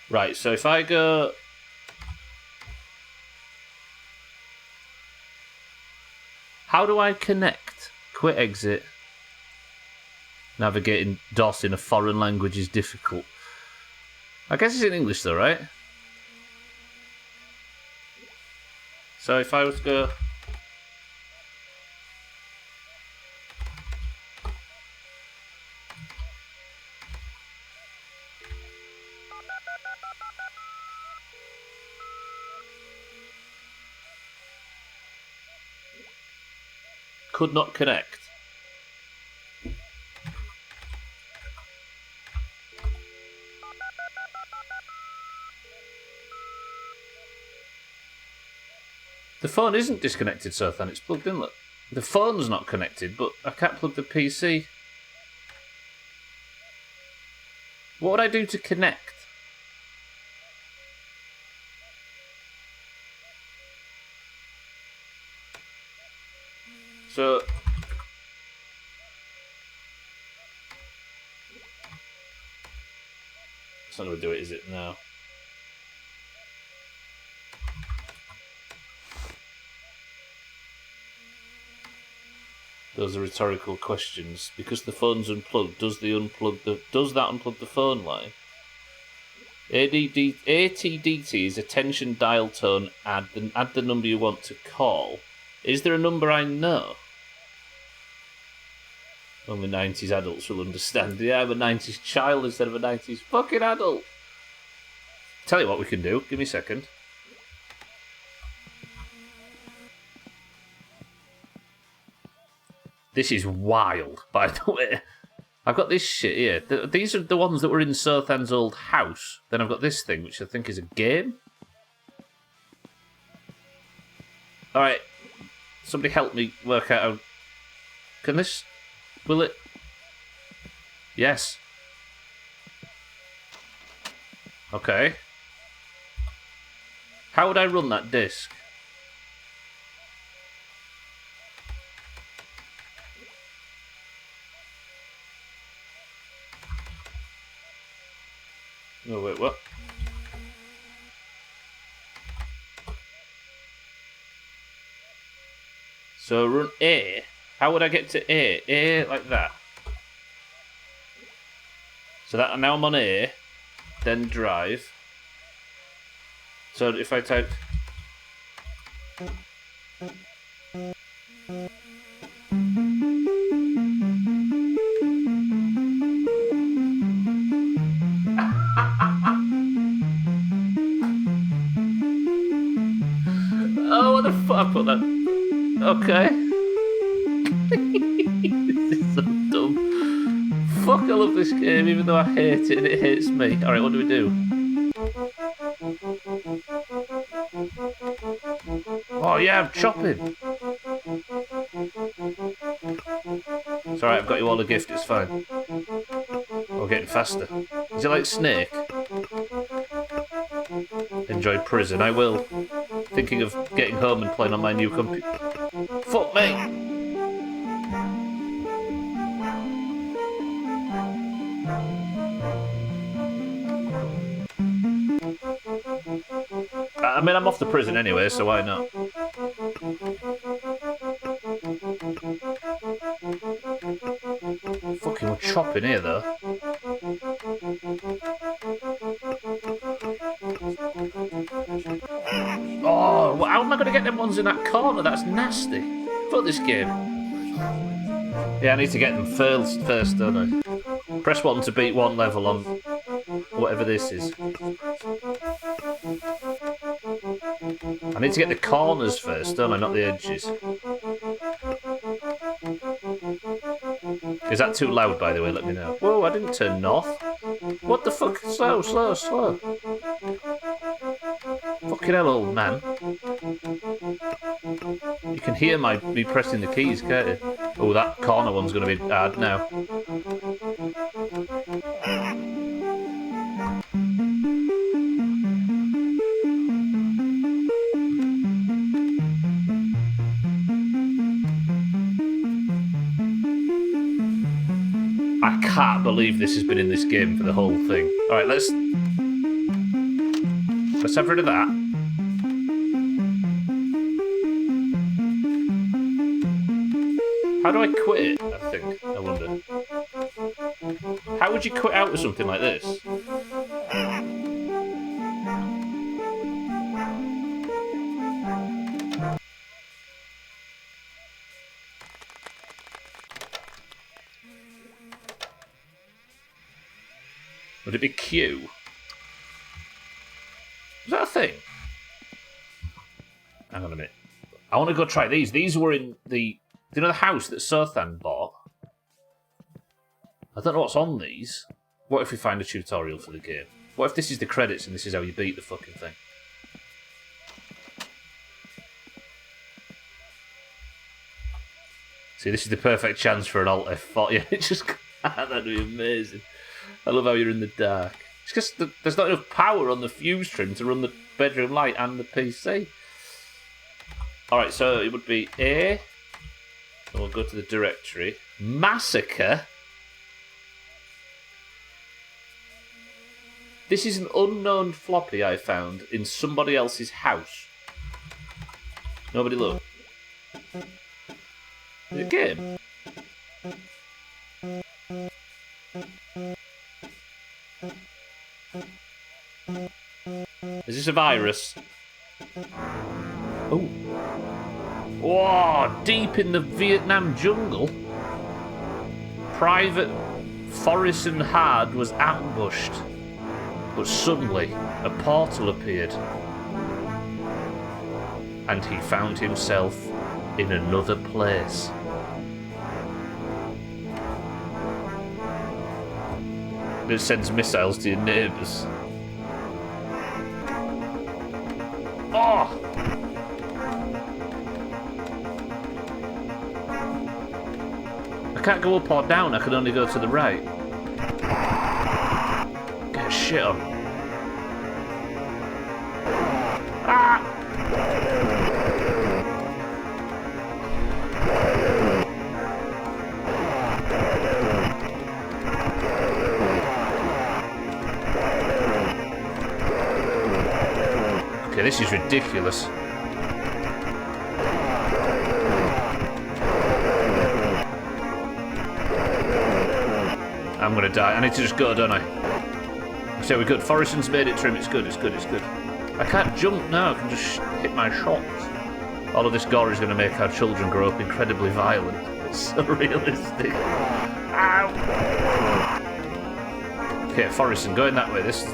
Right, so if I go... How do I connect? Quit exit. Navigating DOS in a foreign language is difficult. I guess it's in English though, right? So if I was to go... Could not connect. The phone isn't disconnected, Sothan. It's plugged in. Look, the phone's not connected, but I can't plug the PC. What would I do to connect? So... It's not going to do it, is it? No. Those are rhetorical questions. Because the phone's unplugged, does that unplug the phone line? ATDT is attention dial tone. Add the number you want to call. Is there a number I know? Only 90s adults will understand. Yeah, I'm a 90s child instead of a 90s fucking adult. Tell you what we can do. Give me a second. This is wild, by the way. I've got this shit here. These are the ones that were in Sothan's old house. Then I've got this thing, which I think is a game. Alright. Somebody help me work out how... Can this... Will it... Yes. Okay. How would I run that disc? Oh, wait, what? So run A. How would I get to A? A like that. So that now I'm on A, then drive. So if I type... I put that. Okay. This is so dumb. Fuck, I love this game, even though I hate it and it hates me. Alright, what do we do? Oh, yeah, I'm chopping. It's alright, I've got you all a gift, it's fine. We're getting faster. Is it like Snake? Enjoy prison, I will. Thinking of getting home and playing on my new computer. Fuck me! I mean, I'm off to prison anyway, so why not? Fucking we're chopping here, though. Oh, how am I going to get them ones in that corner? That's nasty. Fuck this game. Yeah, I need to get them first, don't I? Press 1 to beat one level on whatever this is. I need to get the corners first, don't I? Not the edges. Is that too loud, by the way? Let me know. Whoa, I didn't turn north. What the fuck? Slow, slow, slow. Fucking hell, old man. You can hear me pressing the keys, can't you? Oh, that corner one's going to be hard now. I can't believe this has been in this game for the whole thing. Alright, let's have rid of that. How do I quit it, I think? I wonder. How would you quit out with something like this? Would it be Q? Is that a thing? Hang on a minute. I want to go try these. These were in the... Do you know the house that Sothan bought? I don't know what's on these. What if we find a tutorial for the game? What if this is the credits and this is how you beat the fucking thing? See, this is the perfect chance for an Alt F4. Yeah, it just... That'd be amazing. I love how you're in the dark. It's because there's not enough power on the fuse trim to run the bedroom light and the PC. Alright, so it would be A. And we'll go to the directory. Massacre. This is an unknown floppy I found in somebody else's house. Nobody look. Is it a game? Is this a virus? Oh. Whoa, deep in the Vietnam jungle. Private Forreston Hard was ambushed. But suddenly, a portal appeared. And he found himself in another place. It sends missiles to your neighbours. Oh! I can't go up or down, I can only go to the right. Get shit on. Ah! Okay, this is ridiculous. I'm gonna die. I need to just go, don't I? So we're good. Forreston's made it trim. It's good, it's good, it's good. I can't jump now. I can just hit my shots. All of this gore is going to make our children grow up incredibly violent. It's so realistic. Ow! Okay, Forreston, going that way. This...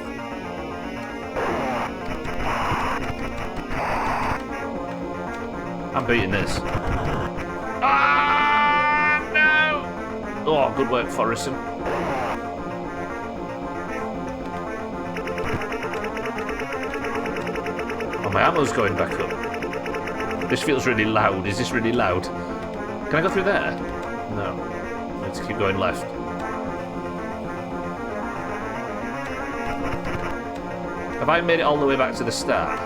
I'm beating this. Ah, no! Oh, good work, Forreston. Oh, my ammo's going back up. This feels really loud. Is this really loud? Can I go through there? No. I need to keep going left. Have I made it all the way back to the start?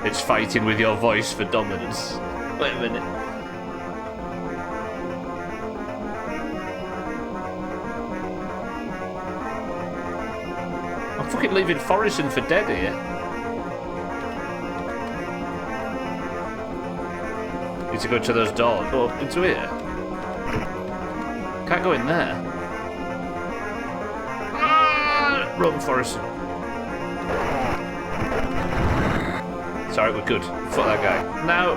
It's fighting with your voice for dominance. Wait a minute. I'm fucking leaving Forreston for dead here. Need to go to those doors. Oh, into here. Can't go in there. Ah, run, Forreston. Sorry, we're good. Fuck that guy. No.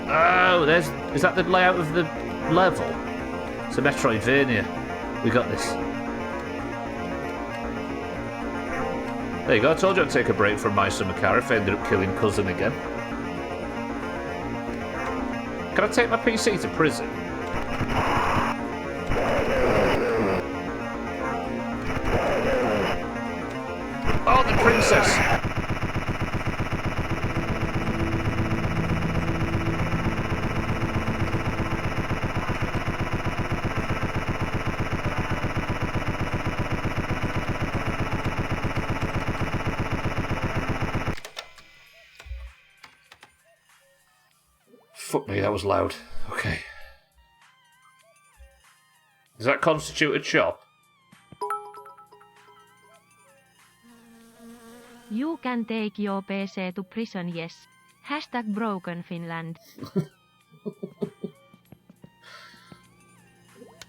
Oh, there's... Is that the layout of the level? It's a Metroidvania. We got this. There you go. I told you I'd take a break from my summer car if I ended up killing Cousin again. Can I take my PC to prison? Oh, the princess! Fuck me, that was loud. Okay. Does that constitute a chop? You can take your PC to prison, yes. Hashtag broken Finland.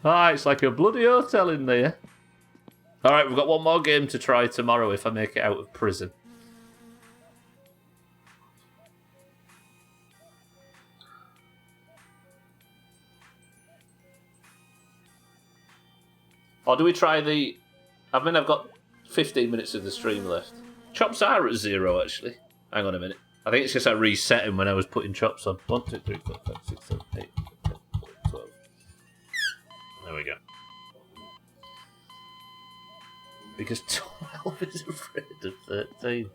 Ah, it's like a bloody hotel in there. Alright, we've got one more game to try tomorrow if I make it out of prison. Or do we try the... I mean, I've got 15 minutes of the stream left. Chops are at 0, actually. Hang on a minute. I think it's just I reset him when I was putting chops on. 1, 2, 3, 4, 5, 6, 7, 8, 9, 10, 12. There we go. Because 12 is afraid of 13.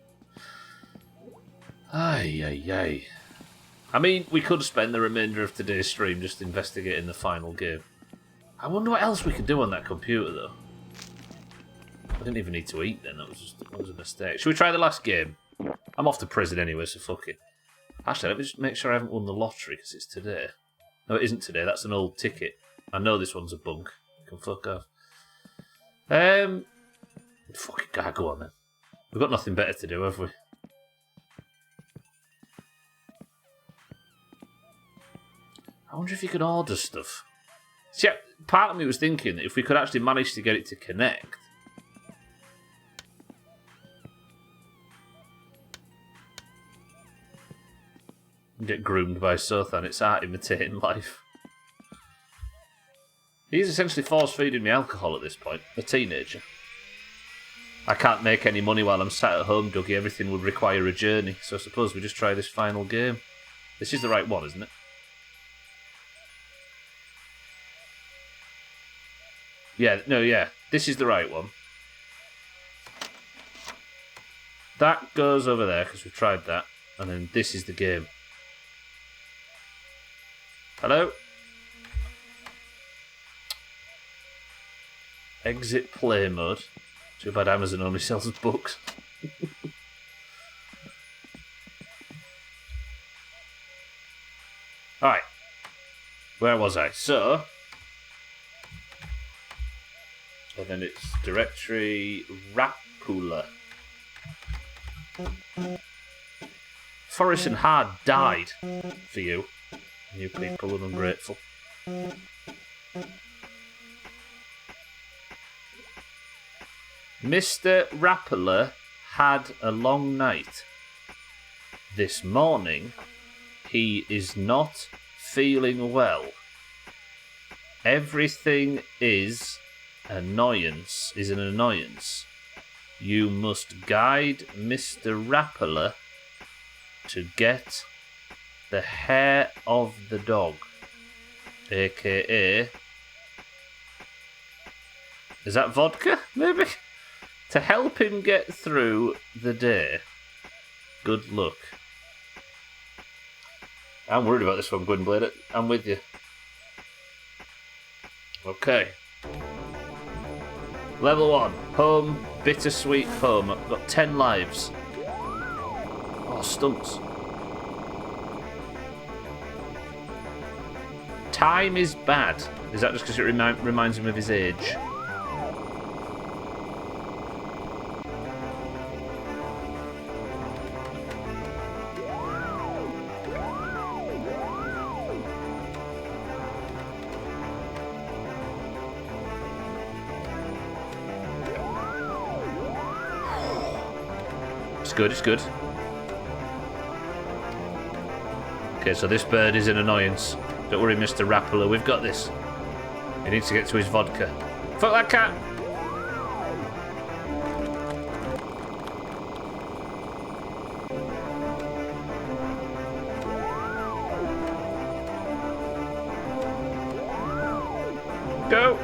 Ay, ay, ay. I mean, we could spend the remainder of today's stream just investigating the final game. I wonder what else we could do on that computer, though. I didn't even need to eat then. That was a mistake. Should we try the last game? I'm off to prison anyway, so fuck it. Actually, let me just make sure I haven't won the lottery, because it's today. No, it isn't today. That's an old ticket. I know this one's a bunk. You can fuck off. Fucking God, go on then. We've got nothing better to do, have we? I wonder if you could order stuff. See, part of me was thinking that if we could actually manage to get it to connect. Get groomed by Sothan, it's art imitating life. He's essentially force-feeding me alcohol at this point, a teenager. I can't make any money while I'm sat at home, Dougie. Everything would require a journey, so I suppose we just try this final game. This is the right one, isn't it? Yeah, no, yeah. This is the right one. That goes over there, because we've tried that. And then this is the game. Hello? Exit play mode. Too bad Amazon only sells us books. Alright. Where was I? So... and then it's directory Rapula. Forreston Hard died for you. You people are ungrateful. Mr. Rapala had a long night. This morning, he is not feeling well. Everything is an annoyance. You must guide Mr. Rappeler to get the hair of the dog, aka... Is that vodka, maybe? To help him get through the day. Good luck. I'm worried about this one, Gwynblade. I'm with you. Okay. Level 1. Home. Bittersweet home. I've got 10 lives. Oh, stunts. Time is bad. Is that just because it reminds him of his age? It's good. Okay, so this bird is an annoyance. Don't worry, Mr. Rappeler, we've got this. He needs to get to his vodka. Fuck that cat! Go!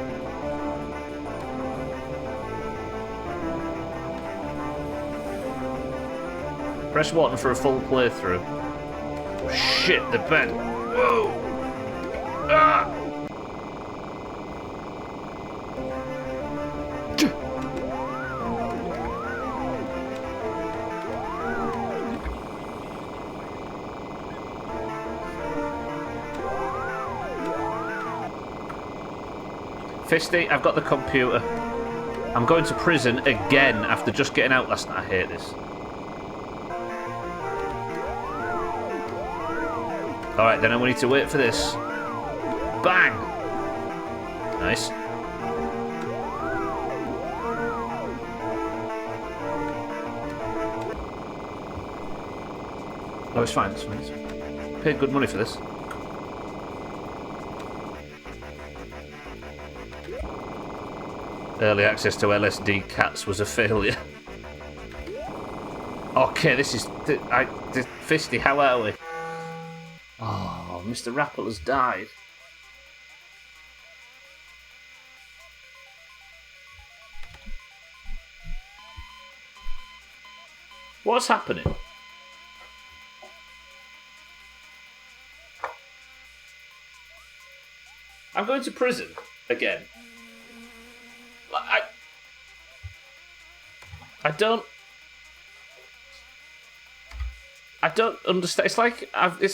Press 1 for a full playthrough. Oh, shit, the bed. Whoa! Ah! Fisty, I've got the computer. I'm going to prison again after just getting out last night. I hate this. Alright, then we need to wait for this. Bang! Nice. Oh, it's fine, it's fine. Paid good money for this. Early access to LSD cats was a failure. Okay, this is... Fisty, how are we? Oh, Mr. Rappler's died. What's happening? I'm going to prison again. I don't understand. It's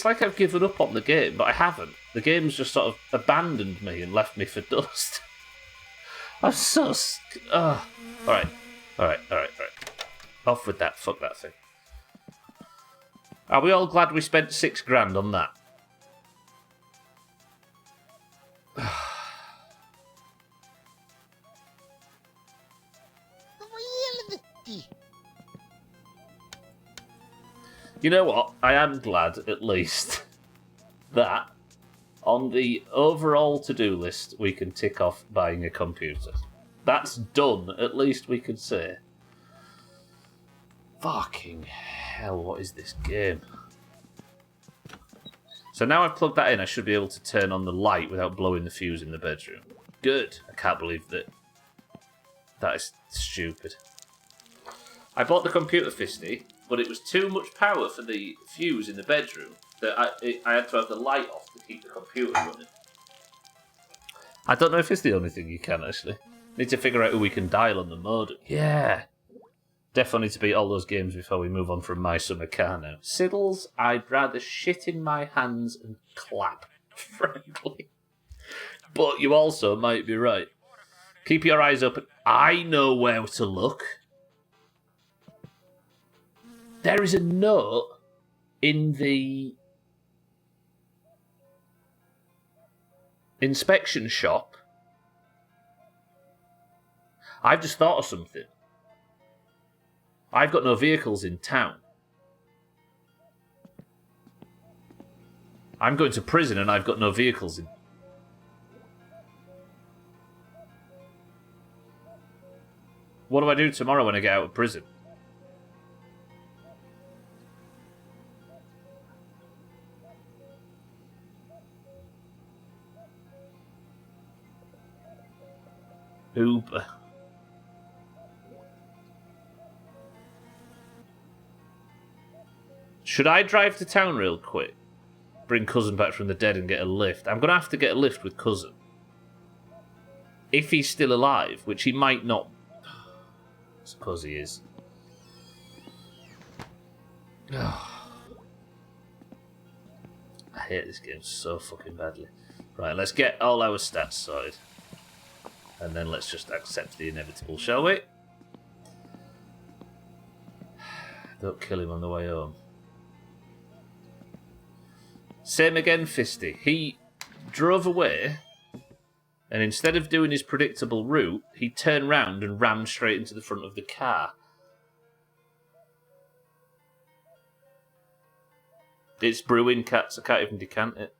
like I've given up on the game, but I haven't. The game's just sort of abandoned me and left me for dust. I'm so... Alright. Off with that. Fuck that thing. Are we all glad we spent £6,000 on that? You know what? I am glad, at least, that on the overall to-do list, we can tick off buying a computer. That's done, at least we could say. Fucking hell, what is this game? So now I've plugged that in, I should be able to turn on the light without blowing the fuse in the bedroom. Good. I can't believe that. That is stupid. I bought the computer, Fisty, but it was too much power for the fuse in the bedroom that I had to have the light off to keep the computer running. I don't know if it's the only thing you can, actually. Need to figure out who we can dial on the modem. Yeah. Definitely need to beat all those games before we move on from My Summer Car now. Siddles, I'd rather shit in my hands and clap, frankly. But you also might be right. Keep your eyes open. I know where to look. There is a note in the inspection shop. I've just thought of something. I've got no vehicles in town. I'm going to prison and I've got no vehicles in. What do I do tomorrow when I get out of prison? Uber. Should I drive to town real quick? Bring Cousin back from the dead and get a lift? I'm going to have to get a lift with Cousin. If he's still alive, which he might not. I suppose he is. I hate this game so fucking badly. Right, let's get all our stats sorted. And then let's just accept the inevitable, shall we? Don't kill him on the way home. Same again, Fisty. He drove away, and instead of doing his predictable route, he turned round and rammed straight into the front of the car. It's brewing, cats. I can't even decant it.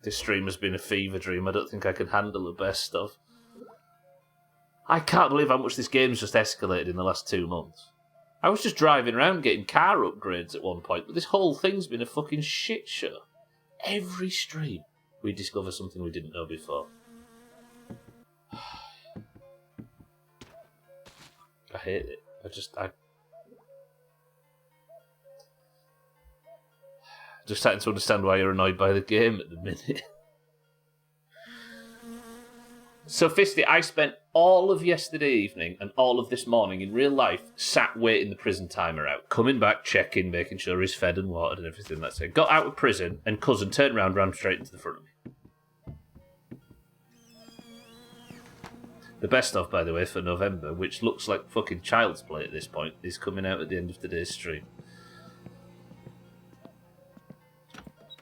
This stream has been a fever dream. I don't think I can handle the best stuff. I can't believe how much this game's just escalated in the last 2 months. I was just driving around getting car upgrades at one point, but this whole thing's been a fucking shit show. Every stream, we discover something we didn't know before. I hate it. I just starting to understand why you're annoyed by the game at the minute. So, Fisty, I spent all of yesterday evening and all of this morning in real life sat waiting the prison timer out. Coming back, checking, making sure he's fed and watered and everything, that's it. Got out of prison and Cousin turned around, ran straight into the front of me. The best of, by the way, for November, which looks like fucking Child's Play at this point, is coming out at the end of today's stream.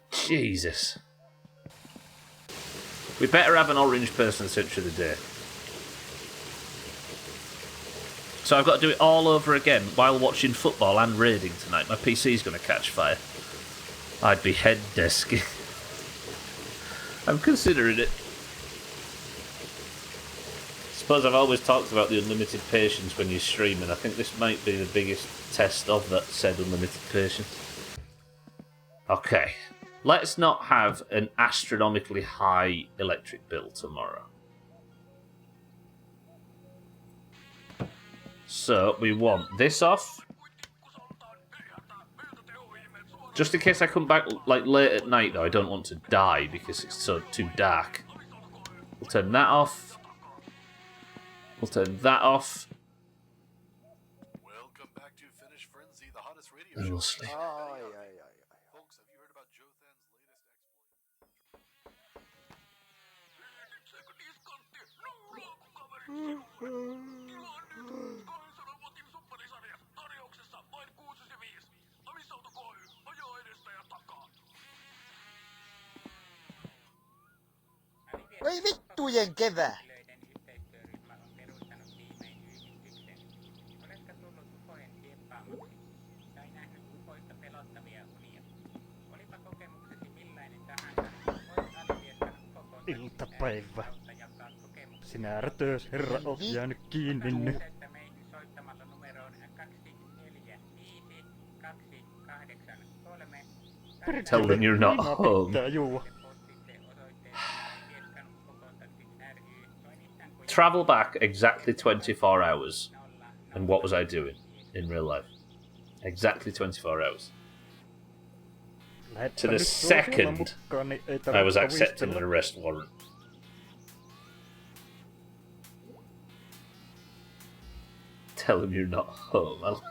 Jesus. We better have an orange person centre of the day. So I've got to do it all over again while watching football and raiding tonight. My PC's going to catch fire. I'd be head desking. I'm considering it. I suppose I've always talked about the unlimited patience when you stream, and I think this might be the biggest test of that said unlimited patience. Okay. Let's not have an astronomically high electric bill tomorrow. So, we want this off. Just in case I come back like late at night, though, I don't want to die because it's so too dark. We'll turn that off. We'll turn that off. Welcome back to Finish Frenzy, the hottest radio And show. we'll sleep. Folks, have you heard about Joe Than's latest Oi vittujen kevää! Iltapäivä. Sinä rötös herra oot jäänyt kiinni nyt. Tell them you're not home. Pitää juua. Travel back exactly 24 hours. And what was I doing in real life? Exactly 24 hours. To the second I was accepting an arrest warrant. Tell them you're not home.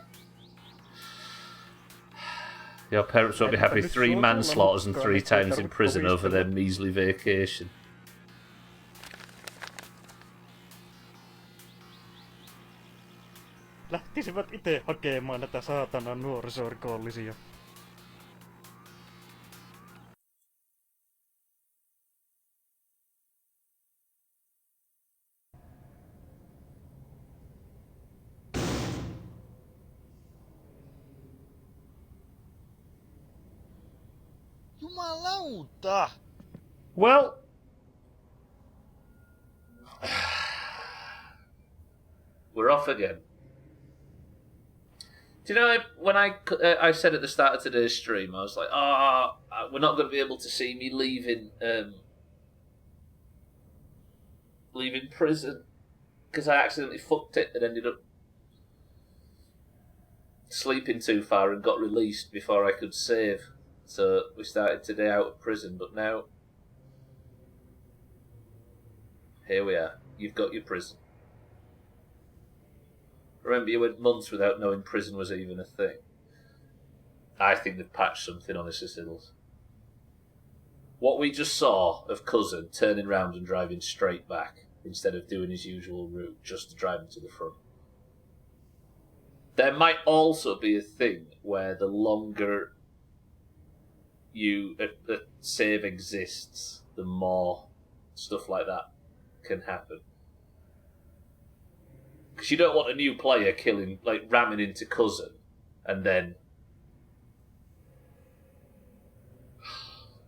Your parents won't be happy. 3 manslaughters and 3 times in prison over their measly vacation. Lähtisivät itse hakemaan näitä saatanan nuorisorikollisia. muuta? Well, we're off again. Do you know, when I said at the start of today's stream, I was like, we're not going to be able to see me leaving prison because I accidentally fucked it and ended up sleeping too far and got released before I could save. So we started today out of prison, but now here we are. You've got your prison. Remember, you went months without knowing prison was even a thing. I think they've patched something on this, Siddles. What we just saw of Cousin turning round and driving straight back instead of doing his usual route just to drive him to the front. There might also be a thing where the longer a save exists, the more stuff like that can happen. Because you don't want a new player ramming into Cousin, and then...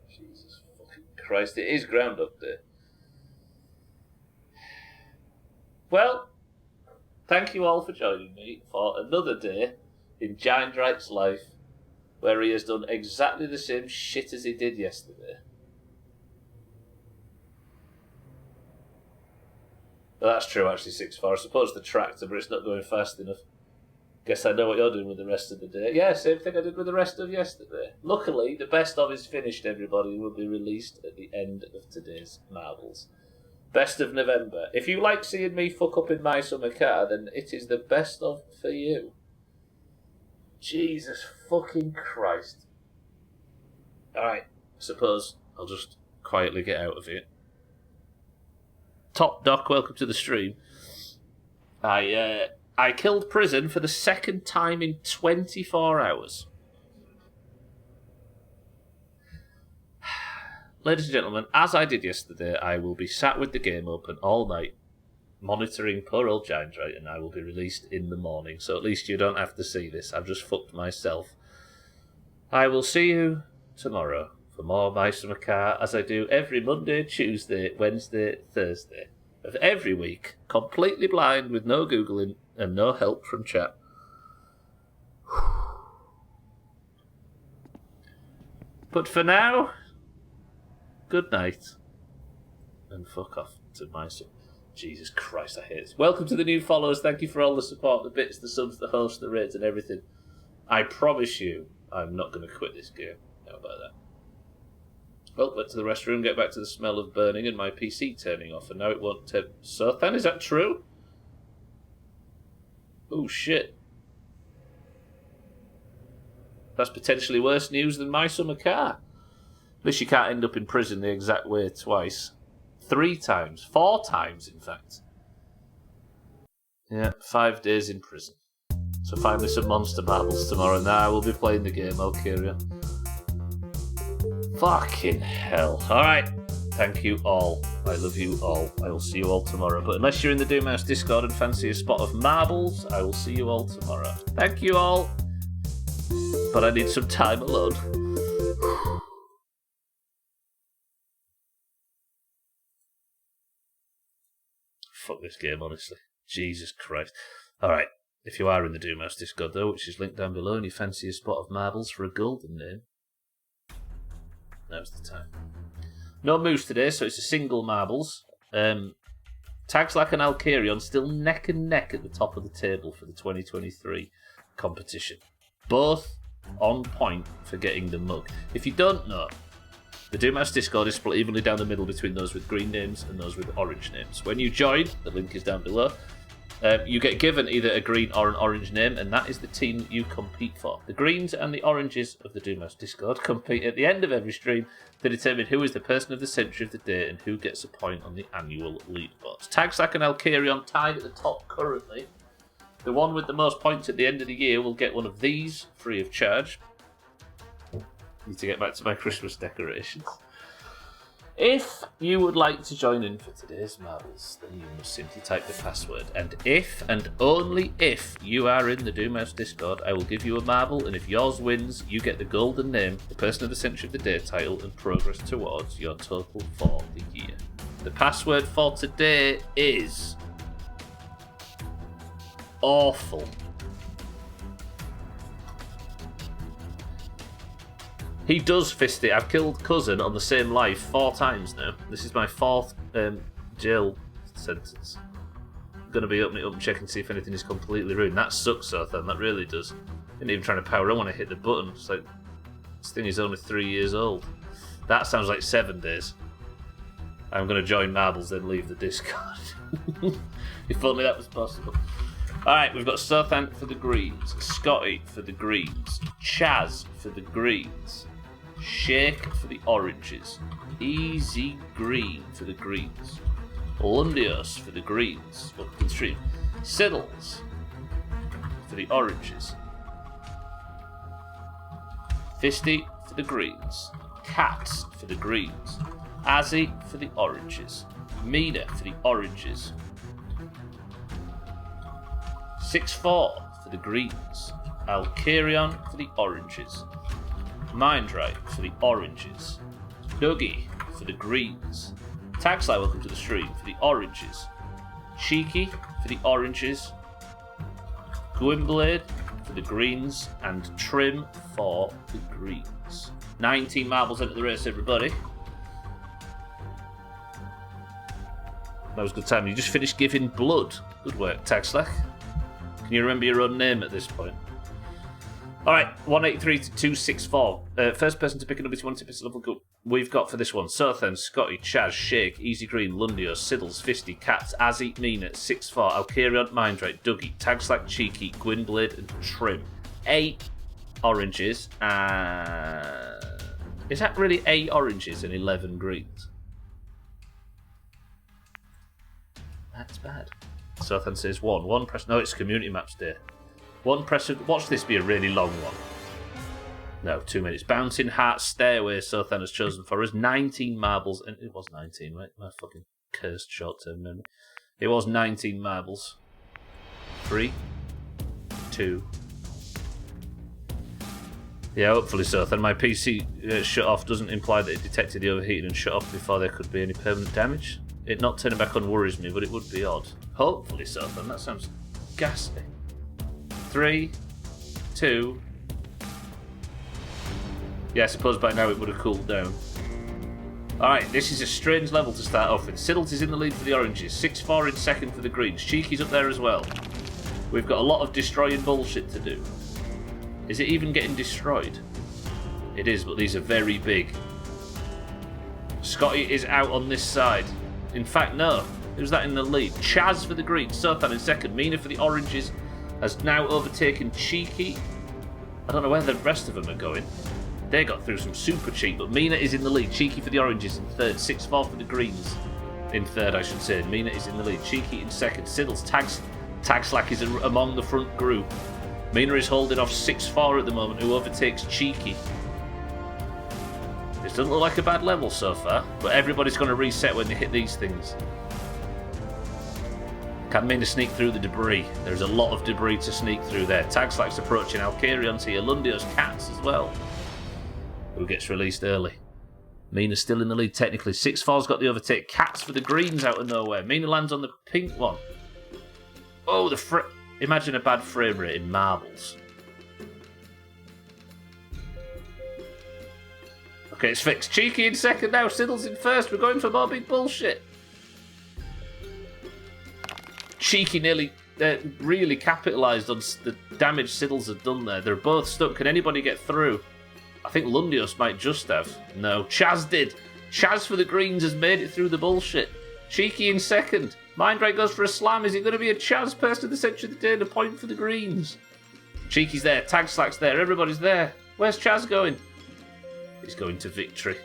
Jesus fucking Christ, it is Groundhog Day. Well, thank you all for joining me for another day in Giant Wright's life, where he has done exactly the same shit as he did yesterday. Well, that's true, actually, 6-4. I suppose the tractor, but it's not going fast enough. Guess I know what you're doing with the rest of the day. Yeah, same thing I did with the rest of yesterday. Luckily, the best of is finished, everybody, will be released at the end of today's Marbles. Best of November. If you like seeing me fuck up in my summer car, then it is the best of for you. Jesus fucking Christ. Alright, I suppose I'll just quietly get out of here. Top Doc, welcome to the stream. I killed prison for the second time in 24 hours. Ladies and gentlemen, as I did yesterday, I will be sat with the game open all night, monitoring poor old Giant Right, and I will be released in the morning. So at least you don't have to see this. I've just fucked myself. I will see you tomorrow for more My Summer Car, as I do every Monday, Tuesday, Wednesday, Thursday of every week, completely blind with no Googling and no help from chat. But for now, good night and fuck off to my son. Jesus Christ, I hate this. Welcome to the new followers. Thank you for all the support, the bits, the subs, the hosts, the raids and everything. I promise you I'm not going to quit this game. How about that? Well, went to the restroom, get back to the smell of burning and my PC turning off, and now it won't turn. So, then, is that true? Oh, shit. That's potentially worse news than My Summer Car. At least you can't end up in prison the exact way twice. 3 times. 4 times, in fact. Yeah, 5 days in prison. So find me some monster marbles tomorrow. Now I will be playing the game, I'll carry on. Fucking hell. Alright. Thank you all. I love you all. I will see you all tomorrow. But unless you're in the Doomhaus Discord and fancy a spot of marbles, I will see you all tomorrow. Thank you all. But I need some time alone. Fuck this game, honestly. Jesus Christ. Alright. If you are in the Doomhaus Discord, though, which is linked down below, and you fancy a spot of marbles for a golden name, now's the time. No moose today, so it's a single marbles. Tags like an Alcarion still neck and neck at the top of the table for the 2023 competition. Both on point for getting the mug. If you don't know, the Doomhaus Discord is split evenly down the middle between those with green names and those with orange names. When you join, the link is down below, you get given either a green or an orange name, and that is the team you compete for. The greens and the oranges of the Doomhaus Discord compete at the end of every stream to determine who is the person of the century of the day and who gets a point on the annual leaderboards. Tags like an Alcarion tied at the top currently. The one with the most points at the end of the year will get one of these free of charge. Need to get back to my Christmas decorations. If you would like to join in for today's marbles, then you must simply type the password. And if, and only if, you are in the Doomhaus Discord, I will give you a marble, and if yours wins, you get the golden name, the Person of the Century of the Day title, and progress towards your total for the year. The password for today is... awful. He does fist it. I've killed cousin on the same life 4 times now. This is my 4th jail sentence. I'm going to be opening it up and checking to see if anything is completely ruined. That sucks, Sothan. That really does. Didn't even trying to power on when I hit the button. It's like, this thing is only 3 years old. That sounds like 7 days. I'm going to join marbles, then leave the Discord. If only that was possible. Alright, we've got Sothan for the greens, Scotty for the greens, Chaz for the greens, Shake for the oranges, Easy Green for the greens, Lundios for the greens, Siddles for the oranges, Fisty for the greens, Cats for the greens, Azzy for the oranges, Mina for the oranges, 6-4 for the greens, Alkarion for the oranges, Mindright for the oranges, Dougie for the greens, Tagslide, welcome to the stream, for the oranges, Cheeky for the oranges, Gwynblade for the greens, and Trim for the greens. 19 marbles into the race, everybody. That was a good time. You just finished giving blood. Good work, Tagslide. Can you remember your own name at this point? Alright, 183 to 264. First person to pick a number 21 to pick level up. We've got for this one Sothan, Scotty, Chaz, Shake, Easy Green, Lundio, Siddles, Fisty, Cats, Azzy, Mina, 6-4, Alkarion, Mindrite, Dougie, Tagslack, Cheeky, Gwynblade, and Trim. 8 oranges. Is that really 8 oranges and 11 greens? That's bad. Sothan says 1. 1 press. No, it's community maps day. 1 press. Watch this be a really long one. No, 2 minutes. Bouncing Heart Stairway, Sothan has chosen for us. 19 marbles. And it was 19, right? My fucking cursed short term memory. It was 19 marbles. 3, 2. Yeah, hopefully Sothan. My PC shut off doesn't imply that it detected the overheating and shut off before there could be any permanent damage. It not turning back on worries me, but it would be odd. Hopefully so, then. That sounds ghastly. 3, 2. Yeah, I suppose by now it would have cooled down. Alright, this is a strange level to start off with. Siddles is in the lead for the oranges. 6-4 in second for the greens. Cheeky's up there as well. We've got a lot of destroying bullshit to do. Is it even getting destroyed? It is, but these are very big. Scotty is out on this side. In fact, no. Who's that in the lead? Chaz for the greens, Sothan in second. Mina for the oranges has now overtaken Cheeky. I don't know where the rest of them are going. They got through some super cheap, but Mina is in the lead. Cheeky for the oranges in third. 6-4 for the greens. In third, I should say. Mina is in the lead. Cheeky in second. Siddles, Tagslack is among the front group. Mina is holding off 6-4 at the moment, who overtakes Cheeky. This doesn't look like a bad level so far, but everybody's going to reset when they hit these things. Can Mina sneak through the debris? There's a lot of debris to sneak through there. Tagslack's approaching. Alkarion's here. Lundio's Cats as well. Who gets released early? Mina's still in the lead technically. 6-4's got the overtake. Cats for the greens out of nowhere. Mina lands on the pink one. Oh, imagine a bad frame rate in marbles. Okay, it's fixed. Cheeky in second now. Siddles in first. We're going for more big bullshit. Cheeky nearly really capitalised on the damage Siddles had done there. They're both stuck. Can anybody get through? I think Lundios might just have. No, Chaz did. Chaz for the greens has made it through the bullshit. Cheeky in second. Mindray goes for a slam. Is it going to be a Chaz Person of the Century of the Day and a point for the greens? Cheeky's there. Tagslack's there. Everybody's there. Where's Chaz going? He's going to victory.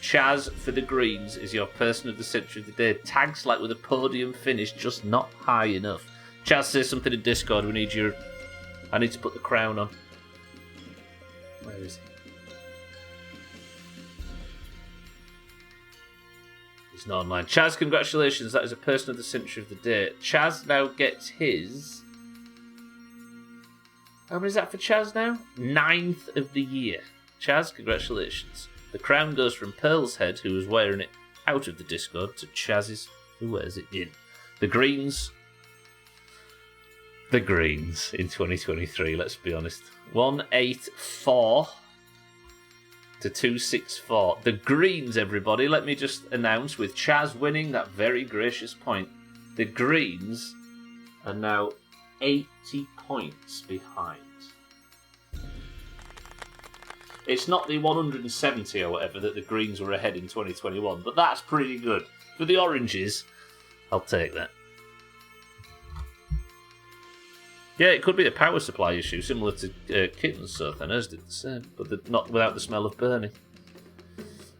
Chaz for the greens is your Person of the Century of the Day. Tagslack with a podium finish, just not high enough. Chaz says something in Discord. I need to put the crown on. Where is he? He's not online. Chaz, congratulations. That is a person of the century of the day. Chaz now gets his... How many is that for Chaz now? 9th of the year. Chaz, congratulations. The crown goes from Pearl's head, who was wearing it out of the Discord, to Chaz's, who wears it in. The Greens in 2023, let's be honest. 184 to 264. The Greens, everybody. Let me just announce, with Chaz winning that very gracious point, the Greens are now 80 points behind. It's not the 170 or whatever that the Greens were ahead in 2021, but that's pretty good. For the Oranges, I'll take that. Yeah, it could be a power supply issue, similar to Kitten's South, and hers did the same, but not without the smell of burning.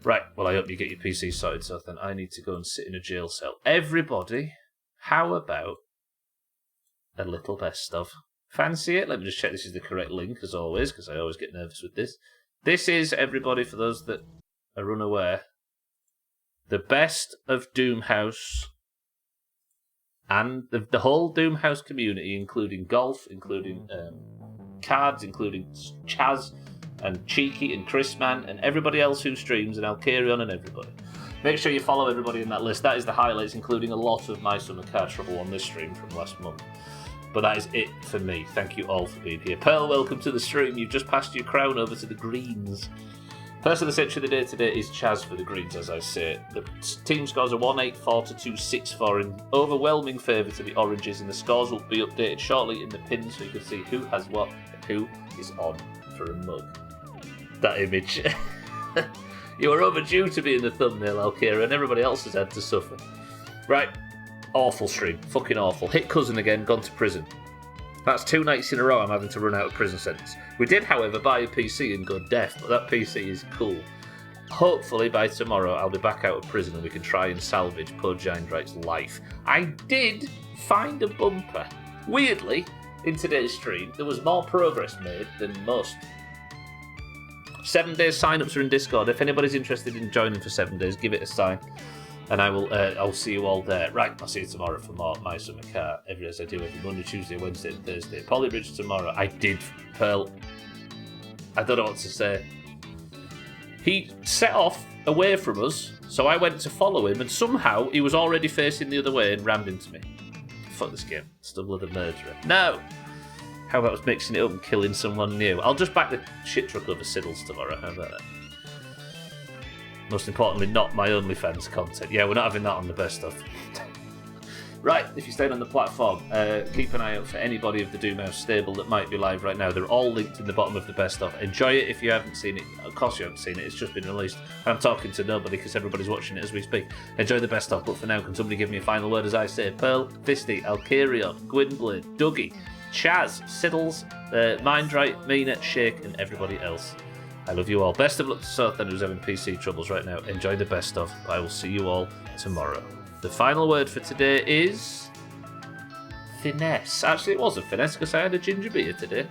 Right, well, I hope you get your PC sorted, South, and I need to go and sit in a jail cell. Everybody, how about a little best of? Fancy it? Let me just check this is the correct link, as always, because I always get nervous with this. This is, everybody, for those that are unaware, the best of Doomhaus and the whole Doomhaus community, including golf, including cards, including Chaz and Cheeky and Chrisman and everybody else who streams, and Alkarion and everybody. Make sure you follow everybody in that list. That is the highlights, including a lot of my summer card trouble on this stream from last month. But that is it for me. Thank you all for being here. Pearl, welcome to the stream. You've just passed your crown over to the Greens. Person of the century of the day today is Chaz for the Greens, as I say. The team scores are 184 to 264 in overwhelming favour to the Oranges, and the scores will be updated shortly in the pins so you can see who has what and who is on for a mug. That image. You were overdue to be in the thumbnail, Alkira, and everybody else has had to suffer. Right. Awful stream. Fucking awful. Hit cousin again, gone to prison. That's 2 nights in a row I'm having to run out of prison sentence. We did, however, buy a PC and go deaf, but that PC is cool. Hopefully by tomorrow I'll be back out of prison and we can try and salvage Poe Giandraite's life. I did find a bumper. Weirdly, in today's stream, there was more progress made than most. 7 days sign-ups are in Discord. If anybody's interested in joining for 7 days, give it a sign. And I'll see you all there. Right, I'll see you tomorrow for more My Summer Car. As I do every Monday, Tuesday, Wednesday and Thursday. Polybridge tomorrow. I did, Pearl. I don't know what to say. He set off away from us, so I went to follow him, and somehow he was already facing the other way and rammed into me. Fuck this game. Stumble of the murderer. No! How about mixing it up and killing someone new? I'll just back the shit truck over Siddles tomorrow. How about that? Most importantly, not my OnlyFans content. Yeah, we're not having that on the best of. Right, if you're staying on the platform, keep an eye out for anybody of the Doomhaus stable that might be live right now. They're all linked in the bottom of the best of. Enjoy it if you haven't seen it. Of course you haven't seen it, it's just been released. I'm talking to nobody because everybody's watching it as we speak. Enjoy the best of, but for now, can somebody give me a final word as I say? Pearl, Fisty, Alkarion, Gwynblade, Dougie, Chaz, Siddles, Mindrite, Mina, Shake, and everybody else. I love you all. Best of luck to Sothan, who's having PC troubles right now. Enjoy the best of. I will see you all tomorrow. The final word for today is finesse. Actually, it wasn't finesse because I had a ginger beer today.